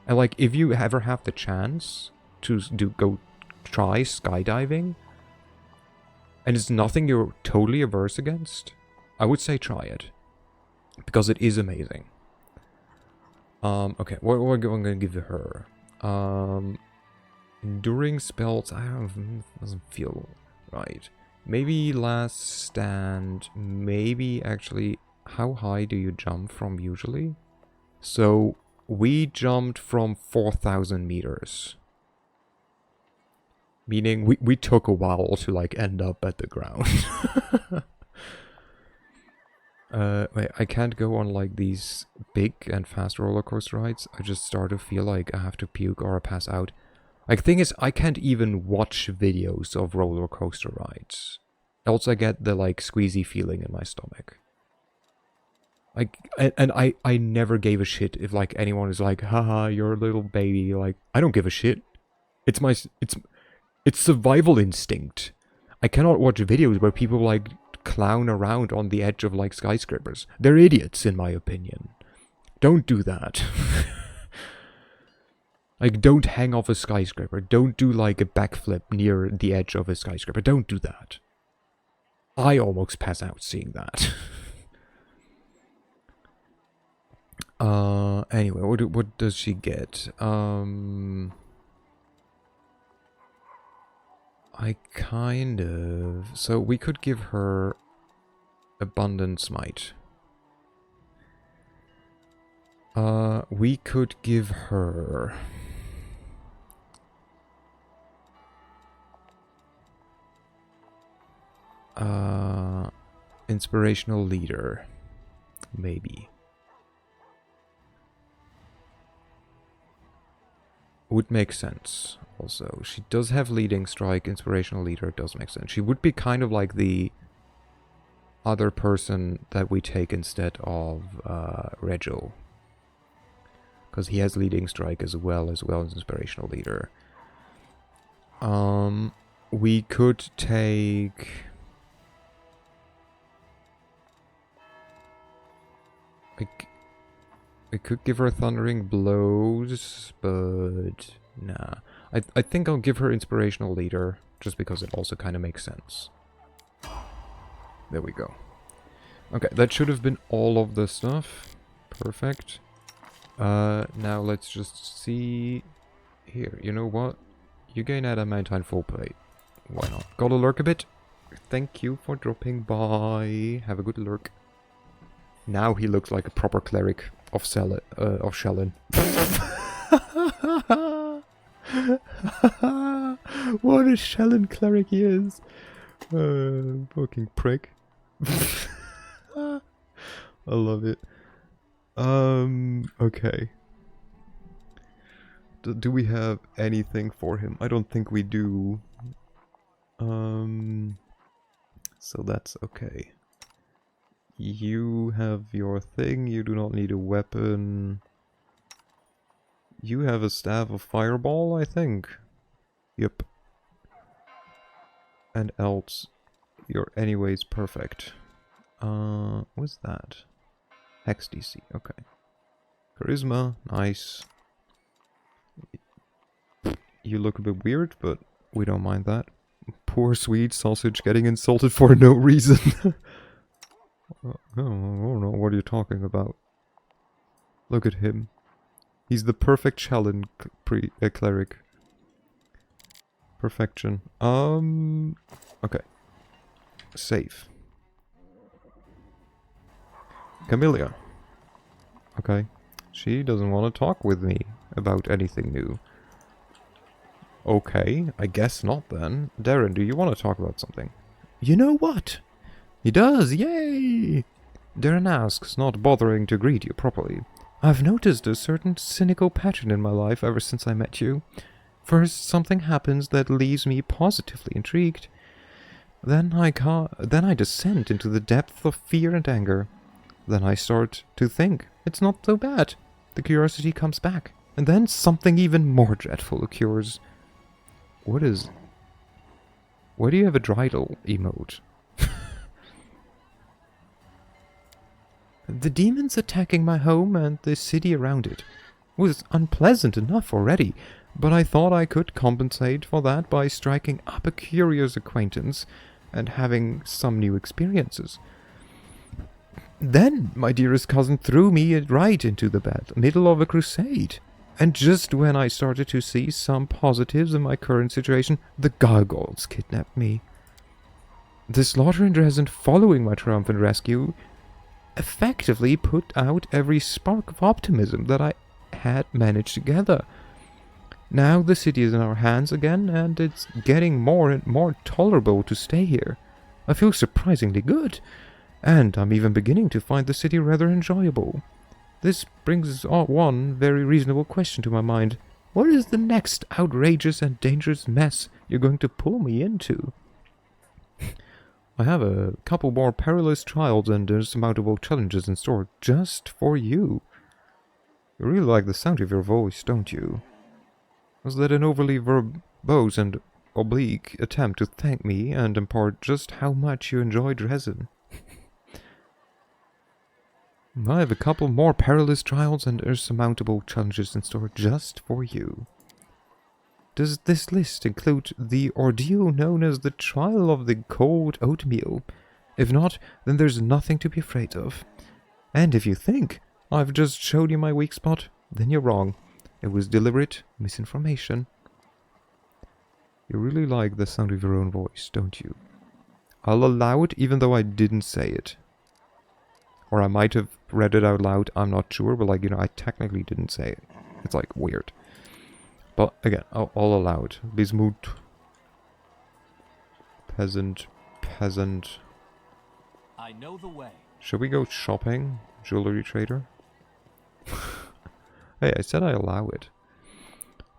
Speaker 1: And like, if you ever have the chance to go try skydiving, and it's nothing you're totally averse against, I would say try it, because it is amazing. Okay, what am I going to give her? Enduring spells, doesn't feel right. Maybe last stand, maybe actually, how high do you jump from usually? So, we jumped from 4,000 meters. Meaning, we took a while to like end up at the ground. Wait, I can't go on like these big and fast roller coaster rides. I just start to feel like I have to puke or pass out. Like, the thing is, I can't even watch videos of roller coaster rides. Else I get the like squeezy feeling in my stomach. Like, and I never gave a shit if like anyone is like, haha, you're a little baby. Like, I don't give a shit. It's survival instinct. I cannot watch videos where people like clown around on the edge of like skyscrapers. They're idiots, in my opinion. Don't do that. Like, don't hang off a skyscraper. Don't do like a backflip near the edge of a skyscraper. Don't do that. I almost pass out seeing that. Anyway, what does she get? I kind of... So we could give her Abundant Smite. We could give her... Inspirational Leader. Maybe. Would make sense, also. She does have Leading Strike, Inspirational Leader does make sense. She would be kind of like the other person that we take instead of Regil. Because he has Leading Strike as well as Inspirational Leader. We could take... I could give her Thundering Blows, but nah. I think I'll give her Inspirational Leader, just because it also kind of makes sense. There we go. Okay, that should have been all of the stuff. Perfect. Now let's just see here. You know what? You gain adamantine full plate. Why not? Gotta lurk a bit. Thank you for dropping by. Have a good lurk. Now he looks like a proper cleric of Shellin. What a Shellin cleric he is. Fucking prick. I love it. Okay. Do we have anything for him? I don't think we do. So that's okay. You have your thing, you do not need a weapon. You have a staff of fireball, I think. Yep. And else, you're anyways perfect. What's that? Hex DC, okay. Charisma, nice. You look a bit weird, but we don't mind that. Poor sweet sausage getting insulted for no reason. I don't know what you're talking about. Look at him. He's the perfect Shellin cleric. Perfection. Okay. Save. Camellia. Okay. She doesn't want to talk with me about anything new. Okay, I guess not then. Darren, do you want to talk about something? You know what? He does, yay! Darren asks, not bothering to greet you properly. I've noticed a certain cynical pattern in my life ever since I met you. First, something happens that leaves me positively intrigued. Then I descend into the depth of fear and anger. Then I start to think, it's not so bad. The curiosity comes back. And then something even more dreadful occurs. Why do you have a dreidel emote? The demons attacking my home and the city around it was unpleasant enough already, but I thought I could compensate for that by striking up a curious acquaintance and having some new experiences. Then my dearest cousin threw me right into the middle of a crusade. And just when I started to see some positives in my current situation, the gargoyles kidnapped me. The slaughter in Drezen following my triumphant rescue effectively put out every spark of optimism that I had managed to gather. Now the city is in our hands again, and it's getting more and more tolerable to stay here. I feel surprisingly good, and I'm even beginning to find the city rather enjoyable. This brings one very reasonable question to my mind. What is the next outrageous and dangerous mess you're going to pull me into? I have a couple more perilous trials and insurmountable challenges in store just for you. You really like the sound of your voice, don't you? Was that an overly verbose and oblique attempt to thank me and impart just how much you enjoy Drezen? I have a couple more perilous trials and insurmountable challenges in store just for you. Does this list include the ordeal known as the trial of the cold oatmeal? If not, then there's nothing to be afraid of. And if you think I've just showed you my weak spot, then you're wrong. It was deliberate misinformation. You really like the sound of your own voice, don't you? I'll allow it even though I didn't say it. Or I might have read it out loud, I'm not sure, but like, I technically didn't say it. It's like weird. But again, I'll allow it. Bismuth. Peasant.
Speaker 4: I know the way.
Speaker 1: Should we go shopping? Jewelry trader? Hey, I said I allow it.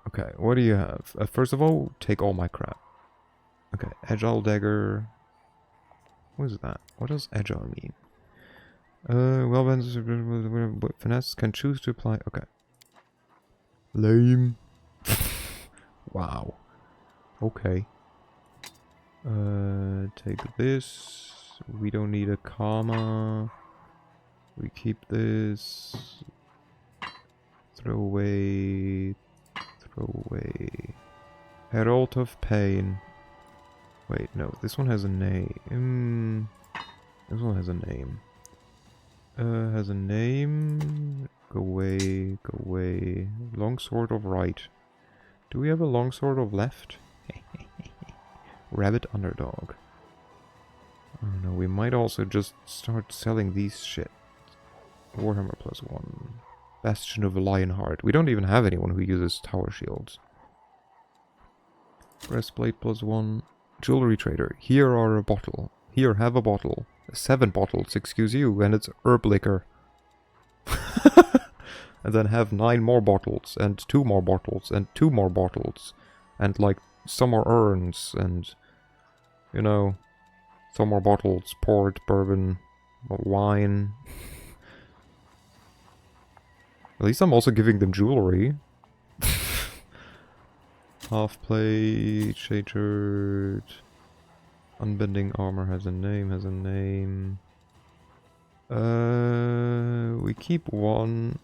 Speaker 1: Okay, what do you have? First of all, take all my crap. Okay, agile dagger. What is that? What does agile mean? Finesse can choose to apply. Okay. Lame. Wow. Okay. Take this. We don't need a comma. We keep this. Throw away. Herald of Pain. Wait, no. This one has a name. This one has a name. Go away, go away. Longsword of right. Do we have a longsword of left? Rabbit underdog. I don't know, we might also just start selling these shit. Warhammer +1. Bastion of Lionheart. We don't even have anyone who uses tower shields. Breastplate +1. Jewelry trader. Here are a bottle. Here, have a bottle. 7 bottles, excuse you, and it's herb liquor. And then have 9 more bottles, and 2 more bottles, and 2 more bottles. And like, some more urns, and, you know, some more bottles, port, bourbon, wine. At least I'm also giving them jewelry. Half plate, shattered. Unbending armor has a name, we keep 1.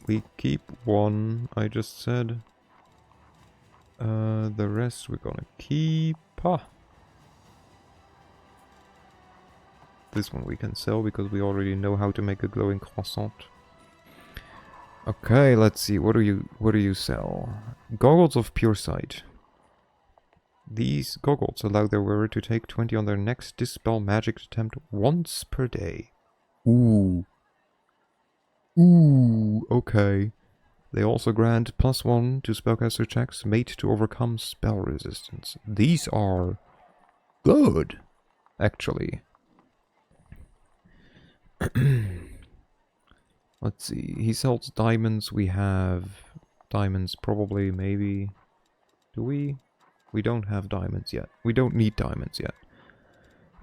Speaker 1: We keep 1, I just said. The rest we're gonna keep. Ah. This one we can sell because we already know how to make a glowing croissant. Okay, let's see. What do you sell? Goggles of pure sight. These goggles allow their wearer to take 20 on their next dispel magic attempt once per day. Ooh. Ooh, okay. They also grant +1 to spellcaster checks made to overcome spell resistance. These are good, actually. Let's see. He sells diamonds. We have diamonds, probably, maybe. Do we? We don't have diamonds yet. We don't need diamonds yet.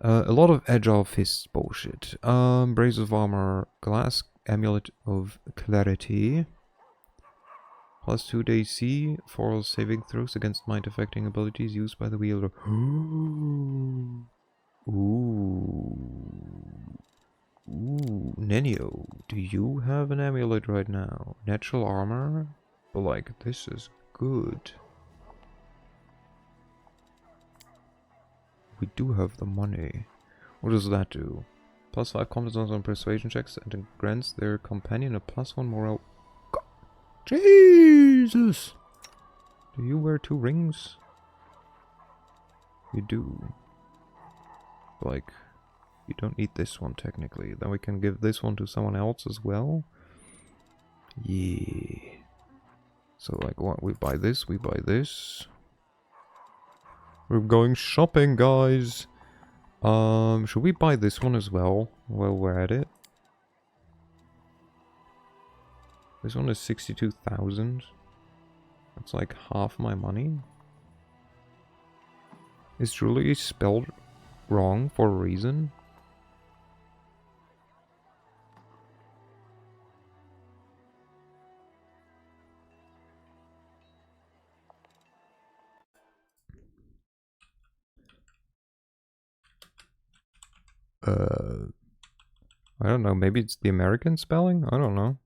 Speaker 1: A lot of agile fists bullshit. Brace of armor, glass amulet of clarity. +2 to AC for saving throws against mind affecting abilities used by the wielder. Ooh. Ooh, Nenio, do you have an amulet right now? Natural armor? But like, this is good. We do have the money. What does that do? +5 competence on persuasion checks and grants their companion a +1 morale. God. Jesus! Do you wear 2 rings? You do. Like, you don't need this one technically. Then we can give this one to someone else as well. Yeah. So like what? We buy this, we buy this. We're going shopping, guys. Should we buy this one as well while we're at it? This one is 62,000. That's like half my money. Is jewelry spelled wrong for a reason? I don't know, maybe it's the American spelling? I don't know.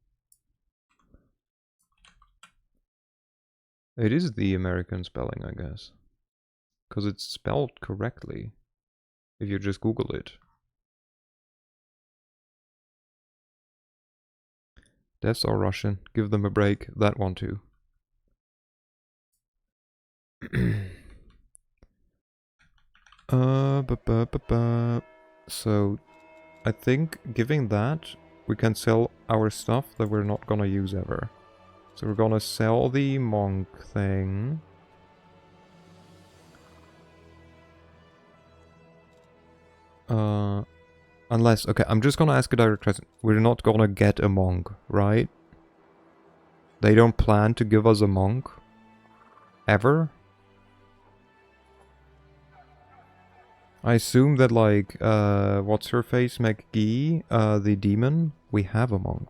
Speaker 1: It is the American spelling, I guess. Because it's spelled correctly. If you just Google it. Devs are Russian. Give them a break. That one too. So, I think giving that, we can sell our stuff that we're not gonna use ever. So we're gonna sell the monk thing. Unless, okay, I'm just gonna ask a direct question. We're not gonna get a monk, right? They don't plan to give us a monk? Ever? I assume that, like, what's her face, McGee, the demon, we have a monk.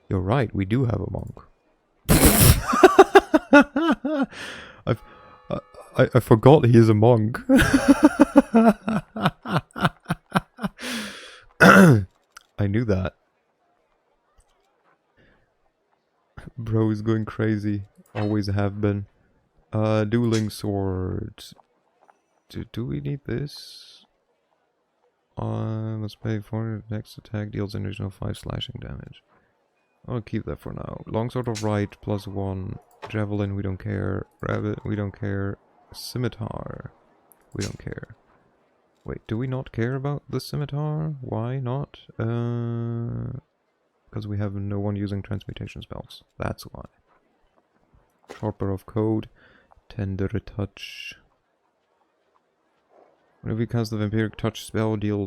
Speaker 1: You're right, we do have a monk. I forgot he is a monk. I knew that. Bro is going crazy. Always have been. Dueling swords. Do we need this? Let's pay for it. Next attack deals an additional 5 slashing damage. I'll keep that for now. Longsword of Right, +1. Javelin, we don't care. Rabbit, we don't care. Scimitar, we don't care. Wait, do we not care about the scimitar? Why not? Because we have no one using transmutation spells. That's why. Sharper of Code. Tender Touch. Whenever you cast the Vampiric Touch spell, deal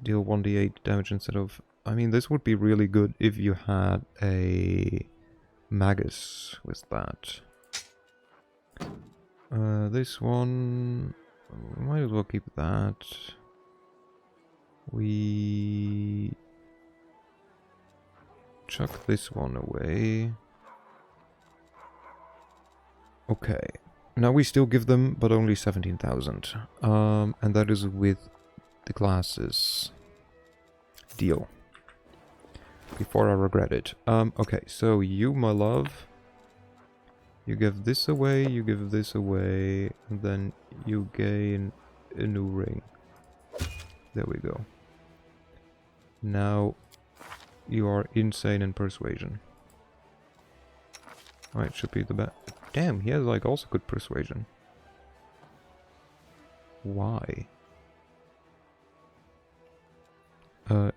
Speaker 1: 1d8 damage instead of... I mean, this would be really good if you had a Magus with that. This one... we might as well keep that. We... chuck this one away. Okay. Now we still give them, but only 17,000. And that is with the glasses. Deal. Before I regret it. Okay, so you, my love. You give this away, you give this away, and then you gain a new ring. There we go. Now, you are insane in persuasion. Alright, should be the best. Damn, he has like also good persuasion. Why?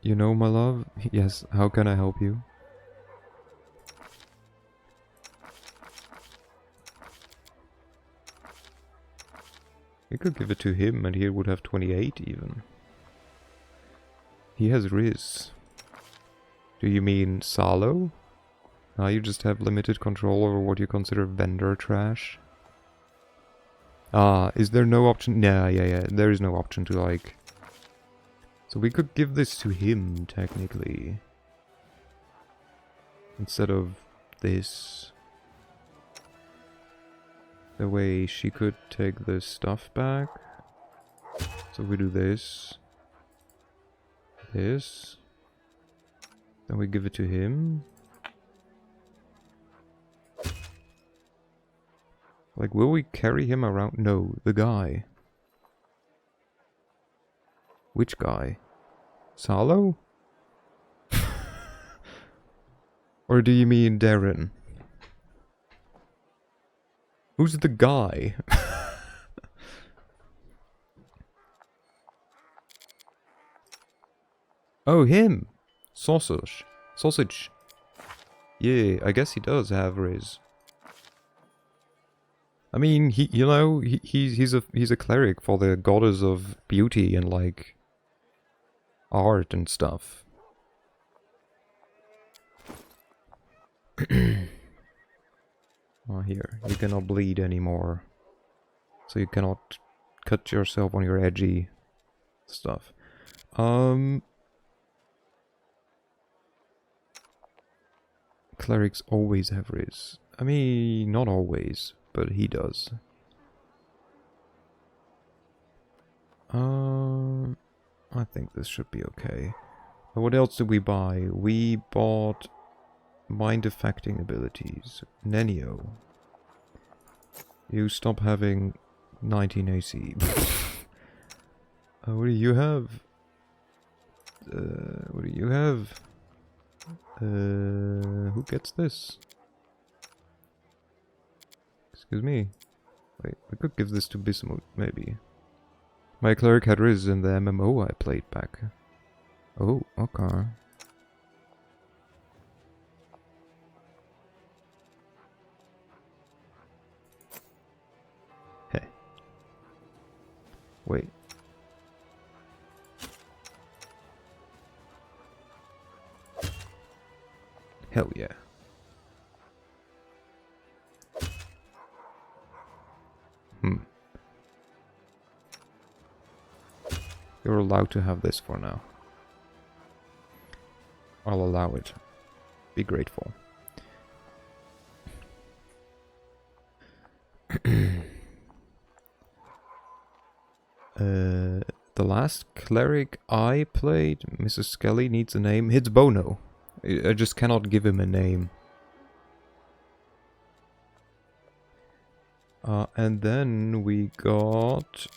Speaker 1: You know, my love? Yes, how can I help you? We could give it to him and he would have 28 even. He has Riz. Do you mean Salo? Now you just have limited control over what you consider vendor trash. Ah, is there no option? Nah, yeah, there is no option to like... So we could give this to him, technically. Instead of this. That way she could take the stuff back. So we do this. This. Then we give it to him. Like, will we carry him around? No, the guy. Which guy? Salo? Or do you mean Darren? Who's the guy? Oh, him! Sausage. Sausage. Yeah, I guess he does have Riz. I mean, he's a cleric for the goddess of beauty and like art and stuff. Oh, here, you cannot bleed anymore, so you cannot cut yourself on your edgy stuff. Clerics always have Riz. I mean, not always, but he does. I think this should be okay. But what else did we buy? We bought mind affecting abilities. Nenio. You stop having 19 AC. What do you have? What do you have? Who gets this? Excuse me. Wait, we could give this to Bismuth, maybe. My cleric had Riz in the MMO I played back. Oh, okay. Hey. Wait. Hell yeah. You're allowed to have this for now. I'll allow it. Be grateful. The last cleric I played, Mrs. Skelly needs a name. It's Bono. I just cannot give him a name. And then we got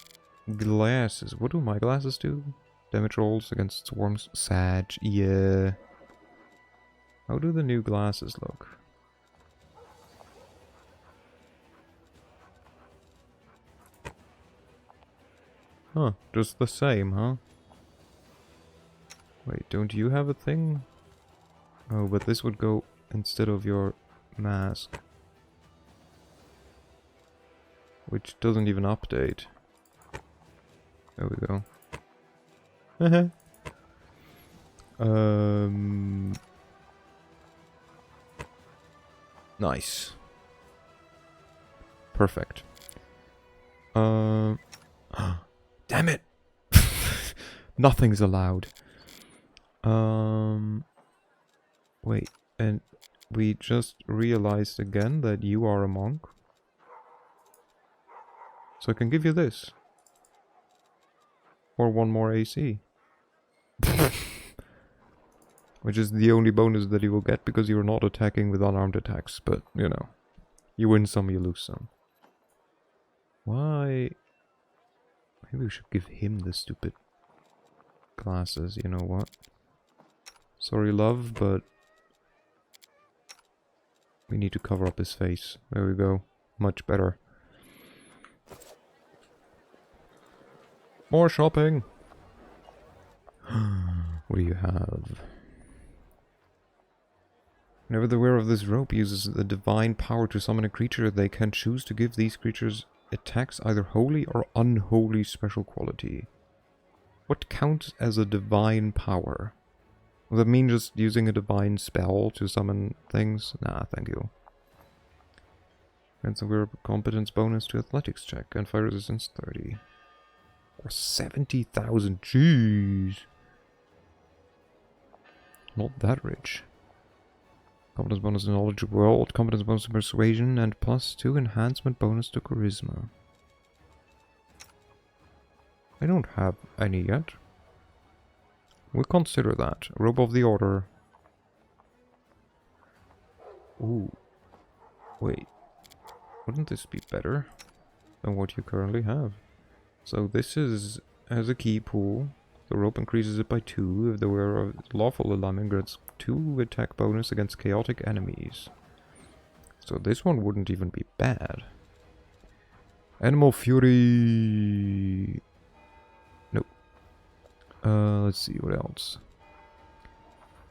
Speaker 1: glasses. What do my glasses do? Damage rolls against swarms. Sag. Yeah. How do the new glasses look? Huh. Just the same, huh? Wait, don't you have a thing? Oh, but this would go instead of your mask. Which doesn't even update. There we go. Nice. Perfect. Damn it! Nothing's allowed. Wait, and we just realized again that you are a monk. So I can give you this. Or one more AC. Which is the only bonus that you will get because you're not attacking with unarmed attacks. But, you know, you win some, you lose some. Why? Maybe we should give him the stupid glasses, you know what? Sorry, love, but we need to cover up his face. There we go. Much better. More shopping! What do you have? Whenever the wearer of this robe uses the divine power to summon a creature, they can choose to give these creatures attacks either holy or unholy special quality. What counts as a divine power? Will that mean just using a divine spell to summon things? Nah, thank you. Grants the wearer competence bonus to athletics check and fire resistance 30. Or 70,000, jeez. Not that rich. Competence bonus to knowledge of world, competence bonus to persuasion, and +2 enhancement bonus to charisma. I don't have any yet. We'll consider that. Robe of the Order. Ooh. Wait. Wouldn't this be better than what you currently have? So this is as a key pool. The rope increases it by 2 if the wearer of lawful alignment grants 2 attack bonus against chaotic enemies. So this one wouldn't even be bad. Animal Fury. Nope. Let's see what else.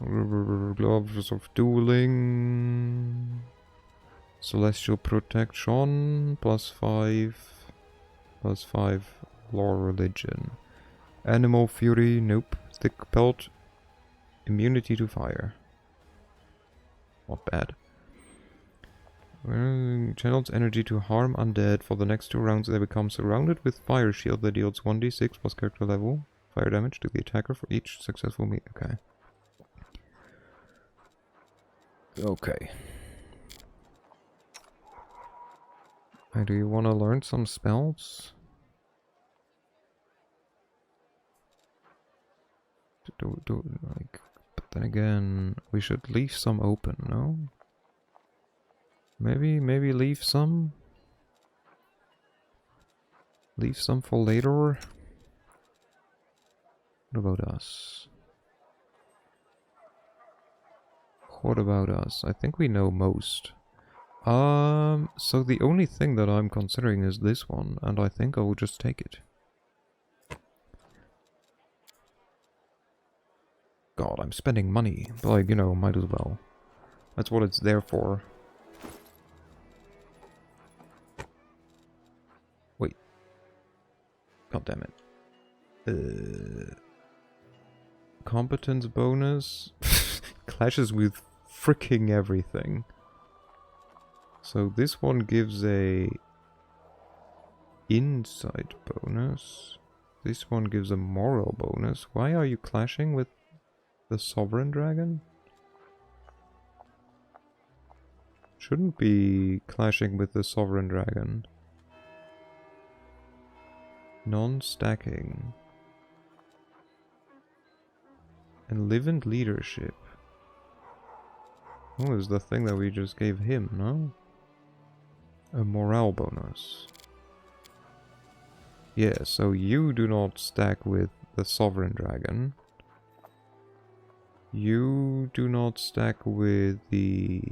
Speaker 1: Gloves of Dueling. Celestial Protection. +5. +5 Law Religion. Animal Fury, nope. Thick Pelt, immunity to fire. Not bad. Channels energy to harm undead. For the next 2 rounds they become surrounded with fire shield that deals 1d6 plus character level fire damage to the attacker for each successful meet. Okay. Okay. Do you want to learn some spells? Like, but then again, we should leave some open, no? Maybe leave some? Leave some for later? What about us? What about us? I think we know most. So the only thing that I'm considering is this one, and I think I will just take it. God, I'm spending money. But, like, you know, might as well. That's what it's there for. Wait. God damn it. Competence bonus clashes with freaking everything. So this one gives a insight bonus. This one gives a moral bonus. Why are you clashing with the Sovereign Dragon? Shouldn't be clashing with the Sovereign Dragon. Non-stacking. And live in leadership. Oh, is the thing that we just gave him, no? A morale bonus. Yeah, so you do not stack with the Sovereign Dragon. You do not stack with the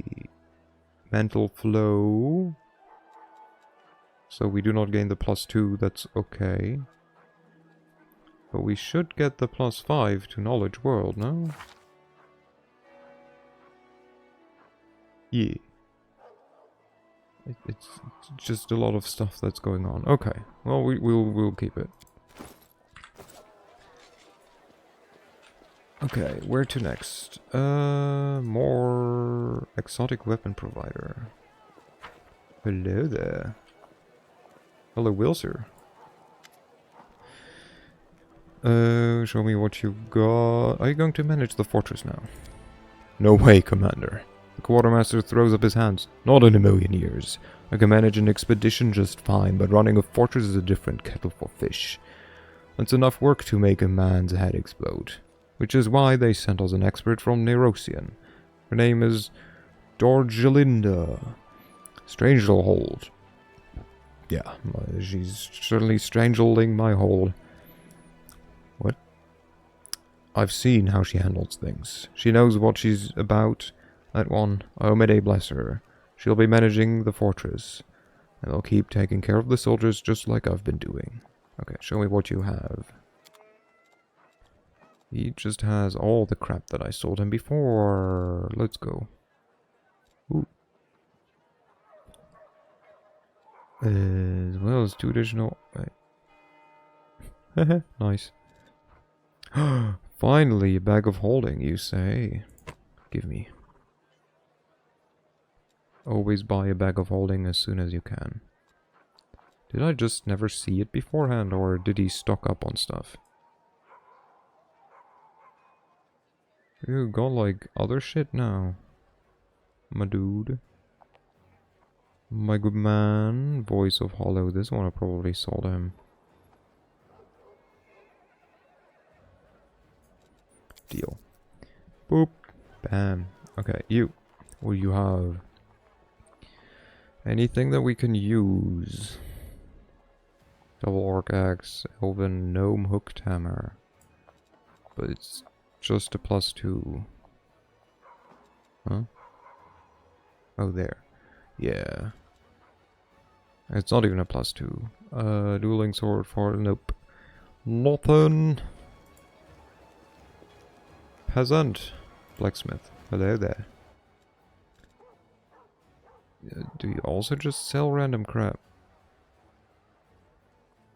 Speaker 1: Mental Flow. So we do not gain the +2, that's okay. But we should get the +5 to Knowledge World, no? Yeah. It's just a lot of stuff that's going on. Okay, well we'll keep it. Okay, where to next? More exotic weapon provider. Hello there. Hello, Wilser. Show me what you got. Are you going to manage the fortress now? No way, Commander. The quartermaster throws up his hands. Not in a million years. I can manage an expedition just fine, but running a fortress is a different kettle for fish. It's enough work to make a man's head explode. Which is why they sent us an expert from Nerosian. Her name is Dorgelinda Strangelhold. Yeah, she's certainly strangling my hold. What? I've seen how she handles things. She knows what she's about. That one, Omede bless her. She'll be managing the fortress. And I'll keep taking care of the soldiers just like I've been doing. Okay, show me what you have. He just has all the crap that I sold him before. Let's go. Ooh. As well as 2 additional... Wait. Nice. Finally, a bag of holding, you say? Give me. Always buy a bag of holding as soon as you can. Did I just never see it beforehand, or did he stock up on stuff? You got like other shit now. My dude. My good man. Voice of Hollow. This one I probably sold him. Deal. Boop. Bam. Okay, you. What do you have? Anything that we can use. Double Orc Axe. Elven Gnome Hooked Hammer. But it's just a +2. Huh? Oh, there. Yeah. It's not even a +2. Dueling sword for... Nope. Nothing. Peasant. Blacksmith. Hello there. Do you also just sell random crap?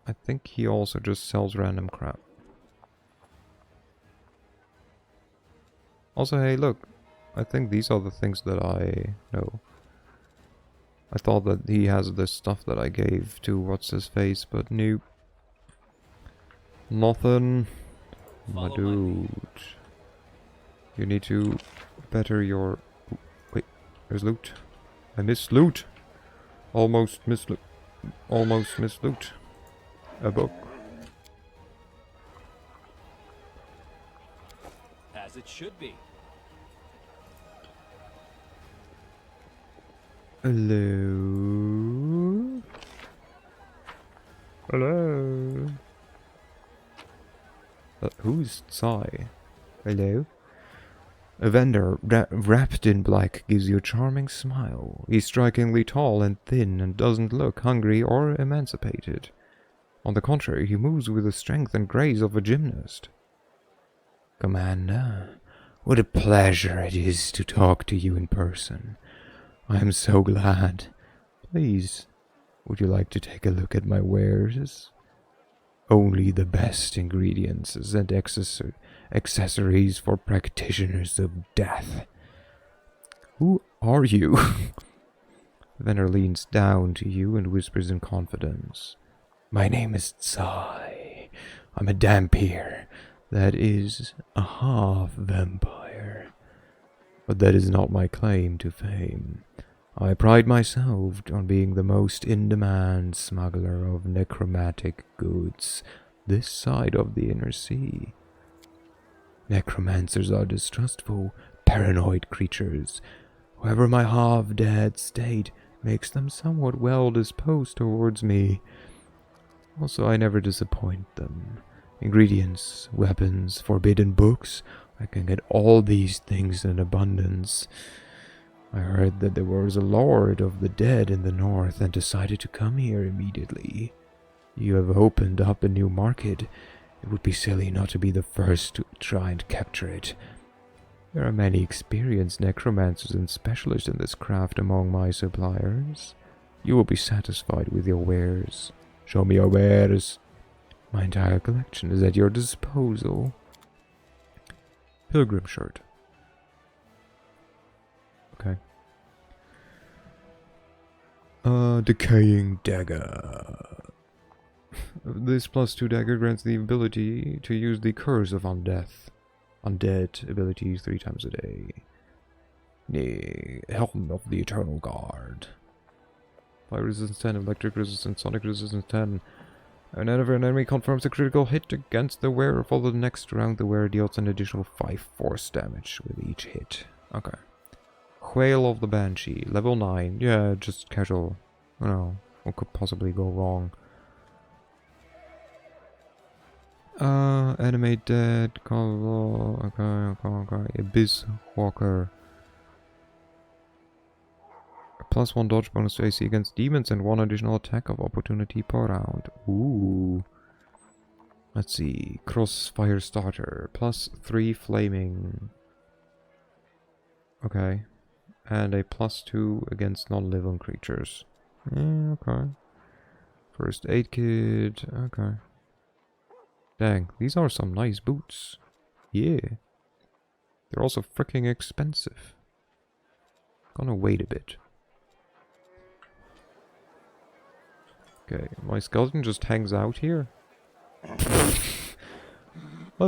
Speaker 1: I think he also just sells random crap. Also, hey, look. I think these are the things that I know. I thought that he has this stuff that I gave to what's-his-face, but nope. Nothing. My dude. You need to better your... Wait, there's loot. I missed loot. Almost missed loot. Almost missed loot. A book.
Speaker 4: As it should be.
Speaker 1: Hello? Hello? Who's Sai? Hello? A vendor wrapped in black gives you a charming smile. He's strikingly tall and thin and doesn't look hungry or emancipated. On the contrary, he moves with the strength and grace of a gymnast. Commander, what a pleasure it is to talk to you in person. I am so glad. Please, would you like to take a look at my wares? Only the best ingredients and accessories for practitioners of death. Who are you? The vendor leans down to you and whispers in confidence. My name is Tsai. I'm a Dhampir. That is, a half-vampire. But that is not my claim to fame. I pride myself on being the most in-demand smuggler of necromantic goods this side of the inner sea. Necromancers are distrustful, paranoid creatures. However, my half-dead state makes them somewhat well-disposed towards me. Also, I never disappoint them. Ingredients, weapons, forbidden books. I can get all these things in abundance. I heard that there was a lord of the dead in the north and decided to come here immediately. You have opened up a new market. It would be silly not to be the first to try and capture it. There are many experienced necromancers and specialists in this craft among my suppliers. You will be satisfied with your wares. Show me your wares. My entire collection is at your disposal. Pilgrim shirt. Okay. Decaying dagger. This +2 dagger grants the ability to use the curse of undead abilities 3 times a day. The helm of the eternal guard. Fire resistance 10, electric resistance, sonic resistance 10. Whenever an enemy confirms a critical hit against the wearer, for the next round the wearer deals an additional 5 force damage with each hit. Okay. Whale of the Banshee, level 9. Yeah, just casual. I don't know, what could possibly go wrong? Animate dead, okay. Abyss Walker. +1 dodge bonus to AC against demons and 1 additional attack of opportunity per round. Ooh. Let's see. Crossfire starter. +3 flaming. Okay. And a +2 against non-living creatures. Yeah, okay. First aid kit. Okay. Dang, these are some nice boots. Yeah. They're also freaking expensive. Gonna wait a bit. Okay, my skeleton just hangs out here. I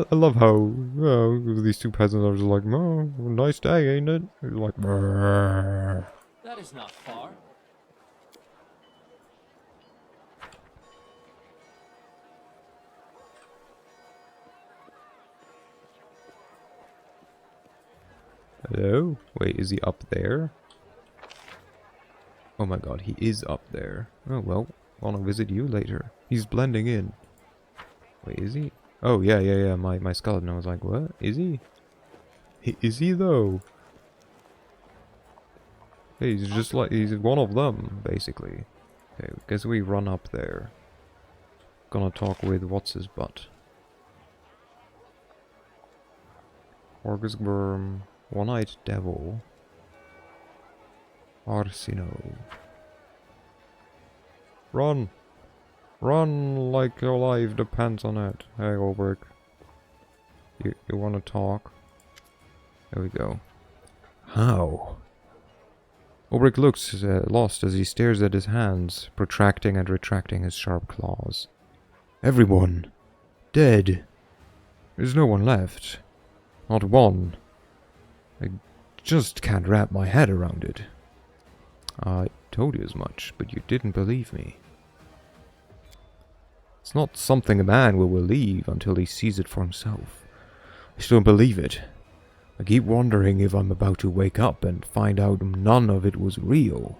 Speaker 1: love how these two peasants are just like, oh, nice day, ain't it? They're like, brrr.
Speaker 4: That is not far.
Speaker 1: Hello? Wait, is he up there? Oh my god, he is up there. Oh well, wanna visit you later. He's blending in. Wait, is he? Oh yeah, my skeleton was like, what? Is he? Is he though? Hey, he's just like, he's one of them, basically. Okay, guess we run up there. Gonna talk with what's his butt. Orgus Worm, One-Eyed Devil, Arsino. Run! Run like your life depends on it. Hey, Ulbrich. You wanna talk? There we go. How? Ulbrich looks lost as he stares at his hands, protracting and retracting his sharp claws. Everyone! Dead! There's no one left. Not one. I just can't wrap my head around it. I told you as much, but you didn't believe me. It's not something a man will believe until he sees it for himself. I still don't believe it. I keep wondering if I'm about to wake up and find out none of it was real.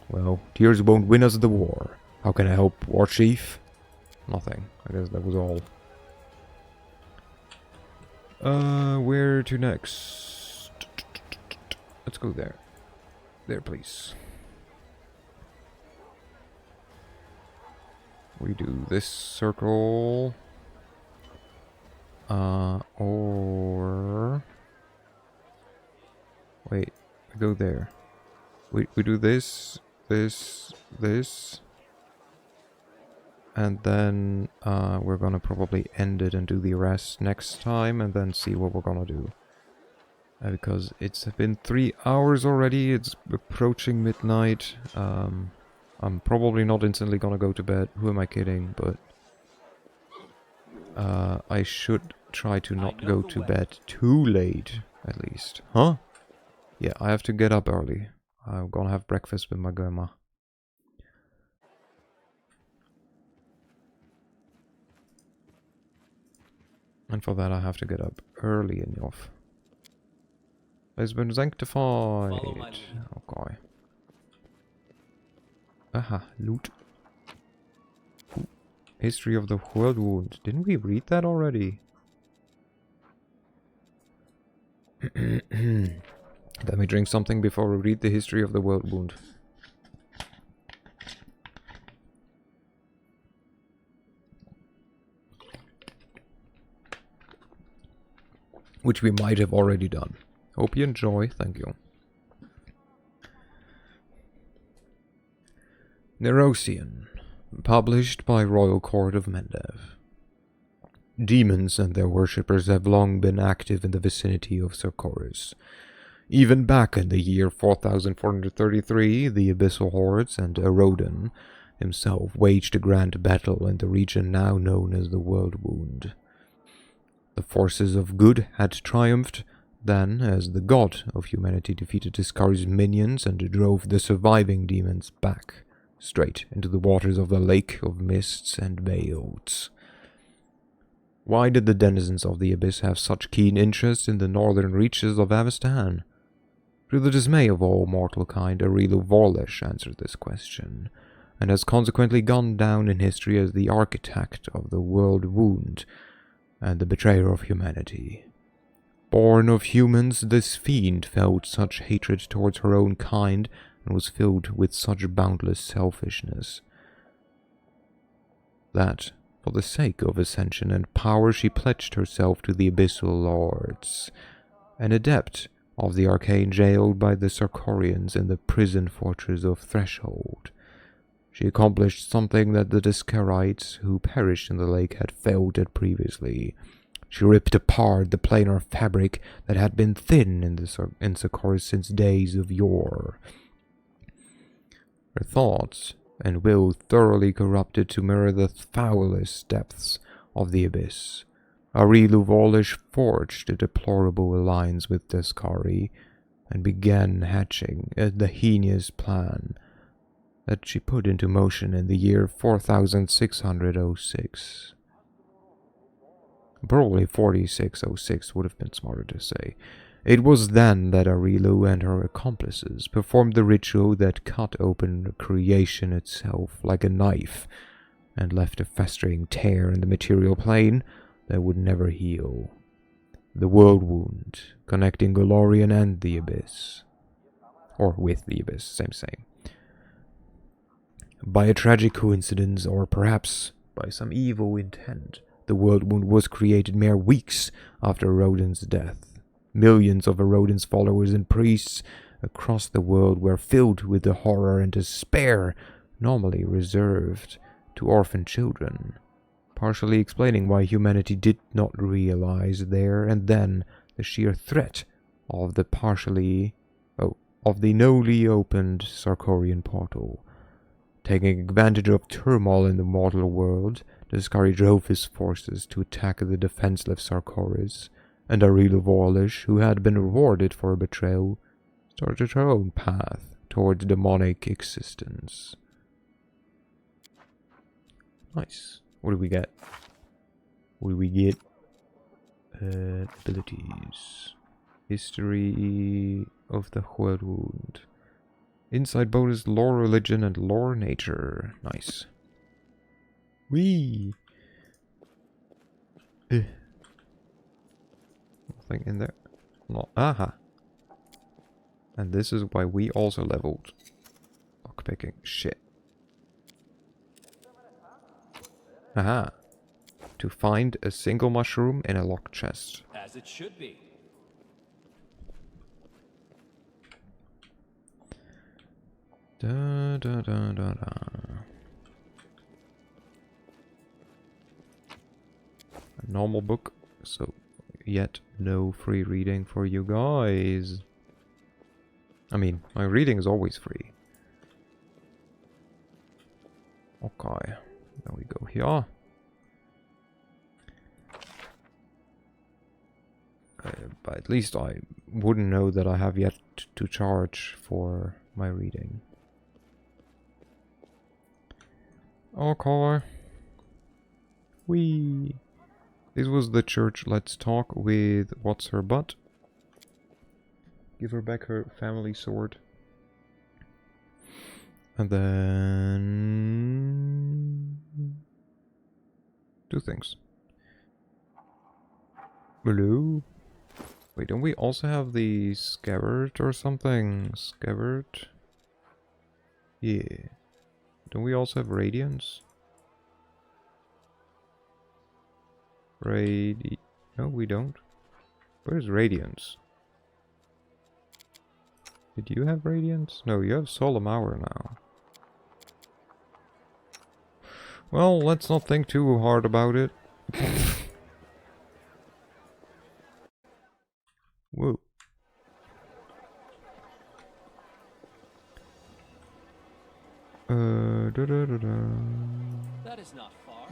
Speaker 1: Well, tears won't win us the war. How can I help, War Chief? Nothing. I guess that was all. Where to next? Let's go there. There, please. We do this circle. Or... Wait, we go there. We do this, this, this. And then we're gonna probably end it and do the rest next time and then see what we're gonna do. Because it's been 3 hours already, it's approaching midnight. I'm probably not instantly gonna go to bed, who am I kidding, but I should try to not go to bed too late, at least. Huh? Yeah, I have to get up early. I'm gonna have breakfast with my grandma. And for that I have to get up early enough. It's been sanctified. Okay. Aha, loot. Ooh. History of the World Wound. Didn't we read that already? Let me drink something before we read the history of the World Wound. Which we might have already done. Hope you enjoy. Thank you. Nerosian. Published by Royal Court of Mendev. Demons and their worshippers have long been active in the vicinity of Sarkoris. Even back in the year 4433, the Abyssal Hordes and Erodin himself waged a grand battle in the region now known as the World Wound. The forces of good had triumphed then as the god of humanity defeated Iskari's minions and drove the surviving demons back, straight into the waters of the Lake of Mists and Veils. Why did the denizens of the Abyss have such keen interest in the northern reaches of Avestan? To the dismay of all mortal kind, Arilu Vorlish answered this question, and has consequently gone down in history as the architect of the World Wound and the betrayer of humanity. Born of humans, this fiend felt such hatred towards her own kind and was filled with such boundless selfishness that, for the sake of ascension and power, she pledged herself to the Abyssal Lords, an adept of the arcane jailed by the Sarkorians in the prison fortress of Threshold. She accomplished something that the Discarites who perished in the lake had failed at previously. She ripped apart the planar fabric that had been thin in Sarkoris since days of yore. Her thoughts and will thoroughly corrupted to mirror the foulest depths of the abyss. Arilu Vorlish forged a deplorable alliance with Deskari and began hatching the heinous plan that she put into motion in the year 4606. Probably 4606 would have been smarter to say. It was then that Arilu and her accomplices performed the ritual that cut open creation itself like a knife and left a festering tear in the material plane that would never heal. The World Wound, connecting Golarion and the Abyss. Or with the Abyss, same. By a tragic coincidence, or perhaps by some evil intent, the World Wound was created mere weeks after Rodin's death. Millions of Rodin's followers and priests across the world were filled with the horror and despair normally reserved to orphan children, partially explaining why humanity did not realize there and then the sheer threat of the newly opened Sarkorian portal. Taking advantage of turmoil in the mortal world, Deskari drove his forces to attack the defenseless Sarkoris, and Arilu Vorlish, who had been rewarded for her betrayal, started her own path towards demonic existence. Nice. What do we get? Abilities. History of the World Wound. Inside bonus, lore religion and lore nature. Nice. Whee! Nothing in there. No. Aha! And this is why we also leveled. Lockpicking. Shit. Aha! To find a single mushroom in a locked chest.
Speaker 4: As it should be.
Speaker 1: Da da da da da. A normal book, so yet no free reading for you guys. I mean, my reading is always free. Okay, now we go here. But at least I wouldn't know that I have yet to charge for my reading. Okay. Whee! This was the church. Let's talk with what's her butt. Give her back her family sword. And then Two things. Blue. Wait, don't we also have the scabbard or something? Scabbard? Yeah. Don't we also have radiance? No, we don't. Where's radiance? Did you have radiance? No, you have solemn hour now. Well, let's not think too hard about it. Whoa.
Speaker 4: That is not far.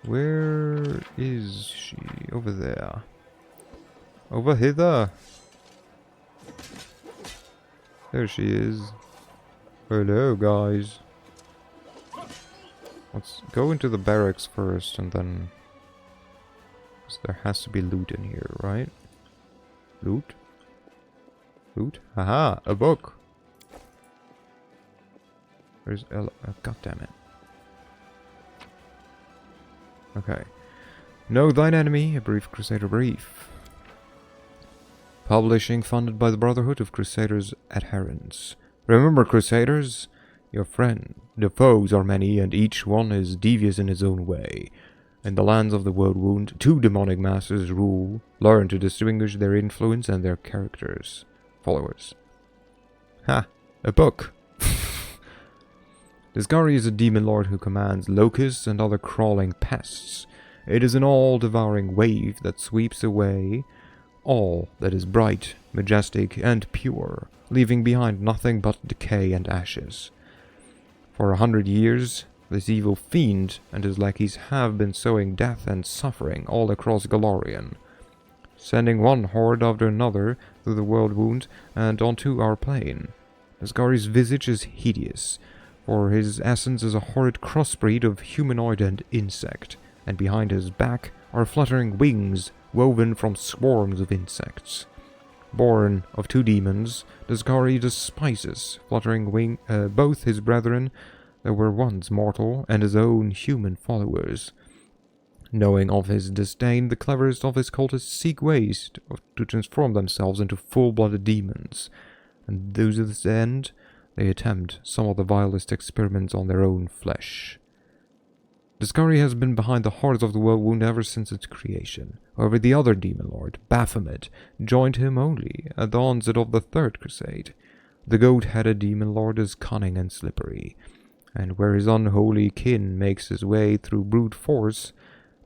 Speaker 1: Where is she? Over there. Over hither. There she is. Hello, guys. Let's go into the barracks first and then... 'cause there has to be loot in here, right? Loot? Loot? Haha, a book! Where's Ella? God damn it. Okay. Know thine enemy, a brief Crusader brief. Publishing funded by the Brotherhood of Crusaders Adherents. Remember, Crusaders, your friend. The foes are many, and each one is devious in his own way. In the lands of the world wound, two demonic masters rule. Learn to distinguish their influence and their characters. Followers. Ha! A book! Disgari is a demon lord who commands locusts and other crawling pests. It is an all-devouring wave that sweeps away all that is bright, majestic, and pure, leaving behind nothing but decay and ashes. For 100 years, this evil fiend and his lackeys have been sowing death and suffering all across Galorian, sending one horde after another through the world wound and onto our plane. Asgari's visage is hideous, for his essence is a horrid crossbreed of humanoid and insect, and behind his back are fluttering wings woven from swarms of insects. Born of two demons, Asgari despises both his brethren that were once mortal and his own human followers. Knowing of his disdain, the cleverest of his cultists seek ways to transform themselves into full-blooded demons, and to this end, they attempt some of the vilest experiments on their own flesh. Asgari has been behind the horrors of the world wound ever since its creation. However, the other demon lord, Baphomet, joined him only at the onset of the Third Crusade. The goat-headed demon lord is cunning and slippery, and where his unholy kin makes his way through brute force,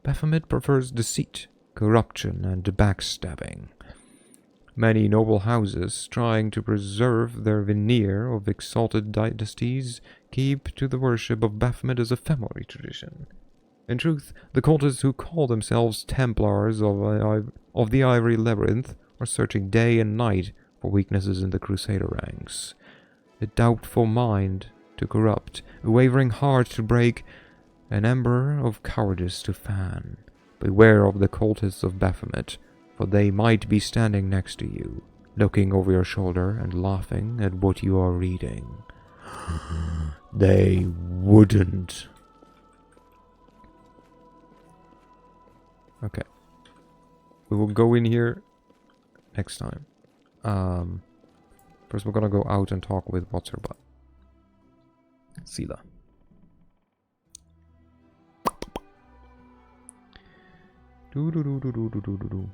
Speaker 1: Baphomet prefers deceit, corruption, and backstabbing. Many noble houses, trying to preserve their veneer of exalted dynasties, keep to the worship of Baphomet as a family tradition. In truth, the cultists who call themselves Templars of the Ivory Labyrinth are searching day and night for weaknesses in the Crusader ranks. A doubtful mind to corrupt, a wavering heart to break, an ember of cowardice to fan. Beware of the cultists of Baphomet, for they might be standing next to you, looking over your shoulder and laughing at what you are reading. They wouldn't. Okay. We will go in here next time. First we're gonna go out and talk with what's her butt. Sila. Do do do do do do do do do.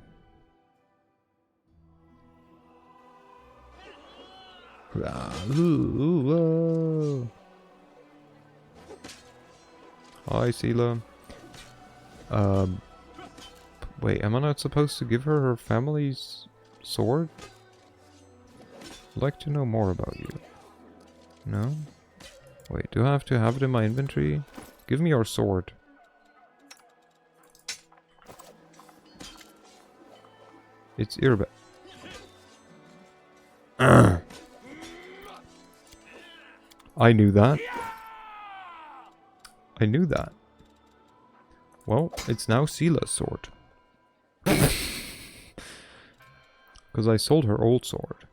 Speaker 1: Hi, Sila. Wait, am I not supposed to give her family's sword? I'd like to know more about you. No? Wait, do I have to have it in my inventory? Give me your sword. It's Irba. I knew that. I knew that. Well, it's now Sila's sword. Because I sold her old sword.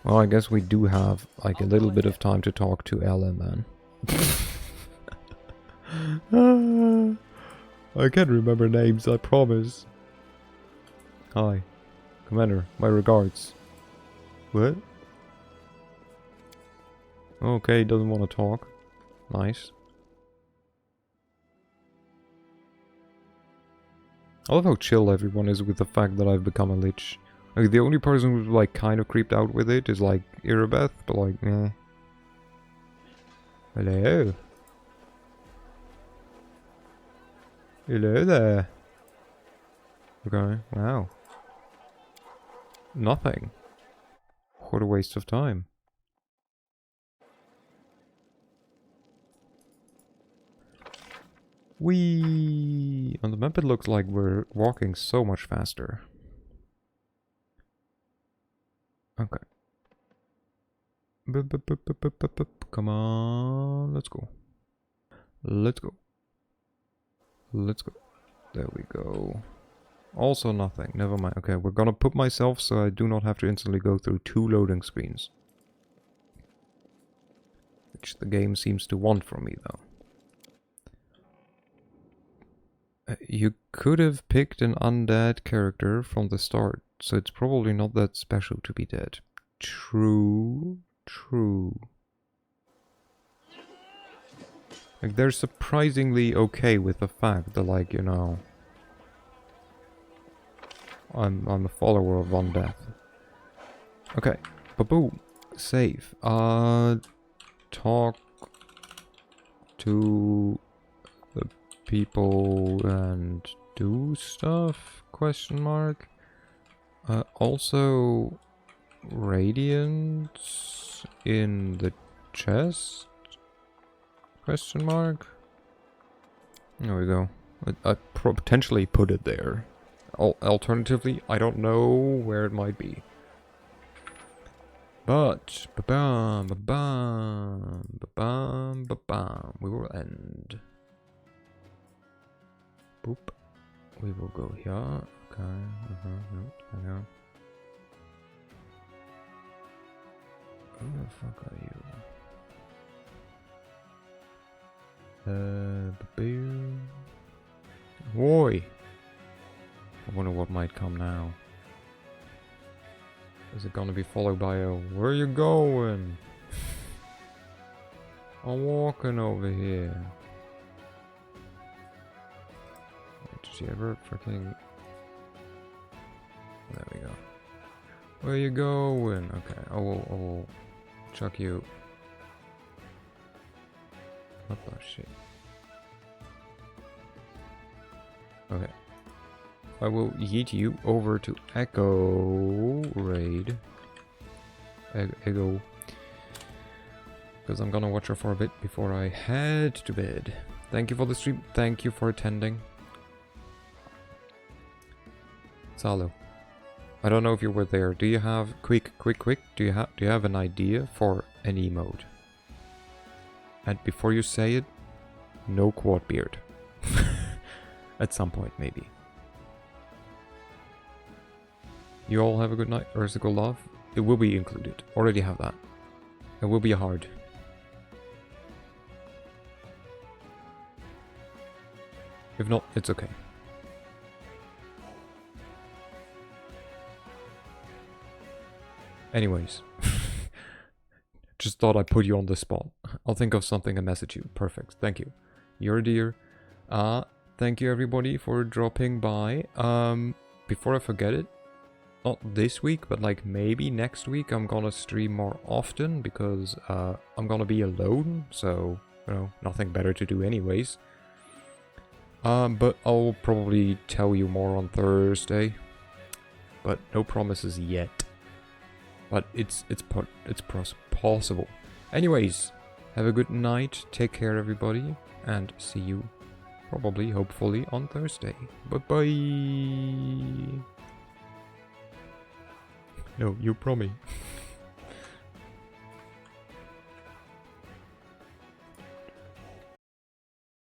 Speaker 1: Well, I guess we do have like a little bit of time to talk to Ellen then. I can't remember names, I promise. Hi. Commander, my regards. What? Okay, doesn't want to talk. Nice. I love how chill everyone is with the fact that I've become a lich. Like, the only person who's like kind of creeped out with it is like Irabeth, but like, eh. Hello. Hello there. Okay, wow. Nothing. What a waste of time. Whee! On the map it looks like we're walking so much faster. Okay. Come on, let's go. Let's go. Let's go. There we go. Also nothing, never mind. Okay, we're gonna put myself so I do not have to instantly go through 2 loading screens. Which the game seems to want from me, though. You could have picked an undead character from the start, so it's probably not that special to be dead. True, true. Like, they're surprisingly okay with the fact that, like, you know, I'm a follower of undeath. Okay, ba-boom, save. Talk to the people and do stuff? Question mark. Also, radiance in the chest? Question mark. There we go. I potentially put it there. Alternatively, I don't know where it might be. But ba-bam, ba-bam, ba-bam, ba-bam. We will end. Boop. We will go here. Okay. Hang on. Who the fuck are you? Boy. I wonder what might come now. Is it gonna be followed by a "Where you going?" I'm walking over here. Did you ever freaking... There we go. Where you going? Okay, I will chuck you. What the shit? Okay. I will yeet you over to Echo Raid. Echo. Because I'm gonna watch her for a bit before I head to bed. Thank you for the stream. Thank you for attending. Salo. I don't know if you were there. Do you have quick? Do you have an idea for an emote? And before you say it, no quad beard. At some point, maybe. You all have a good night, or is it good love? It will be included. Already have that. It will be hard. If not, it's okay. Anyways. Just thought I'd put you on the spot. I'll think of something and message you. Perfect. Thank you. You're a dear. Thank you everybody for dropping by. Before I forget it, not this week, but like maybe next week I'm gonna stream more often because I'm gonna be alone, so you know, nothing better to do anyways. But I'll probably tell you more on Thursday. But no promises yet. But it's possible. Anyways, have a good night, take care everybody, and see you probably, hopefully, on Thursday. Bye-bye! No, you promise.